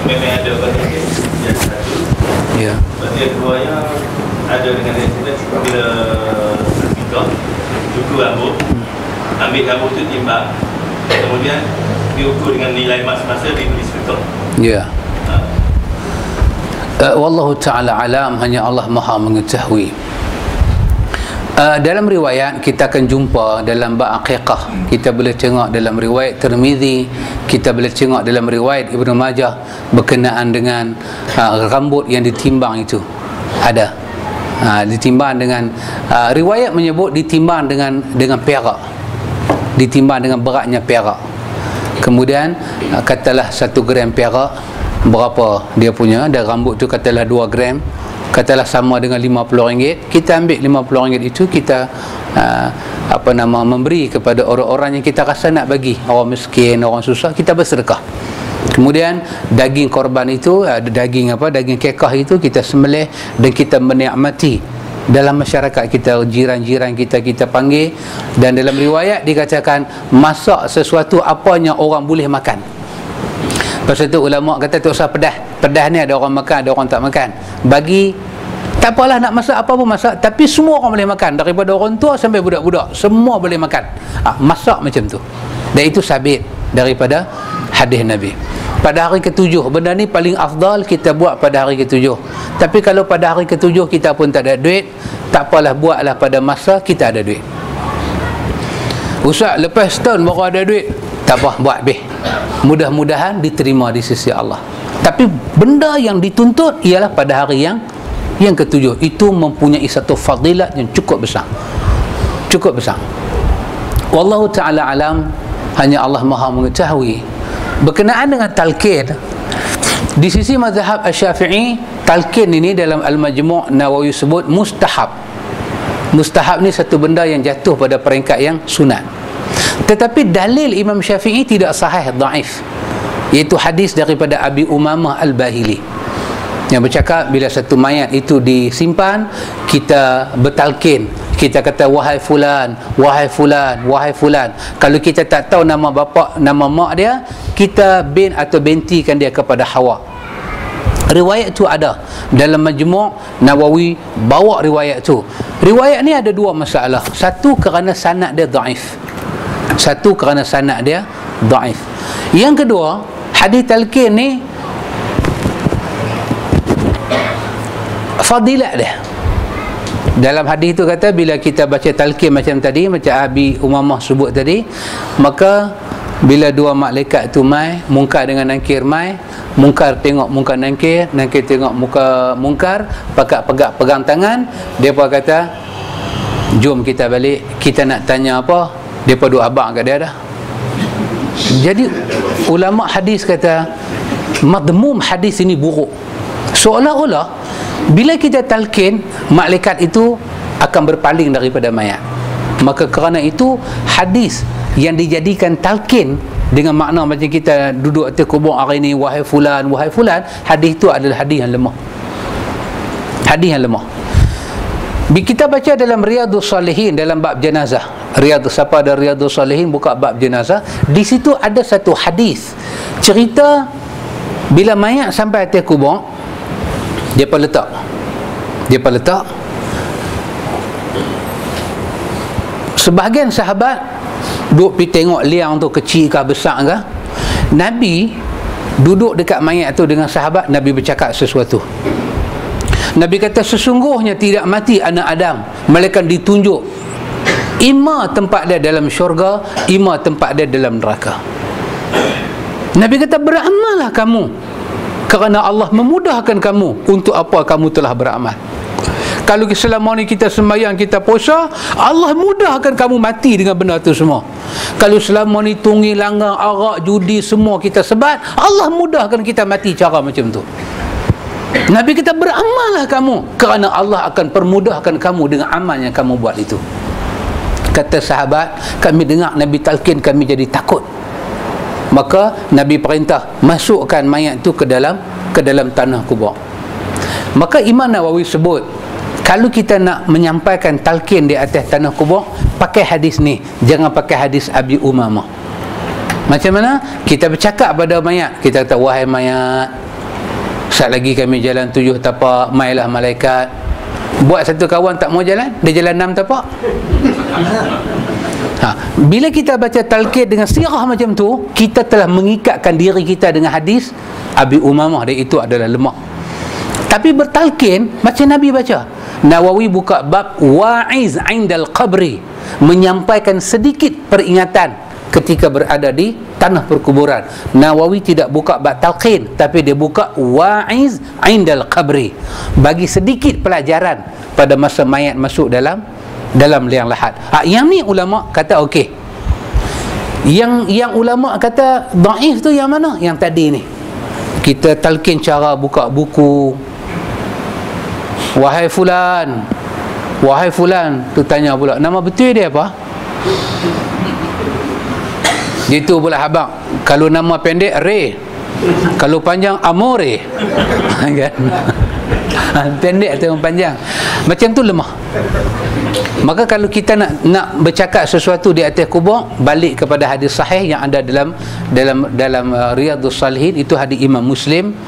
Memang ada bahagian yang satu. Ya. Bahagian keduanya ada dengan incident bila kita cukur rambut, ambil rambut tu timbang, kemudian diukur dengan nilai masa-masa ditulis betul. Ya. Wallahu ta'ala alam, hanya Allah maha mengetahui. Dalam riwayat kita akan jumpa dalam bab aqiqah, kita boleh tengok dalam riwayat Tirmizi, kita boleh tengok dalam riwayat Ibnu Majah berkenaan dengan rambut yang ditimbang itu ada. Ditimbang dengan riwayat menyebut ditimbang dengan perak, ditimbang dengan beratnya perak. Kemudian katalah 1 gram perak berapa dia punya, dan rambut tu katalah 2 gram, katalah sama dengan RM50, kita ambil RM50 itu, kita memberi kepada orang-orang yang kita rasa nak bagi, orang miskin, orang susah, kita bersedekah. Kemudian daging korban itu, daging kekah itu kita sembelih dan kita menikmati dalam masyarakat kita, jiran-jiran kita panggil, dan dalam riwayat dikatakan masak sesuatu apa yang orang boleh makan. Pasal tu ulama kata tak usah pedas. Pedas ni ada orang makan, ada orang tak makan. Bagi, tak apalah nak masak apa pun masak, tapi semua orang boleh makan, daripada orang tua sampai budak-budak, semua boleh makan. Masak macam tu. Dan itu sabit daripada hadis Nabi. Pada hari ke-7, benda ni paling afdal kita buat pada hari ke-7. Tapi kalau pada hari ke-7 kita pun tak ada duit, tak apalah, buatlah pada masa kita ada duit. Ustaz, lepas setahun baru ada duit, tak apa, buat beh. Mudah-mudahan diterima di sisi Allah. Tapi benda yang dituntut ialah pada hari yang ke-7 itu mempunyai satu fadilat yang cukup besar. Cukup besar. Wallahu ta'ala alam, hanya Allah maha mengetahui. Berkenaan dengan talqin, di sisi mazhab Asy-Syafi'i, talqin ini dalam Al-Majmu' Nawawi sebut mustahab. Mustahab ni satu benda yang jatuh pada peringkat yang sunat. Tetapi dalil Imam Syafi'i tidak sahih, dhaif, iaitu hadis daripada Abi Umamah Al-Bahili yang bercakap bila satu mayat itu disimpan, kita bertalqin, kita kata wahai fulan, wahai fulan, wahai fulan. Kalau kita tak tahu nama bapa, nama mak dia, kita bin atau bentikan dia kepada Hawa. Riwayat tu ada dalam Majmu' Nawawi, bawa riwayat tu. Riwayat ni ada 2 masalah. Satu kerana sanad dia dhaif. Satu kerana sanad dia dhaif. Yang kedua, hadis talqin ni fadilat dia. Dalam hadis itu kata bila kita baca talqin macam tadi, macam Abi Umamah sebut tadi, maka bila 2 malaikat tu mai, Munkar dengan Nakir mai, Munkar tengok muka Nakir, Nakir tengok muka Munkar, pegang tangan, depa kata jom kita balik, kita nak tanya apa, depa duk abang kat dia dah. Jadi ulama hadis kata madmum hadis ini buruk, seolah-olah bila kita talqin, malaikat itu akan berpaling daripada mayat. Maka kerana itu hadis yang dijadikan talqin dengan makna macam kita duduk atas kubur hari ini, wahai fulan, wahai fulan, hadis itu adalah hadis yang lemah. Hadis yang lemah. Kita baca dalam Riyadhus Salihin dalam bab jenazah. Siapa ada Riyadhus Salihin buka bab jenazah, di situ ada satu hadis cerita bila mayat sampai atas kubur, dia letak sebahagian sahabat duduk pergi tengok liang tu kecil ke besar ke. Nabi duduk dekat mayat tu dengan sahabat, Nabi bercakap sesuatu. Nabi kata, sesungguhnya tidak mati anak Adam melainkan ditunjuk ima tempat dia dalam syurga, ima tempat dia dalam neraka. Nabi kata, beramallah kamu kerana Allah memudahkan kamu untuk apa kamu telah beramal. Kalau selama ni kita sembahyang, kita puasa, Allah mudahkan kamu mati dengan benda tu semua. Kalau selama ni tunggi, langgar, arak, judi semua kita sebat, Allah mudahkan kita mati cara macam tu. Nabi kata, beramallah kamu kerana Allah akan permudahkan kamu dengan amal yang kamu buat itu. Kata sahabat, kami dengar Nabi talqin, kami jadi takut. Maka Nabi perintah masukkan mayat tu ke dalam tanah kubur. Maka Imam Nawawi sebut, kalau kita nak menyampaikan talqin di atas tanah kubur, pakai hadis ni, jangan pakai hadis Abi Umamah. Macam mana? Kita bercakap pada mayat, kita kata, wahai mayat, saat lagi kami jalan 7 tapak, mailah malaikat. Buat satu kawan tak mau jalan, dia jalan 6 tapak. Bila kita baca talqin dengan sirah macam tu, kita telah mengikatkan diri kita dengan hadis Abi Umamah, dan itu adalah lemah. Tapi bertalqin macam Nabi baca. Nawawi buka bab wa'iz 'indal qabri, menyampaikan sedikit peringatan ketika berada di tanah perkuburan. Nawawi tidak buka bab talqin, tapi dia buka wa'iz 'indal qabri, bagi sedikit pelajaran pada masa mayat masuk dalam liang lahat. Yang ni ulama kata okey. Yang ulama kata dhaif tu yang mana? Yang tadi ni. Kita talqin cara buka buku. Wahai fulan, tu tanya pula, nama betul dia apa? Itu pula habang. Kalau nama pendek Ray, kalau panjang Amore. Kan? Pendek atau panjang, macam tu lemah. Maka kalau kita nak bercakap sesuatu di atas kubur, balik kepada hadis sahih yang ada dalam Riyadhus Salihin, itu hadis Imam Muslim.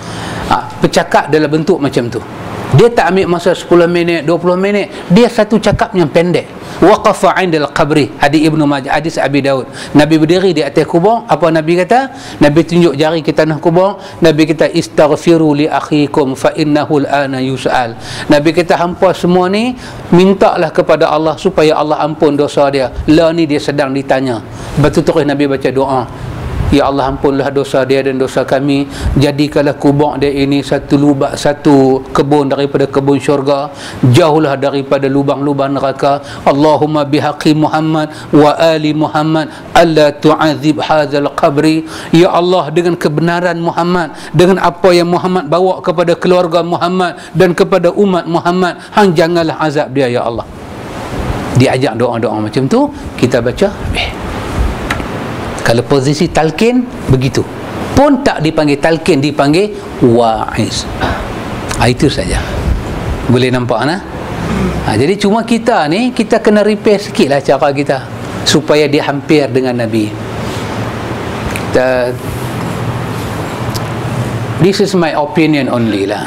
Bercakap dalam bentuk macam tu. Dia tak ambil masa 10 minit, 20 minit. Dia satu cakap yang pendek. Waqafa 'indal qabri, hadis Ibnu Majah, hadis Abi Daud. Nabi berdiri di atas kubur. Apa Nabi kata? Nabi tunjuk jari ke tanah kubur. Nabi kata, istaghfiru li akhikum fa innahu al-ana yus'al. Nabi kata, hampa semua ni mintalah kepada Allah supaya Allah ampun dosa dia. Lah ni dia sedang ditanya. Betul terus Nabi baca doa. Ya Allah, ampunlah dosa dia dan dosa kami. Jadikanlah kubur dia ini satu kebun daripada kebun syurga, jauhlah daripada lubang-lubang neraka. Allahumma bihaqqi Muhammad wa ali Muhammad alla tu'adzib hadzal qabri. Ya Allah, dengan kebenaran Muhammad, dengan apa yang Muhammad bawa kepada keluarga Muhammad dan kepada umat Muhammad, hang janganlah azab dia ya Allah. Diajak doa-doa macam tu, kita baca. Kalau posisi talqin begitu pun tak dipanggil talqin, dipanggil wa'iz. Itu saja. Boleh nampak nah? Jadi cuma kita ni, kita kena repair sikit lah cara kita supaya dia hampir dengan Nabi. This is my opinion only lah.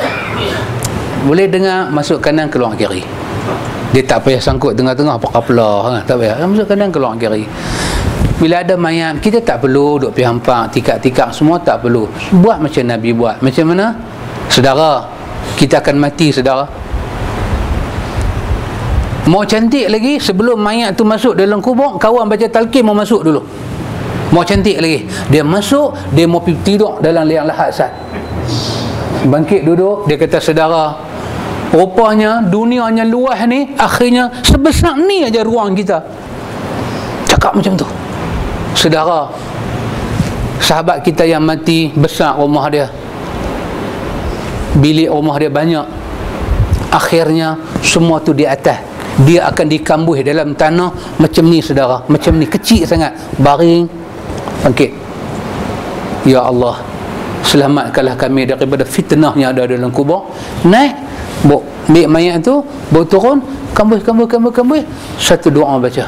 Boleh dengar, masuk kanan keluar kiri. Dia tak payah sangkut tengah-tengah pakaplah, tak payah. Masuk kanan keluar kiri. Bila ada mayat, kita tak perlu duk pergi hampak, tikak-tikak semua tak perlu. Buat macam Nabi buat. Macam mana? Saudara, kita akan mati saudara. Mau cantik lagi, sebelum mayat tu masuk dalam kubur, kawan baca talqin mau masuk dulu. Mau cantik lagi, dia masuk, dia mau pergi tidur dalam liang lahat sat. Bangkit duduk, dia kata, saudara, rupanya dunianya luas ni, akhirnya sebesar ni aja ruang kita. Cakap macam tu. Saudara, sahabat kita yang mati, besar rumah dia, bilik rumah dia banyak, akhirnya semua tu di atas, dia akan dikambuh dalam tanah macam ni saudara, macam ni, kecil sangat, baring, bangkit. Ya Allah, selamatkanlah kami daripada fitnah yang ada dalam kubur. Naik, ambil mayat tu, bawa turun, kambuh, satu doa baca.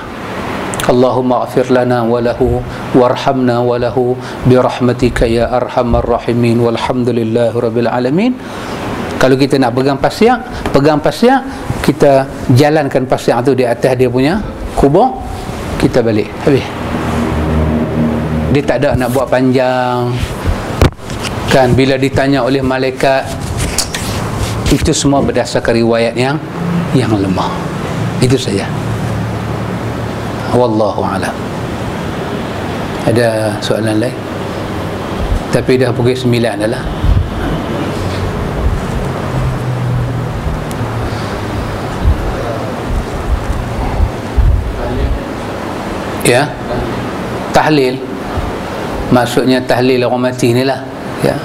Allahumma ghafir lana wa lahu warhamna wa lahu birahmatika ya arhamar rahimin walhamdulillahi rabbil alamin. Kalau kita nak pegang pasir, kita jalankan pasir tu di atas dia punya kubur, kita balik, habis. Dia tak ada nak buat panjang kan. Bila ditanya oleh malaikat, itu semua berdasarkan riwayat yang lemah. Itu saja. Wallahu a'lam. Ada soalan lain? Tapi dah pukul 9 dah lah. Ya, tahlil maksudnya tahlil orang mati ni lah. Ya,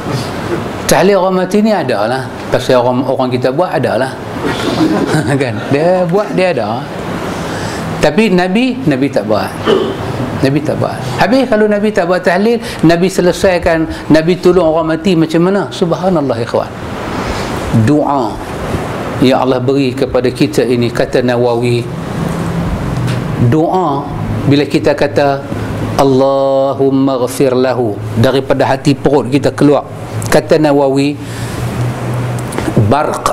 tahlil orang mati ni ada lah. Pasal orang kita buat ada lah. Kan, dia buat, dia ada. Tapi Nabi tak buat. Nabi tak buat. Habis kalau Nabi tak buat tahlil, Nabi selesaikan, Nabi tolong orang mati macam mana? Subhanallah ikhwan. Doa yang Allah beri kepada kita ini, kata Nawawi, doa bila kita kata Allahumma ghafir lahu, daripada hati perut kita keluar, kata Nawawi, barq,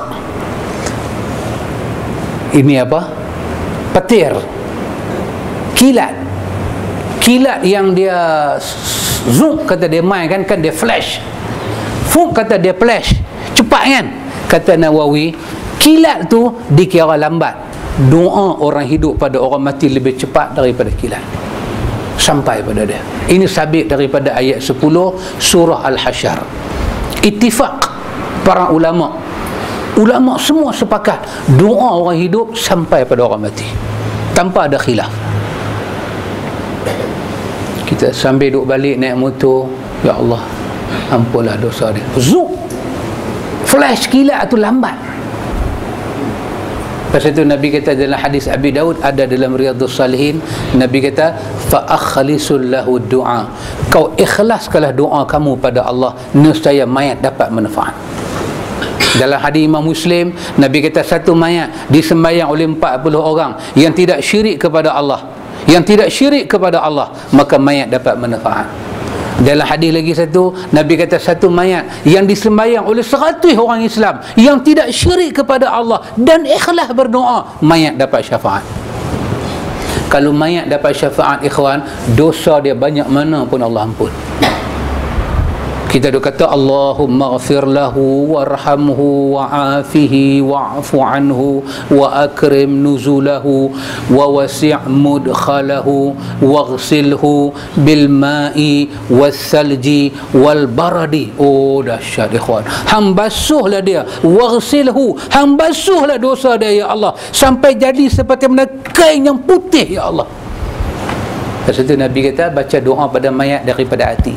ini apa? Petir, kilat yang dia zoom, kata dia main kan dia flash, fuk, kata dia flash cepat kan. Kata Nawawi, kilat tu dikira lambat, doa orang hidup pada orang mati lebih cepat daripada kilat sampai pada dia. Ini sabit daripada ayat 10 surah Al-Hasyr. Ittifaq para ulama semua sepakat, doa orang hidup sampai pada orang mati tanpa ada khilaf. Kita sambil duduk balik naik motor, ya Allah ampunlah dosa dia, zoom, flash, kilat tu lambat. Pasal itu Nabi kata dalam hadis Abi Daud, ada dalam Riyadhus Salihin, Nabi kata fa akhlisul lahu du'a, kau ikhlaskanlah doa kamu pada Allah, nescaya mayat dapat manfaat. Dalam hadis Imam Muslim, Nabi kata satu mayat disembahyang oleh 40 orang yang tidak syirik kepada Allah, maka mayat dapat manfaat. Dalam hadis lagi satu, Nabi kata satu mayat yang disembahyang oleh 100 orang Islam yang tidak syirik kepada Allah dan ikhlas berdoa, mayat dapat syafaat. Kalau mayat dapat syafaat ikhwan, dosa dia banyak mana pun Allah ampun. Kita duk kata Allahumma ghafir lahu warhamhu wa'afihi wa'fu anhu wa akrim nuzulahu wa wasi' mudkhalahu waghsilhu bil ma'i was salji wal baradi. Oh dahsyat ikhwan, hambasuhlah dia, waghsilhu, hambasuhlah dosa dia ya Allah sampai jadi seperti mana kain yang putih ya Allah. Lepas itu Nabi kata baca doa pada mayat daripada hati.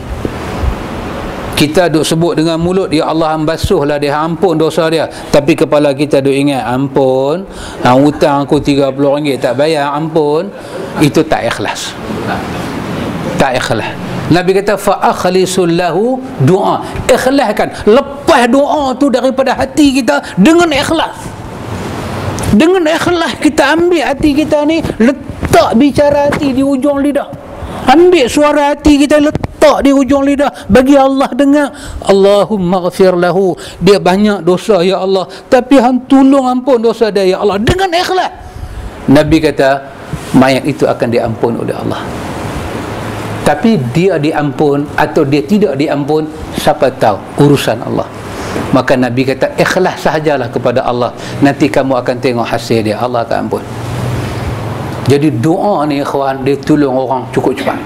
Kita duk sebut dengan mulut, ya Allah basuhlah dia, ampun dosa dia, tapi kepala kita duk ingat, ampun, hutang aku RM30 tak bayar, ampun. Itu tak ikhlas. Tak ikhlas. Nabi kata fa akhlisul lahu doa, ikhlaskan, lepas doa tu daripada hati kita dengan ikhlas. Dengan ikhlas kita ambil hati kita ni, letak bicara hati di ujung lidah, ambil suara hati kita, letak di ujung lidah, bagi Allah dengar. Allahumma ghafir lahu, dia banyak dosa ya Allah, tapi hang tolong ampun dosa dia ya Allah, dengan ikhlas. Nabi kata mayat itu akan diampun oleh Allah. Tapi dia diampun atau dia tidak diampun, siapa tahu, urusan Allah. Maka Nabi kata ikhlas sahajalah kepada Allah, nanti kamu akan tengok hasil dia, Allah akan ampun. Jadi doa ni ikhwan, dia tolong orang cukup cepat.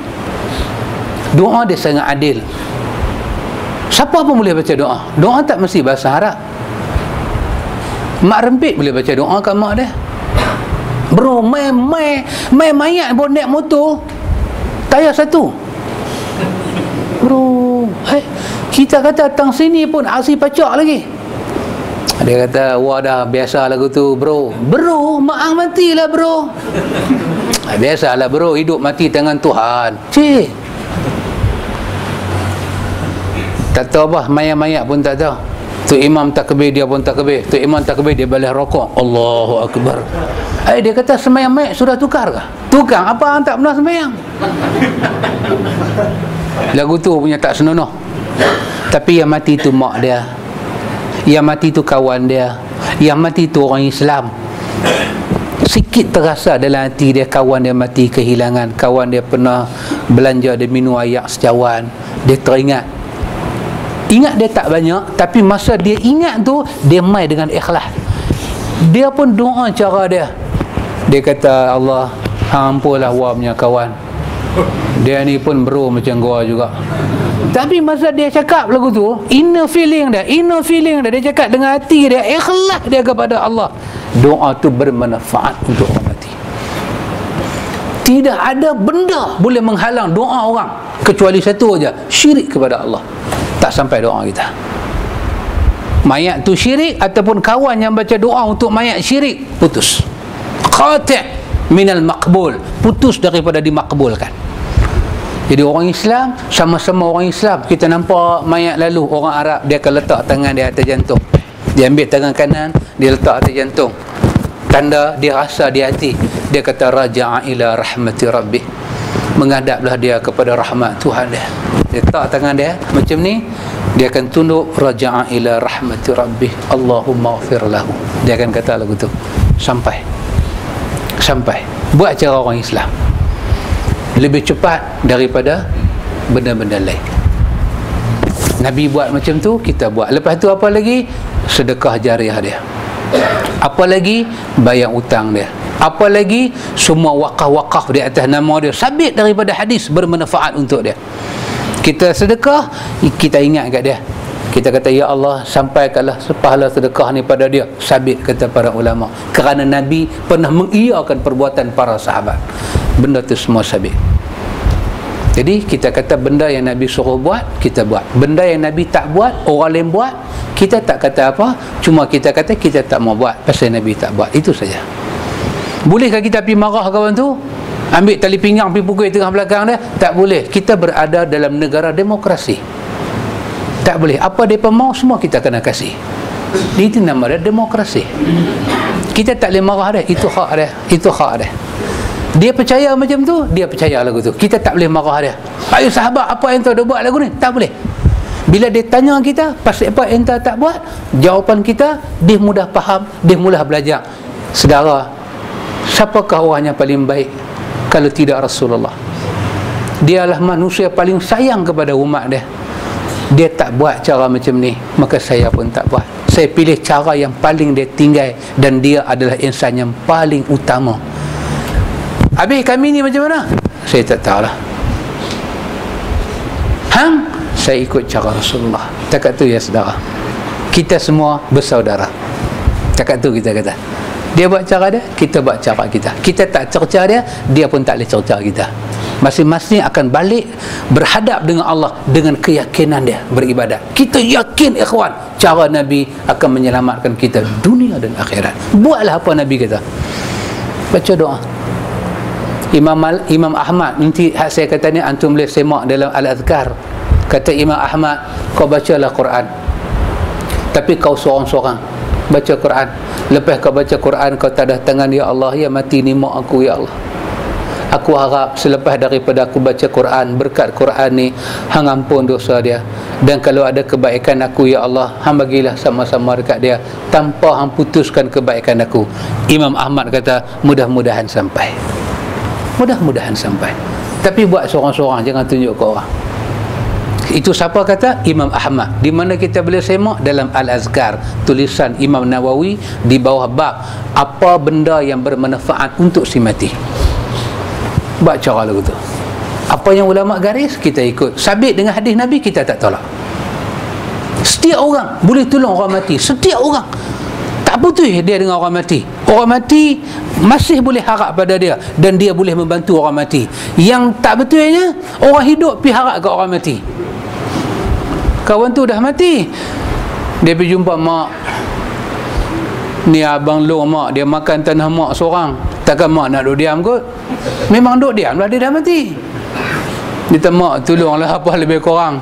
Doa dia sangat adil. Siapa pun boleh baca doa. Doa tak mesti bahasa Arab. Mak rempit boleh baca doa kat mak dia. Bro, main mayat pun naik motor, tayar satu. Bro, kita kata tang sini pun aksi pacak lagi. Dia kata, wah dah biasa lagu tu bro. Bro, mak matilah bro. Biasalah bro, hidup mati tangan Tuhan. Cik, Tak tahu apa, mayat-mayat pun tak tahu. Tu imam takbir, dia pun takbir. Tu imam takbir, dia balas rokok. Allahu Akbar. Dia kata sembahyang mayat sudah tukar ke? Tukar? Apa hang tak pernah sembahyang? Lagu tu punya tak senonoh. Tapi yang mati tu mak dia, yang mati tu kawan dia, yang mati tu orang Islam. Sikit terasa dalam hati dia, kawan dia mati kehilangan, kawan dia pernah belanja, dia minum air secawan, dia teringat. Ingat dia tak banyak, tapi masa dia ingat tu, dia mai dengan ikhlas. Dia pun doa cara dia. Dia kata, Allah, ampunlah wa punya kawan. Dia ni pun bro macam gua juga. Tapi masa dia cakap lagu tu, inner feeling dia, dia cakap dengan hati dia, ikhlas dia kepada Allah. Doa tu bermanfaat untuk orang mati. Tidak ada benda boleh menghalang doa orang kecuali satu aja, syirik kepada Allah. Tak sampai doa kita. Mayat tu syirik ataupun kawan yang baca doa untuk mayat syirik, putus. Qati' minal maqbul, putus daripada dimakbulkan. Jadi orang Islam, sama-sama orang Islam, kita nampak mayat lalu, orang Arab dia akan letak tangan dia atas jantung. Dia ambil tangan kanan, dia letak atas jantung. Tanda dia rasa di hati. Dia kata raja'a ila rahmati rabbih. Menghadaplah dia kepada rahmat Tuhan dia. Dia letak tangan dia macam ni, dia akan tunduk raja'a ila rahmati rabbih. Allahumma ighfir lahu. Dia akan kata lagu tu sampai. Buat cara orang Islam lebih cepat daripada benda-benda lain. Nabi buat macam tu, kita buat. Lepas tu apa lagi? Sedekah jariah dia. Apa lagi? Bayar utang dia. Apa lagi? Semua wakaf-wakaf di atas nama dia, sabit daripada hadis, bermanfaat untuk dia. Kita sedekah, kita ingat kat dia, kita kata, ya Allah, sampaikanlah pahala sedekah ni pada dia. Sabit kata para ulama, kerana Nabi pernah mengiyakan perbuatan para sahabat. Benda tu semua sabit. Jadi kita kata benda yang Nabi suruh buat, kita buat. Benda yang Nabi tak buat, orang lain buat, kita tak kata apa, cuma kita kata kita tak mau buat pasal Nabi tak buat. Itu saja. Bolehkah kita pergi marah kawan tu? Ambil tali pinggang pergi pukul tengah belakang dia? Tak boleh. Kita berada dalam negara demokrasi. Tak boleh. Apa mereka mau, semua kita kena kasih. Itu nama dia demokrasi. Kita tak boleh marah dia. Itu hak dia. Itu hak dia. Dia percaya macam tu, dia percaya lagu tu. Kita tak boleh marah dia. Ayo sahabat, apa yang tu dah buat lagu ni? Tak boleh. Bila dia tanya kita, pasal apa yang tak buat, jawapan kita, dia mudah faham, dia mudah belajar. Saudara, siapakah orang yang paling baik kalau tidak Rasulullah? Dia adalah manusia paling sayang kepada umat dia. Dia tak buat cara macam ni, maka saya pun tak buat. Saya pilih cara yang paling dia tinggal, dan dia adalah insan yang paling utama. Habis kami ni macam mana? Saya tak tahulah. Saya ikut cara Rasulullah. Cakap tu ya saudara, kita semua bersaudara. Cakap tu kita kata. Dia buat cara dia, kita buat cara kita. Kita tak cerca dia, dia pun tak boleh cerca kita. Masing-masing akan balik berhadap dengan Allah dengan keyakinan dia beribadat. Kita yakin ikhwan, cara Nabi akan menyelamatkan kita dunia dan akhirat. Buatlah apa Nabi kata. Baca doa. Imam Ahmad, nanti saya kata ni antum boleh semak dalam Al-Azkar. Kata Imam Ahmad, kau bacalah Quran, tapi kau seorang-seorang baca Quran. Lepas kau baca Quran, kau tadah tangan, ya Allah, ya mati ni mak aku, ya Allah. Aku harap selepas daripada aku baca Quran, berkat Quran ni, hang ampun dosa dia. Dan kalau ada kebaikan aku, ya Allah, hang bagilah sama-sama dekat dia, tanpa hang putuskan kebaikan aku. Imam Ahmad kata, mudah-mudahan sampai. Mudah-mudahan sampai. Tapi buat seorang-seorang, jangan tunjuk ke orang. Itu siapa kata? Imam Ahmad. Di mana kita boleh semak? Dalam Al-Azkar, tulisan Imam Nawawi di bawah bab apa benda yang bermanfaat untuk si mati. Buat cara lagu tu. Apa yang ulama garis, kita ikut. Sabit dengan hadis Nabi, kita tak tolak. Setiap orang boleh tolong orang mati. Setiap orang. Tak putus dia dengan orang mati. Orang mati masih boleh harap pada dia, dan dia boleh membantu orang mati. Yang tak betulnya, orang hidup pergi harap ke orang mati. Kawan tu dah mati, dia pergi jumpa mak. Ni abang long mak, dia makan tanah mak seorang. Takkan mak nak duduk diam kot? Memang duduk diam lah, dia dah mati. Dia kata, mak tolonglah apa lebih kurang.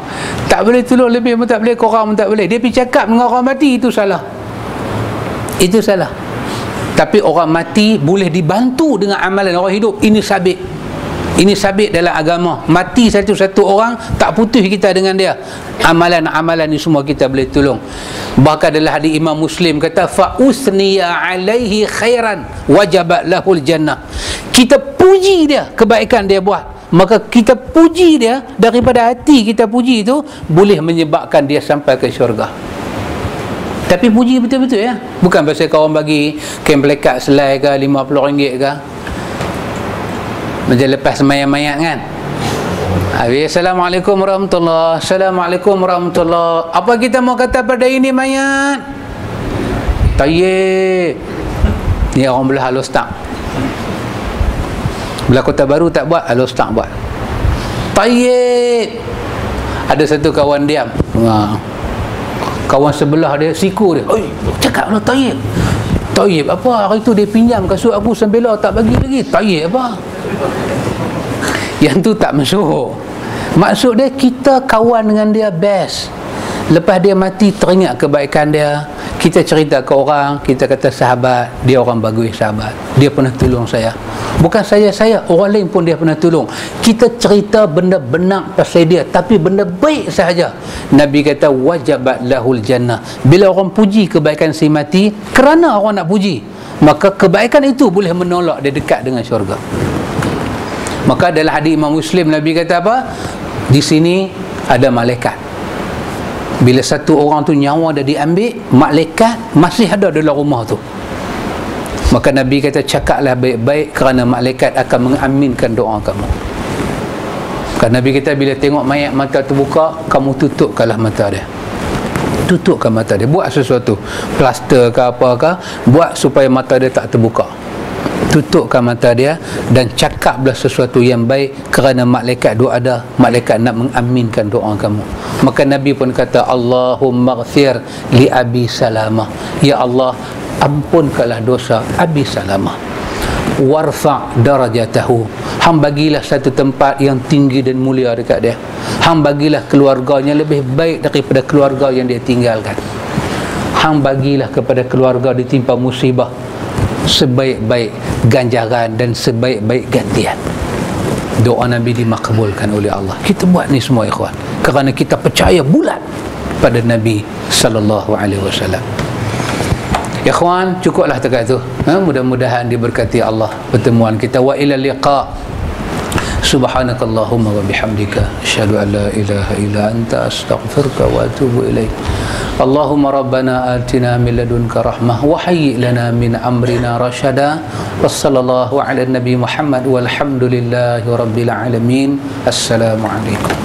Tak boleh tolong lebih pun tak boleh, korang pun tak boleh. Dia pergi cakap dengan orang mati, itu salah. Itu salah. Tapi orang mati boleh dibantu dengan amalan orang hidup. Ini sabit. Ini sabit dalam agama. Mati satu-satu orang, tak putus kita dengan dia. Amalan-amalan ni semua kita boleh tolong. Bahkan dalam hadis Imam Muslim kata, fa usniya alaihi khairan wajabat lahul jannah. Kita puji dia kebaikan dia buat, maka kita puji dia, daripada hati kita puji itu boleh menyebabkan dia sampai ke syurga. Tapi puji betul-betul ya, bukan pasal kawan bagi kain pelekat selai ke RM50 ke, macam lepas mayat-mayat kan. Assalamualaikum warahmatullahi, Assalamualaikum warahmatullahi. Apa kita mau kata pada ini mayat? Tayyib. Ni orang belah halus tak, belah Kota Baru tak buat, halus tak buat. Tayyib. Ada satu kawan diam, kawan sebelah dia siku dia, oi, cakap lah tayyib. Tayyib apa? Hari tu dia pinjam kasut aku Sembela, tak bagi lagi. Tayyib apa? Yang tu tak masuk. Maksud dia, kita kawan dengan dia best. Lepas dia mati, teringat kebaikan dia, kita cerita ke orang, kita kata sahabat, dia orang bagus sahabat, dia pernah tolong saya. Bukan saya, orang lain pun dia pernah tolong. Kita cerita benda benar pasal dia, tapi benda baik sahaja. Nabi kata wajabat lahul jannah. Bila orang puji kebaikan si mati, kerana orang nak puji, maka kebaikan itu boleh menolak dia dekat dengan syurga. Maka dalam hadis Imam Muslim, Nabi kata apa? Di sini ada malaikat. Bila satu orang tu nyawa dah diambil, malaikat masih ada dalam rumah tu. Maka Nabi kata, cakaplah baik-baik, kerana malaikat akan mengaminkan doa kamu. Kan Nabi kata, bila tengok mayat mata terbuka, kamu tutupkanlah mata dia. Tutupkan mata dia. Buat sesuatu, plaster ke apa ke, buat supaya mata dia tak terbuka. Tutupkan mata dia dan cakaplah sesuatu yang baik, kerana malaikat doa ada, malaikat nak mengaminkan doa kamu. Maka Nabi pun kata, Allahumma ghfir li Abi Salamah. Ya Allah, ampunkanlah dosa Abi Salamah. Warfa' darajatahu. Hang bagilah satu tempat yang tinggi dan mulia dekat dia. Hang bagilah keluarganya lebih baik daripada keluarga yang dia tinggalkan. Hang bagilah kepada keluarga ditimpa musibah sebaik-baik ganjaran dan sebaik-baik gantian. Doa Nabi dimakbulkan oleh Allah. Kita buat ni semua ikhwan, kerana kita percaya bulat pada Nabi sallallahu alaihi wasallam. Ikhwan, cukuplah dekat tu. Mudah-mudahan diberkati Allah pertemuan kita. Wa ila liqa. Subhanakallahumma wa bihamdika asyhadu an la ilaha illa anta astaghfiruka wa atubu ilaik. Allahumma rabbana atina min ladunka rahmah wa hayyi lana min amrina rashada. Wassallallahu ala nabi Muhammad walhamdulillahi rabbil alamin. Assalamu alaikum.